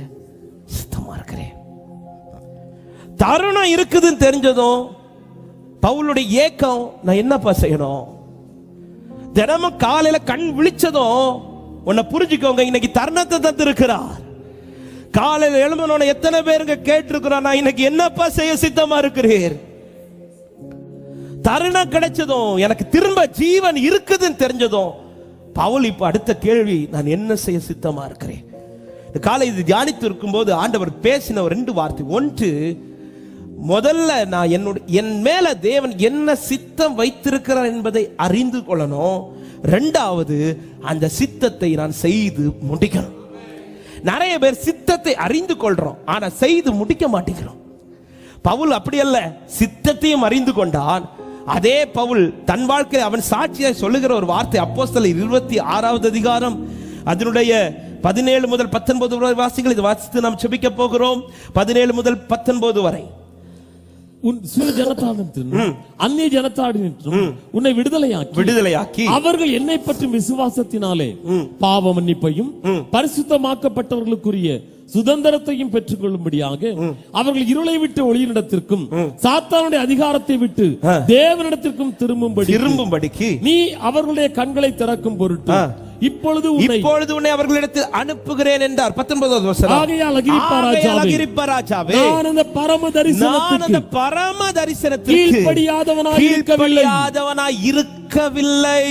சித்தமா இருக்கிறேன். தருணம் இருக்குதுன்னு தெரிஞ்சதும் பவுலுடைய ஏக்கம், நான் என்னப்பா செய்யணும். தினமும் காலையில கண் விழிச்சதும் உன்னை புரிஞ்சுக்கோங்க, இன்னைக்கு தருணத்தை தந்திருக்கிறார். காலையில எழும்பணும்னு எத்தனை பேருங்க கேட்டிருக்கிறோம், நான் இன்னைக்கு என்னப்பா செய்ய சித்தமா இருக்கிறேன். தருணம் கிடைச்சதும் எனக்கு திரும்ப ஜீவன் இருக்குதுன்னு தெரிஞ்சதும் பவுல் இப்ப அடுத்த கேள்வி, நான் என்ன செய்ய சித்தமா இருக்கிறேன். இந்த காலை இது தியானித்து இருக்கும்போது ஆண்டவர் பேசின ஒரு 2 வார்த்தை. ஒன்று, முதல்ல நான் என் மேல தேவன் என்ன சித்தம் வைத்திருக்கிறார் என்பதை அறிந்து கொள்ளணும். 2வது, அந்த சித்தத்தை நான் செய்து முடிக்கணும். நிறைய பேர் சித்தத்தை அறிந்து கொள்றோம், ஆனா செய்து முடிக்க மாட்டேங்கிறோம். பவுல் அப்படி அல்ல, சித்தத்தையும் அறிந்து கொண்டான். அதே பவுல் தன் வாழ்க்கையை அவன் சாட்சியாய் சொல்லுகிற ஒரு வார்த்தை அப்போஸ்தலர் 26வது அதிகாரம் அதனுடைய 17 முதல் 19 வரை வாசிகள். இது வாசித்து நாம் ஜெபிக்க போகிறோம். 17 முதல் 19 வரை. உன் சிறு ஜனத்தாரினின்றும் அந்நிய ஜனத்தாரினின்றும் உன்னை விடுதலையாக்கி அவர்கள் என்னை பற்றி விசுவாசத்தினாலே பாவ மன்னிப்பையும் பரிசுத்தமாக்கப்பட்டவர்களுக்குரிய சுதந்திரத்தையும் பெற்றுக் கொள்ளும்படியாக அவர்கள் இருளை விட்டு ஒளியினிடத்திற்கும் சாத்தானுடைய அதிகாரத்தை விட்டு தேவனிடத்திற்கும் திரும்பும்படிக்கு நீ அவர்களுடைய கண்களை திறக்கும் பொருட்டு இப்பொழுது உன்னை அவர்களிடத்தில் அனுப்புகிறேன் என்றார். 19வது வசனம். ஆகையால் அகிரிப்பா ராஜாவே, நான் அந்த பரம தரிசனத்துக்கு கீழ்ப்படியாதவனாய் இருக்கவில்லை.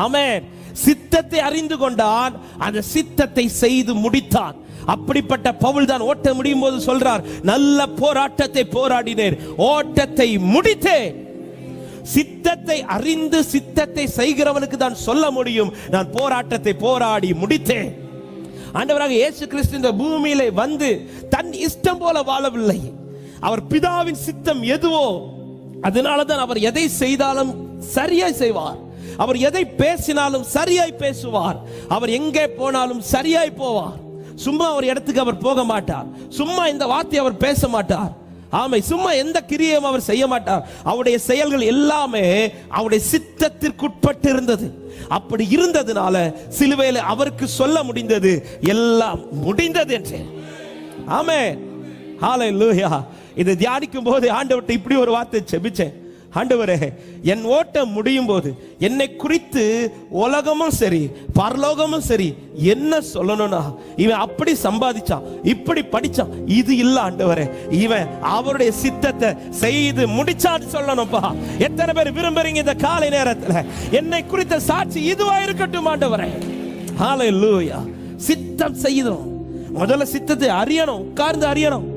ஆமென். சித்தத்தை அறிந்து கொண்டான், அந்த சித்தத்தை செய்து முடித்தான். அப்படிப்பட்ட பவுல் தான் ஓட்ட முடியும் போது சொல்றார், நல்ல போராட்டத்தை போராடினேன், ஓட்டத்தை முடித்தேன். சித்தத்தை அறிந்து சித்தத்தை செய்கிறவனுக்கு தான் சொல்ல முடியும், நான் போராட்டத்தை போராடி முடித்தேன். ஆண்டவராக இயேசு கிறிஸ்து இந்த பூமியிலே வந்து தன் இஷ்டம் போல வாழவில்லை. அவர் பிதாவின் சித்தம் எதுவோ அதனாலதான் அவர் எதை செய்தாலும் சரியாய் செய்வார். அவர் எதை பேசினாலும் சரியாய் பேசுவார். அவர் எங்கே போனாலும் சரியாய் போவார். சும்மா ஒரு இடத்துக்கு அவர் போக மாட்டார். சும்மா இந்த வார்த்தை அவர் பேச மாட்டார். ஆமை, சும்மா எந்த கிரியையும் அவர் செய்ய மாட்டார். அவருடைய செயல்கள் எல்லாமே அவருடைய சித்தத்திற்குட்பட்டு இருந்தது. அப்படி இருந்ததுனால சிலுவையில் அவருக்கு சொல்ல முடிந்தது, எல்லாம் முடிந்தது என்று. ஆமென், ஹல்லேலூயா. இதை தியானிக்கும் போது ஆண்டவர்கிட்ட இப்படி ஒரு வார்த்தை ஜெபிச்சேன். ஆண்டவரே, என் ஓட்டம் முடியும் போது என்னை குறித்து உலகமும் சரி பரலோகமும் சரி என்ன சொல்லணும்னா, இவன் அப்படி சம்பாதிச்சான், இப்படி படிச்சான், இது இல்ல ஆண்டவரே, இவன் அவருடைய சித்தத்தை செய்து முடிச்சான்னு சொல்லணும்பா. எத்தனை பேர் விரும்புறீங்க இந்த காலை நேரத்துல என்னை குறித்த சாட்சி இதுவா இருக்கட்டும் ஆண்டவரே. ஹல்லேலூயா. சித்தம் செய்யணும். முதல்ல சித்தத்தை அறியணும், உட்கார்ந்து அறியணும்.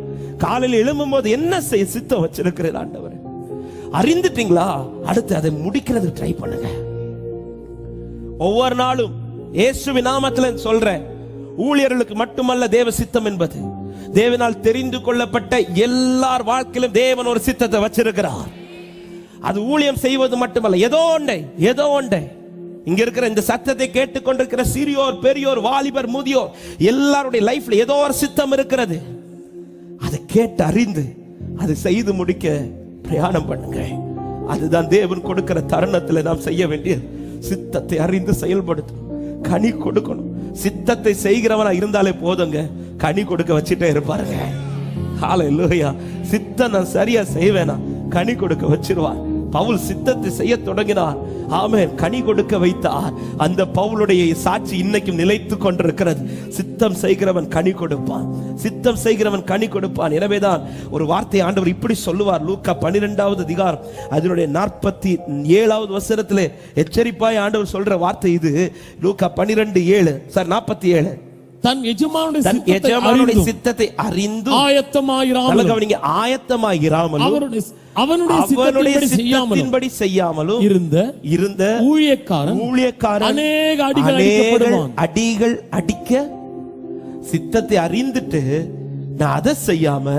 காலையில் எழும்பும் போது என்ன செய்ய சித்தம் வச்சிருக்கிறேன் ஆண்டவரே, அறிந்துட்டீங்களா? அடுத்து அதை முடிக்கிறது ட்ரை பண்ணுங்க. ஒவ்வொரு நாளும் இயேசுவின் நாமத்தில் சொல்றேன், ஊழியர்களுக்கு மட்டுமல்ல தேவ சித்தம் என்பது, தேவனால் தெரிந்து கொள்ளப்பட்ட எல்லார் வாழ்க்கையிலும் தேவன் ஒரு சித்தத்தை வச்சிருக்கிறார். அது ஊழியம் செய்வது மட்டுமல்ல, ஏதோ ஒன்றை இங்க இருக்கிற இந்த சத்தத்தை கேட்டுக்கொண்டிருக்கிற சிறியோர் பெரியோர் வாலிபர் முதியோர் எல்லாருடைய லைஃப்ல ஏதோ ஒரு சித்தம் இருக்கிறது. அதை கேட்டு அறிந்து அதை செய்து முடிக்க பிரயாணம் பண்ணுங்க. அதுதான் தேவன் கொடுக்கிற தருணத்தில் நாம் செய்ய வேண்டியது. சித்தத்தை அறிந்து செயல்படுத்தணும், கனி கொடுக்கணும். சித்தத்தை செய்கிறவனா இருந்தாலே போதுங்க, கனி கொடுக்க வச்சுட்டே இருப்பாருங்க. ஹல்லேலூயா. சித்தம் நான் சரியா செய்வேனா கனி கொடுக்க வச்சிருவார். பவுல் சித்தத்தை செய்ய தொடங்கினார். ஆமென். கனி கொடுக்க வைத்தார். அந்த பவுலுடைய சாட்சி இன்னைக்கும் நிலைத்து கொண்டிருக்கிறது. சித்தம் செய்கிறவன் கனி கொடுப்பான், சித்தம் செய்கிறவன் கனி கொடுப்பான். எனவேதான் ஒரு வார்த்தை ஆண்டவர் இப்படி சொல்லுவார். லூக்கா 12வது அதிகாரம் அதனுடைய 47வது வசனத்திலே எச்சரிப்பாய் ஆண்டவர் சொல்ற வார்த்தை இது. லூக்கா 12:7 47. தன் எஜமானுடைய சித்தத்தை அறிந்து ஆயத்தமாயிராமலும் அவனுடைய சித்தத்தின்படி செய்யாமலும் இருந்த ஊழியக்காரன் அநேக அடிகள் அடிக்க, சித்தத்தை அறிந்துட்டு நான் அதை செய்யாம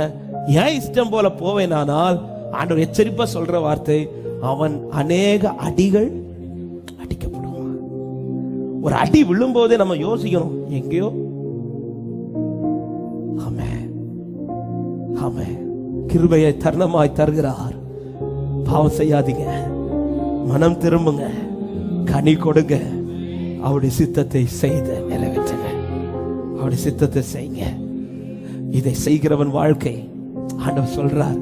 ஏன் இஷ்டம் போல போவேனானால் ஆண்டவர் எச்சரிப்பா சொல்ற வார்த்தை, அவன் அநேக அடிகள் அடிக்கப்படுவான். ஒரு அடி விழும் போதே நம்ம யோசிக்கணும், எங்கேயோ. கிருபையை தருணமாய் தருகிறார். பாவம் செய்யாதீங்க, மனம் திரும்புங்க, கனி கொடுங்க, அவருடைய சித்தத்தை செய்து நிறைவேற்றுங்க. அவருடைய சித்தத்தை செய்யுங்க. இதை செய்கிறவன் வாழ்க்கை ஆண்டவர் சொல்றார்,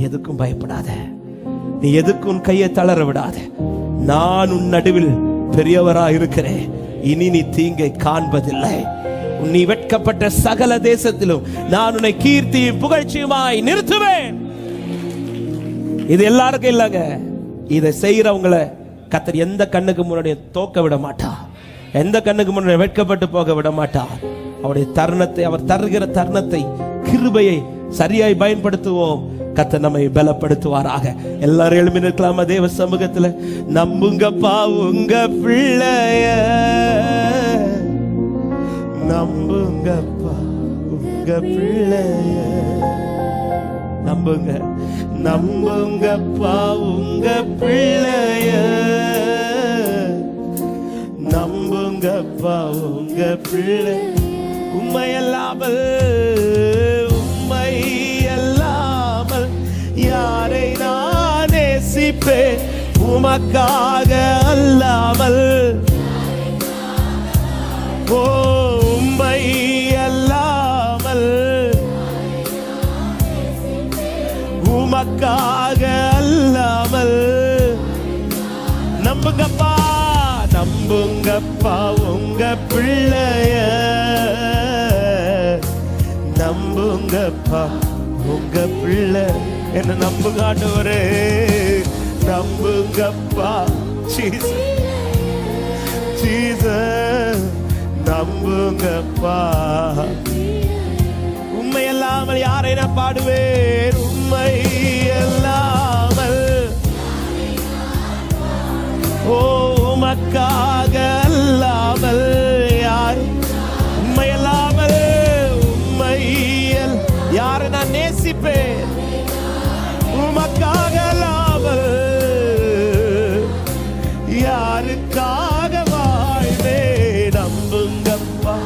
எதுக்கும் பயப்படாத, நீ எதுக்கும் கையை தளர விடாத, நான் உன் நடுவில் பெரியவராய் இருக்கிறேன், இனி நீ தீங்கை காண்பதில்லை, நீ வெட்கப்பட்ட சகல தேசத்திலும் நான் உன்னை கீர்த்தியும் புகழ்ச்சியுமாய் நிறுத்துவேன். இது எல்லாருக்கும் இல்லைங்க, இதை செய்யறவங்களை கர்த்தர் எந்த கண்ணுக்கு முன்னாடி தோக்க விட மாட்டார், எந்த கண்ணுக்கு முன்னாடி வெட்கப்பட்டு போக விட மாட்டார். அவருடைய தருணத்தை, அவர் தருகிற தருணத்தை, கிருபையை சரியாய் பயன்படுத்துவோம். கர்த்தர் நம்மை பலப்படுத்துவாராக. எல்லாரும் எழுப்பி நிற்கலாமா தேவ சமூகத்துல? நம்புங்கப்பா உங்க பிள்ளைய, நம்புங்கப்பா உங்க பிள்ளைய, நம்புங்க, நம்புங்கப்பா உங்க பிள்ளைய, நம்புங்கப்பா உங்க பிள்ளை. உம்மை அல்லாமல், உம்மை அல்லாமல் யாரை நான் நேசிப்பேன், உமக்காக அல்லாமல். ஓ உம்மை அல்லாமல், உமக்காக அல்லாமல். நம்புங்கப்பா, நம்புங்கப்பா உங்க பிள்ளைய, நம்புங்கப்பா உங்க பிள்ளை. என்ன நம்புங்க ஆண்டவரே, நம்புங்கப்பா ஜீசஸ், ஜீசஸ் நம்புங்கப்பா. உம்மை அல்லாமல் யாரை நான் பாடுவேன், உம்மை அல்லாமல். ஓ உமக்காக அல்லாமல் யார், உம்மை அல்லாமல், உம்மை யாரை நான் நேசிப்பேன், உமக்காக அல்லாமல் யாருக்காக வாழ்வே. நம்புங்கப்பா,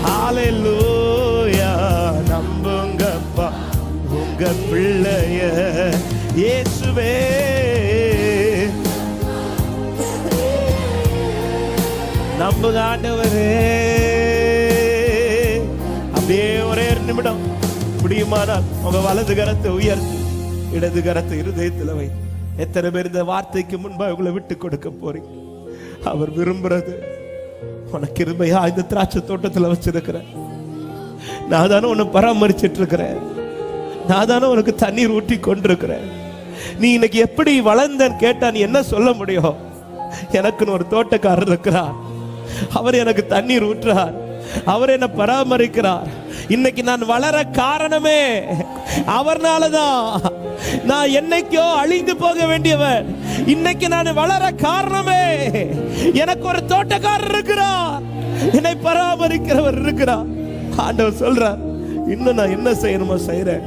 ஹalleluya, நம்புங்கப்பா உங்க பிள்ளைய, இயேசுவே நம்புங்க ஆண்டவரே. அப்படியே ஒரே நிமிடம் முடியுமானால் உங்க வலது கரத்தை உயர்த்தி இடது கரத்தை இருதயத்தில் வை. எத்தனை பேர் இந்த வார்த்தைக்கு முன்பாக உங்களை விட்டு கொடுக்க போறீங்க? அவர் விரும்புறது உனக்கு கிருபையா இந்த திராட்சை தோட்டத்தில் வச்சிருக்கிறேன், நான் தானே உன்னை பராமரிச்சிட்டு இருக்கிறேன், நான் தானே உனக்கு தண்ணீர் ஊற்றி கொண்டிருக்கிறேன். நீ இன்னைக்கு எப்படி வளர்ந்தன்னு கேட்டா நீ என்ன சொல்ல முடியும்? எனக்குன்னு ஒரு தோட்டக்காரர் இருக்கிறார், அவர் எனக்கு தண்ணீர் ஊற்றுறார், அவர் என்ன பராமரிக்கிறார். இன்னைக்கு நான் வளர காரணமே அவர்னாலதான். நான் என்னைக்கோ அழிந்து போக வேண்டியவன், இன்னைக்கு நான் வளர காரணமே எனக்கு ஒரு தோட்டக்காரர் இருக்கிறார், என்னை பராமரிக்கிறவர் இருக்கிறார். ஆண்டவர் சொல்றார், இன்னும் நான் என்ன செய்யணுமோ செய்யறேன்.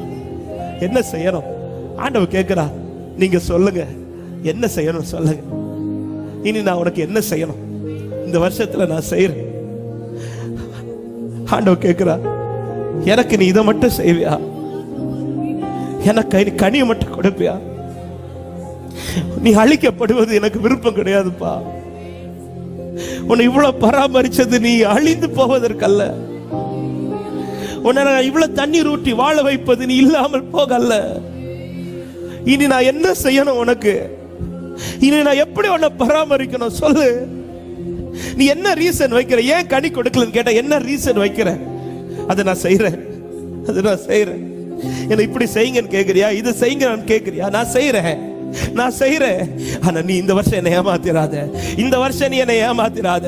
என்ன செய்யணும் ஆண்டவர் கேட்கிறார், நீங்க சொல்லுங்க என்ன செய்யணும் சொல்லுங்க. இனி நான் உனக்கு என்ன செய்யணும் இந்த வருஷத்துல நான் செய்யறேன். ஆண்டவர் கேட்கிறார், எனக்கு நீ இதை மட்டும் செய்வியா, எனக்கு கனியை மட்டும் கொடுப்பியா? நீ அழிக்கப்படுவது எனக்கு விருப்பம் கிடையாதுப்பா. உன்னை இவ்வளவு பராமரிச்சது நீ அழிந்து போவதற்கல்ல, உன்னை நான் இவ்வளவு தண்ணீர் ஊற்றி வாழ வைப்பது நீ இல்லாமல் போகல்ல. இனி நான் என்ன செய்யணும் உனக்கு? இனி நான் எப்படி உன்னை பராமரிக்கணும் சொல்லு. நீ என்ன ரீசன் வைக்கிற? ஏன் கனி கொடுக்கலன்னு கேட்ட என்ன ரீசன் வைக்கிற? அதை நான் செய்யறேன், அதை நான் செய்யறேன். என்ன இப்படி செய்யுங்கன்னு கேட்கறியா, இது செய்யுங்கன்னு கேட்கறியா? நான் செய்யறேன், நான் செய்யறேன். ஆனா நீ இந்த வருஷம் என்னை ஏமாத்திராத, இந்த வருஷம் நீ என்னை ஏமாத்திராத,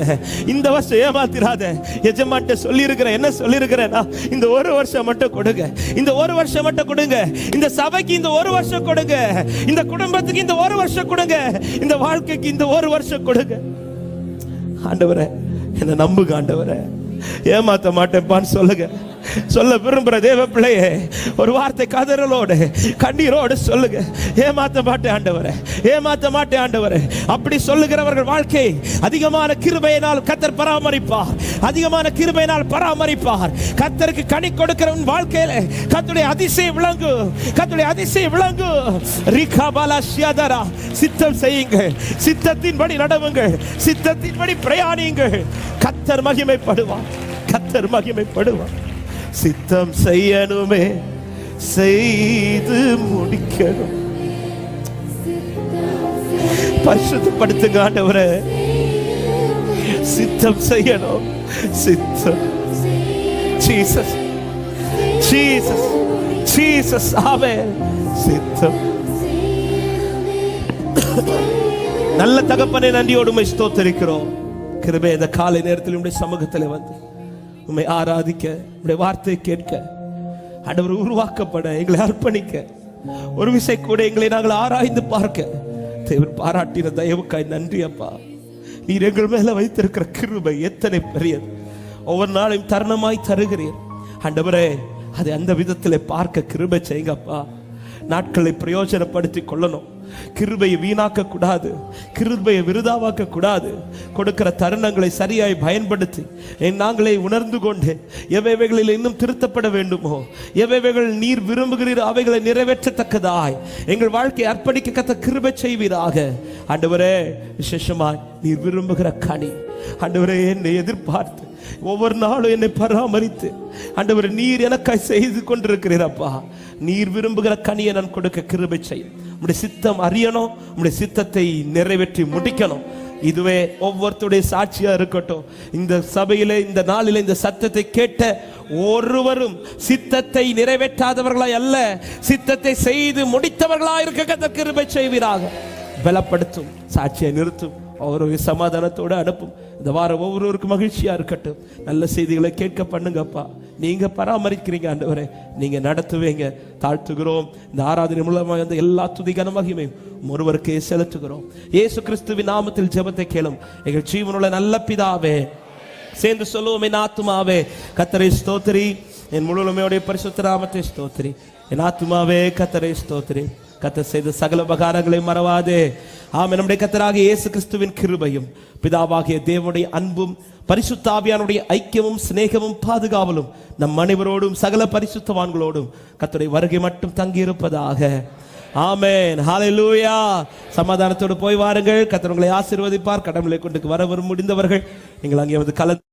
இந்த வருஷம் ஏமாத்திராத. எஜமான்ட்ட சொல்லி இருக்கிறேன், என்ன சொல்லி இருக்கிறேன்னா, இந்த ஒரு வருஷம் மட்டும் கொடுங்க, இந்த ஒரு வருஷம் மட்டும் கொடுங்க, இந்த சபைக்கு இந்த ஒரு வருஷம் கொடுங்க, இந்த குடும்பத்துக்கு இந்த ஒரு வருஷம் கொடுங்க, இந்த வாழ்க்கைக்கு இந்த ஒரு வருஷம் கொடுங்க. ஆண்டவரே என்ன நம்புங்க, ஆண்டவரே ஏமாத்த மாட்டேன்பான்னு சொல்லுங்க. சொல்ல விரும்புற தேவ பிள்ளையே, ஒரு வார்த்தை கதறலோடு கண்ணீரோடு சொல்லுங்க, ஏமாத்த மாட்டேன் ஆண்டவரே, ஏமாத்த மாட்டேன் ஆண்டவரே. அப்படி சொல்லுகிறவர்கள் வாழ்க்கை அதிகமான கிருபையினால் கர்த்தர் பராமரிப்பார், அதிகமான கிருபையினால் பராமரிப்பார். கர்த்தருக்கு கனி கொடுக்கிறவன் வாழ்க்கையில கர்த்தருடைய அதிசயம் விளங்கு, கர்த்தருடைய அதிசயம் விளங்கு. ரிகாபாலா ஷியாதரா, சித்தம் செய்யுங்க, சித்தத்தின்படி நடவுங்கள், சித்தத்தின்படி பிரயாணியுங்கள். கர்த்தர் மகிமைப்படுவார், கர்த்தர் மகிமைப்படுவார். சித்தம் செய்யணுமே, செய்து முடிக்கணும். பரிசுத்தப்படுத்துங்க ஆண்டவரே, சித்தம் செய்யணும், சித்தம். ஜீசஸ், ஜீசஸ், ஜீசஸ், ஆமென். சித்தம். நல்ல தகப்பனே, நன்றியோடு உம்மை ஸ்தோத்திரிக்கிறோம். கிருபை, இந்த காலை நேரத்தில் உம்முடைய சமூகத்தில் வந்து உம்மை ஆராதிக்க, உம்முடைய வார்த்தையை கேட்க, ஆண்டவர் உருவாக்கப்பட, எங்களை அர்ப்பணிக்க, ஒரு விசை கூட எங்களை நாங்கள் ஆராய்ந்து பார்க்க தேவன் பாராட்டின தயவுக்காய் நன்றி அப்பா. நீர் எங்கள் மேல வைத்திருக்கிற கிருபை எத்தனை பெரியது. ஒவ்வொரு நாளையும் தருணமாய் தருகிறீர் ஆண்டவரே. அதை அந்த விதத்திலே பார்க்க கிருபை செய்யுங்கப்பா. நாட்களை பிரயோஜனப்படுத்தி கொள்ளணும், கிருபையை வீணாக்க கூடாது, கிருபையை விருதாவாக்க கூடாது. கொடுக்கிற தருணங்களை சரியாய் பயன்படுத்தி நாங்களே உணர்ந்து கொண்டு எவைகளில் இன்னும் திருத்தப்பட வேண்டுமோ, எவைகள் நீர் விரும்புகிறீர் அவைகளை நிறைவேற்றத்தக்கதாய் எங்கள் வாழ்க்கையை அர்ப்பணிக்க கத்த கிருபை செய்வீராக ஆண்டவரே. விசேஷமாய் நீர் விரும்புகிற கனி ஆண்டவரே, என்னை எதிர்பார்த்து ஒவ்வொரு நாளும் என்னை பராமரித்து ஆண்டவரே நீர் எனக்காய் செய்து கொண்டிருக்கிறீரப்பா. நீர் விரும்புகிற கனியை நான் கொடுக்க கிருபை செய்யும். உம்முடைய சித்தம் அறியணும், உம்முடைய சித்தத்தை நிறைவேற்றி முடிக்கணும். இதுவே ஒவ்வொருத்தருடைய சாட்சியா இருக்கட்டும். இந்த சபையிலே, இந்த நாளிலே இந்த சத்தத்தை கேட்ட ஒருவரும் சித்தத்தை நிறைவேற்றாதவர்களாய் அல்ல, சித்தத்தை செய்து முடித்தவர்களாய் இருக்க கிருபை செய்வீராக. பலப்படுத்தும், சாட்சியை நிறுத்தும், ஒரு சமாதானத்தோடு அனுப்பும். இந்த வாரம் ஒவ்வொருவருக்கும் மகிழ்ச்சியா இருக்கட்டும். நல்ல செய்திகளை கேட்க பண்ணுங்கப்பா. நீங்க பராமரிக்கிறீங்க ஆண்டவரே, நீங்க நடத்துவீங்க. தாழ்த்துகிறோம். இந்த ஆராதனை மூலமாக அந்த எல்லா துதிகான மகிமையும் ஒருவருக்கே செலுத்துகிறோம். இயேசு கிறிஸ்துவின் நாமத்தில் ஜெபத்தை கேளும் எங்கள் ஜீவனுள்ள நல்ல பிதாவே. சேர்ந்து சொல்லுவோம், என் ஆத்துமாவே கர்த்தரை ஸ்தோத்திரி, என் முழுமையோடைய பரிசுத்த நாமத்தை ஸ்தோத்திரி. என் ஆத்துமாவே கர்த்தரை ஸ்தோத்திரி, கர்த்தர் செய்த சகல உபகாரங்களை மறவாதே. ஆமென். நம்முடைய கர்த்தராகிய இயேசு கிறிஸ்துவின் கிருபையும் பிதாவாகிய தேவனுடைய அன்பும் பரிசுத்த ஆவியானுடைய ஐக்கியமும் சிநேகமும் பாதுகாவலும் நம் அனைவரோடும் சகல பரிசுத்தவான்களோடும் கர்த்தருடைய வருகை மட்டும் தங்கி இருப்பதாக. ஆமென். ஹல்லேலூயா. சமாதானத்தோடு போய் வாருங்கள். கர்த்தர் உங்களை ஆசீர்வதிப்பார். கடவுளை கொண்டு வர முடிந்தவர்கள் நீங்கள் அங்கே வந்து கலந்து